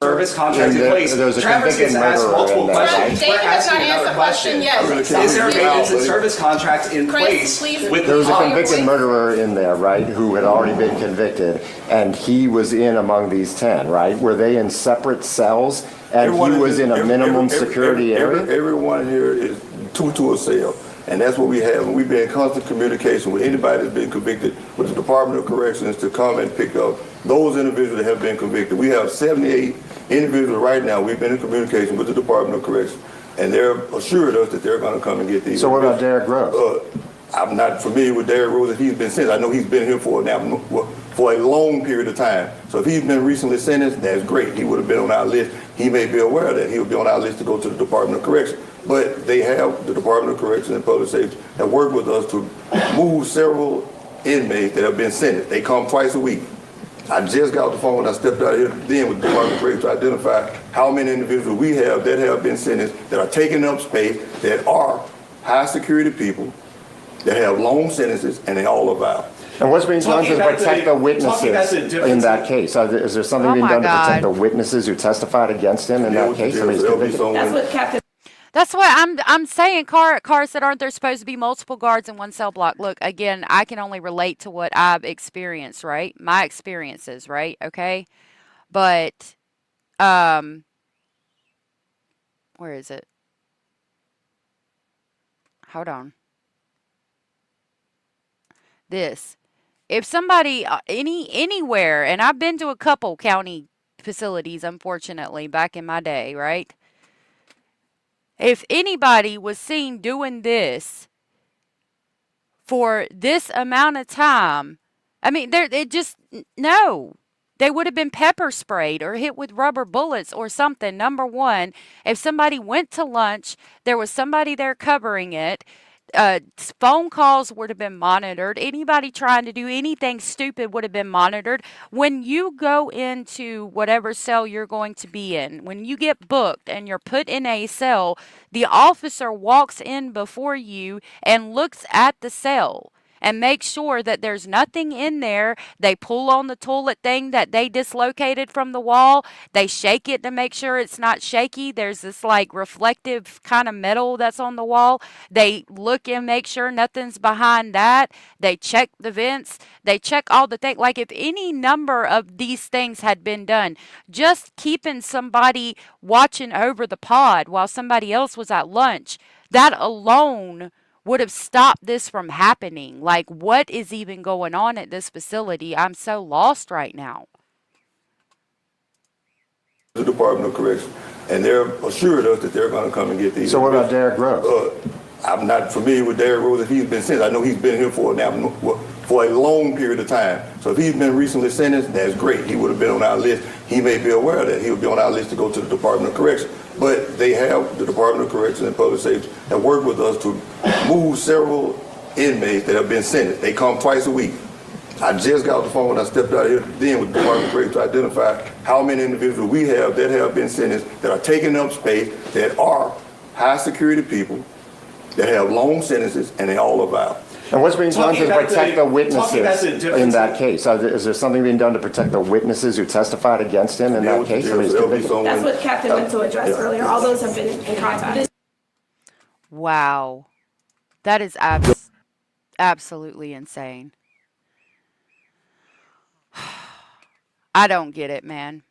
Service contract in place. Travis has asked multiple questions. We're asking another question. Is there a maintenance and service contract in place with There was a convicted murderer in there, right, who had already been convicted, and he was in among these 10, right? Were they in separate cells, and he was in a minimum security area? Everyone here is two to a cell. And that's what we have. And we've been in constant communication with anybody that's been convicted with the Department of Corrections to come and pick up those individuals that have been convicted. We have 78 individuals right now. We've been in communication with the Department of Corrections, and they're assured us that they're going to come and get these. So what about Derrick Rose? I'm not familiar with Derrick Rose if he's been sentenced. I know he's been here for a long period of time. So if he's been recently sentenced, that's great. He would have been on our list. He may be aware of that. He would be on our list to go to the Department of Corrections. But they have, the Department of Corrections and Public Safety, have worked with us to move several inmates that have been sentenced. They come twice a week. I just got off the phone when I stepped out here then with the Department of Corrections to identify how many individuals we have that have been sentenced, that are taking up space, that are high security people, that have long sentences, and they all are violent. And what's being done to protect the witnesses in that case? Is there something being done to protect the witnesses who testified against him in that case? That's what Captain. That's what I'm saying. Cars that aren't there supposed to be multiple guards in one cell block. Look, again, I can only relate to what I've experienced, right? My experiences, right? Okay, but where is it? Hold on. This. If somebody anywhere, and I've been to a couple county facilities, unfortunately, back in my day, right? If anybody was seen doing this for this amount of time, I mean, no. They would have been pepper sprayed or hit with rubber bullets or something. Number one, if somebody went to lunch, there was somebody there covering it. Phone calls would have been monitored. Anybody trying to do anything stupid would have been monitored. When you go into whatever cell you're going to be in, when you get booked and you're put in a cell, the officer walks in before you and looks at the cell and make sure that there's nothing in there. They pull on the toilet thing that they dislocated from the wall. They shake it to make sure it's not shaky. There's this like reflective kind of metal that's on the wall. They look and make sure nothing's behind that. They check the vents. They check all the things. Like if any number of these things had been done, just keeping somebody watching over the pod while somebody else was at lunch, that alone would have stopped this from happening. Like, what is even going on at this facility? I'm so lost right now. The Department of Correction, and they're assured us that they're going to come and get these. So what about Derrick Rose? I'm not familiar with Derrick Rose if he's been sentenced. I know he's been here for a long period of time. So if he's been recently sentenced, that's great. He would have been on our list. He may be aware of that. He would be on our list to go to the Department of Correction. But they have, the Department of Correction and Public Safety have worked with us to move several inmates that have been sentenced. They come twice a week. I just got off the phone when I stepped out here then with the Department of Correction to identify how many individuals we have that have been sentenced, that are taking up space, that are high security people, that have long sentences, and they all are violent. And what's being done to protect the witnesses in that case? Is there something being done to protect the witnesses who testified against him in that case? That's what Captain went to address earlier. All those have been in contact. Wow. That is absolutely insane. I don't get it, man.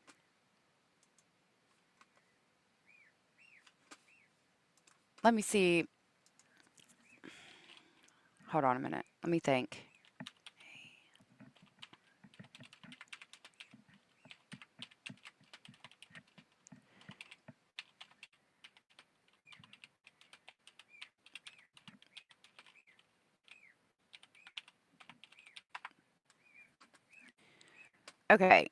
Let me see. Hold on a minute. Let me think. Okay.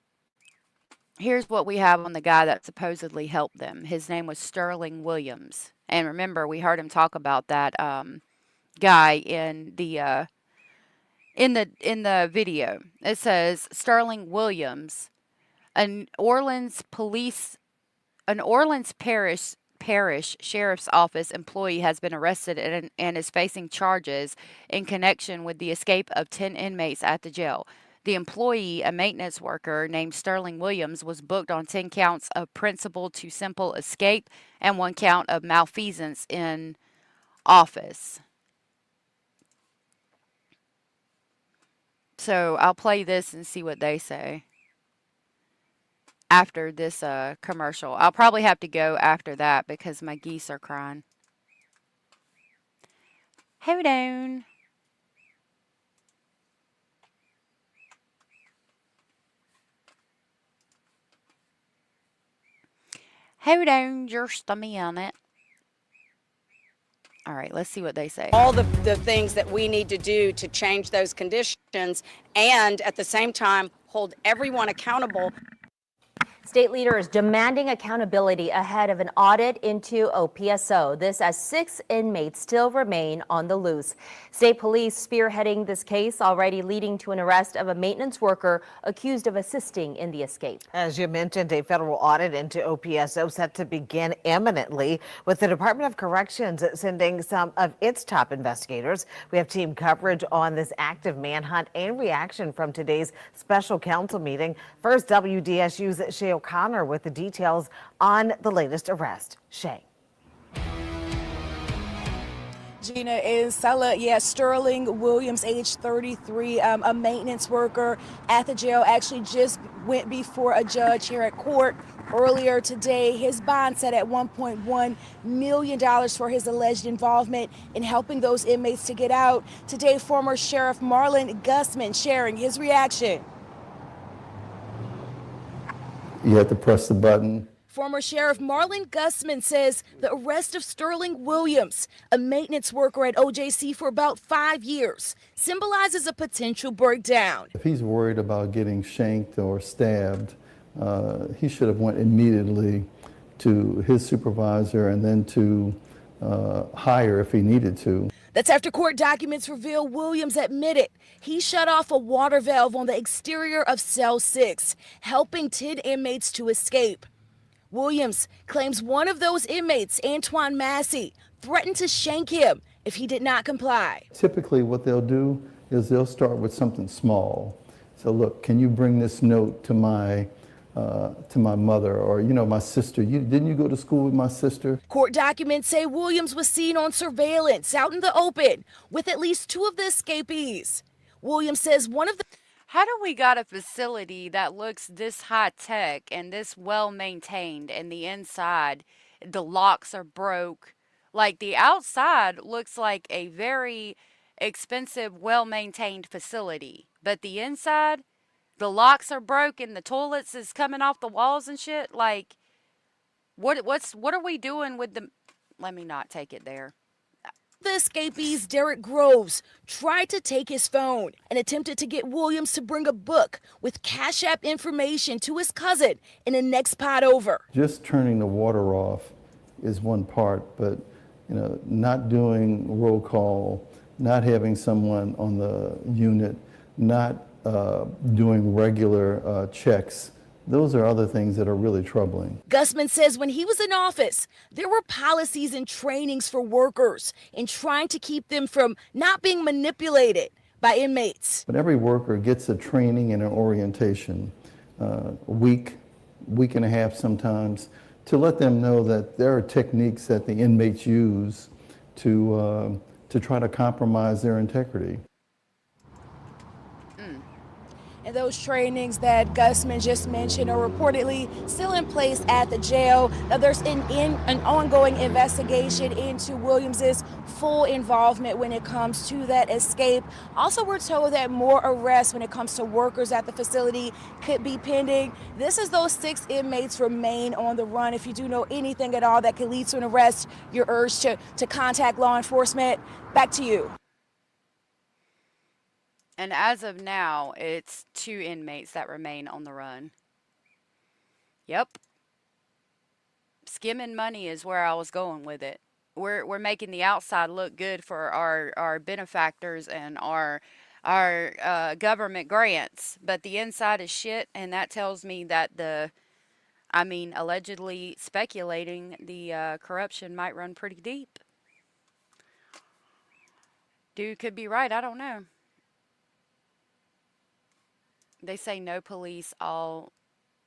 Here's what we have on the guy that supposedly helped them. His name was Sterling Williams. And remember, we heard him talk about that guy in the video. It says Sterling Williams, an Orleans Parish Sheriff's Office employee, has been arrested and is facing charges in connection with the escape of 10 inmates at the jail. The employee, a maintenance worker named Sterling Williams, was booked on 10 counts of principal to simple escape and 1 count of malfeasance in office. So I'll play this and see what they say after this commercial. I'll probably have to go after that because my geese are crying. Hold on. Hold on just a minute. All right, let's see what they say. All the things that we need to do to change those conditions and at the same time hold everyone accountable. State leaders demanding accountability ahead of an audit into OPSO. This as 6 inmates still remain on the loose. State police spearheading this case, already leading to an arrest of a maintenance worker accused of assisting in the escape. As you mentioned, a federal audit into OPSO set to begin imminently, with the Department of Corrections sending some of its top investigators. We have team coverage on this active manhunt and reaction from today's special council meeting. First, WDSU's Shay O'Connor with the details on the latest arrest. Shay. Gina is Sterling Williams, age 33, a maintenance worker at the jail, actually just went before a judge here at court earlier today. His bond set at $1.1 million for his alleged involvement in helping those inmates to get out. Today, former Sheriff Marlon Gusman sharing his reaction. You have to press the button. Former Sheriff Marlon Gusman says the arrest of Sterling Williams, a maintenance worker at OJC for about 5 years, symbolizes a potential breakdown. If he's worried about getting shanked or stabbed, he should have went immediately to his supervisor and then to hire if he needed to. That's after court documents reveal Williams admitted he shut off a water valve on the exterior of cell 6, helping 10 inmates to escape. Williams claims one of those inmates, Anton Massey, threatened to shank him if he did not comply. Typically what they'll do is they'll start with something small. So look, can you bring this note to my mother, or my sister? Didn't you go to school with my sister? Court documents say Williams was seen on surveillance out in the open with at least 2 of the escapees. Williams says one of the... How do we got a facility that looks this high tech and this well maintained, and the inside, the locks are broke, Like the outside looks like a very expensive, well-maintained facility, but the inside, the locks are broken, the toilets is coming off the walls and shit. Like, what are we doing with the? Let me not take it there. The escapee's Derek Groves tried to take his phone and attempted to get Williams to bring a book with Cash App information to his cousin in the next pot over. Just turning the water off is one part, but not doing roll call, not having someone on the unit, not doing regular checks. Those are other things that are really troubling. Gusman says when he was in office, there were policies and trainings for workers in trying to keep them from not being manipulated by inmates. But every worker gets a training and an orientation, a week and a half sometimes, to let them know that there are techniques that the inmates use to try to compromise their integrity. And those trainings that Gusman just mentioned are reportedly still in place at the jail. Now, there's an ongoing investigation into Williams's full involvement when it comes to that escape. Also, we're told that more arrests when it comes to workers at the facility could be pending. This is those 6 inmates remain on the run. If you do know anything at all that could lead to an arrest, you're urged to contact law enforcement. Back to you. And as of now, it's 2 inmates that remain on the run. Yep. Skimming money is where I was going with it. We're making the outside look good for our benefactors and our government grants, but the inside is shit, and that tells me that allegedly speculating the corruption might run pretty deep. Dude could be right, I don't know. They say no police, all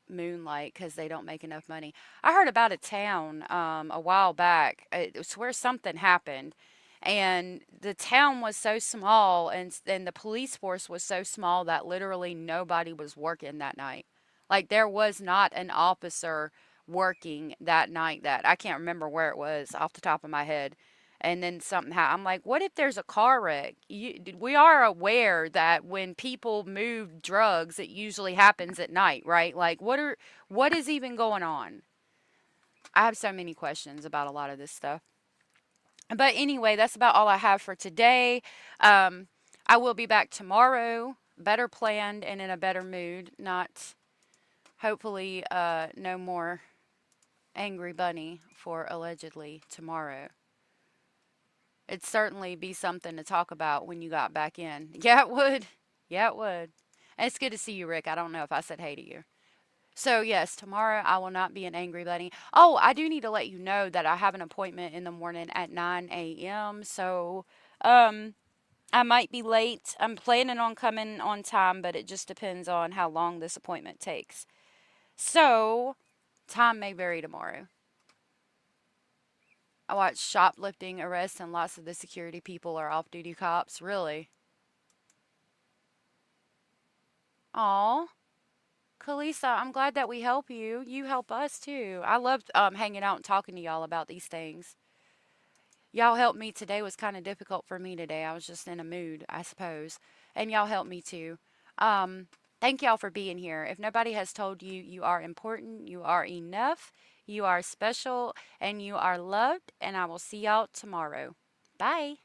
moonlight because they don't make enough money. I heard about a town a while back. It was where something happened, and the town was so small, and the police force was so small that literally nobody was working that night. Like there was not an officer working that night. That I can't remember where it was off the top of my head. And then something happened. I'm like, what if there's a car wreck? We are aware that when people move drugs, it usually happens at night, right? Like, what is even going on? I have so many questions about a lot of this stuff. But anyway, that's about all I have for today. I will be back tomorrow, better planned and in a better mood. Not, hopefully, no more angry bunny for allegedly tomorrow. It'd certainly be something to talk about when you got back in. Yeah, it would. Yeah, it would. And it's good to see you, Rick. I don't know if I said hey to you. So, yes, tomorrow I will not be an angry bunny. Oh, I do need to let you know that I have an appointment in the morning at 9 a.m. So, I might be late. I'm planning on coming on time, but it just depends on how long this appointment takes. So, time may vary tomorrow. I watched shoplifting arrests and lots of the security people are off-duty cops. Really? Aw. Kalisa, I'm glad that we help you. You help us too. I loved hanging out and talking to y'all about these things. Y'all helped me today. Was kind of difficult for me today. I was just in a mood, I suppose. And y'all helped me too. Thank y'all for being here. If nobody has told you, you are important, you are enough, you are special, and you are loved. And I will see y'all tomorrow. Bye.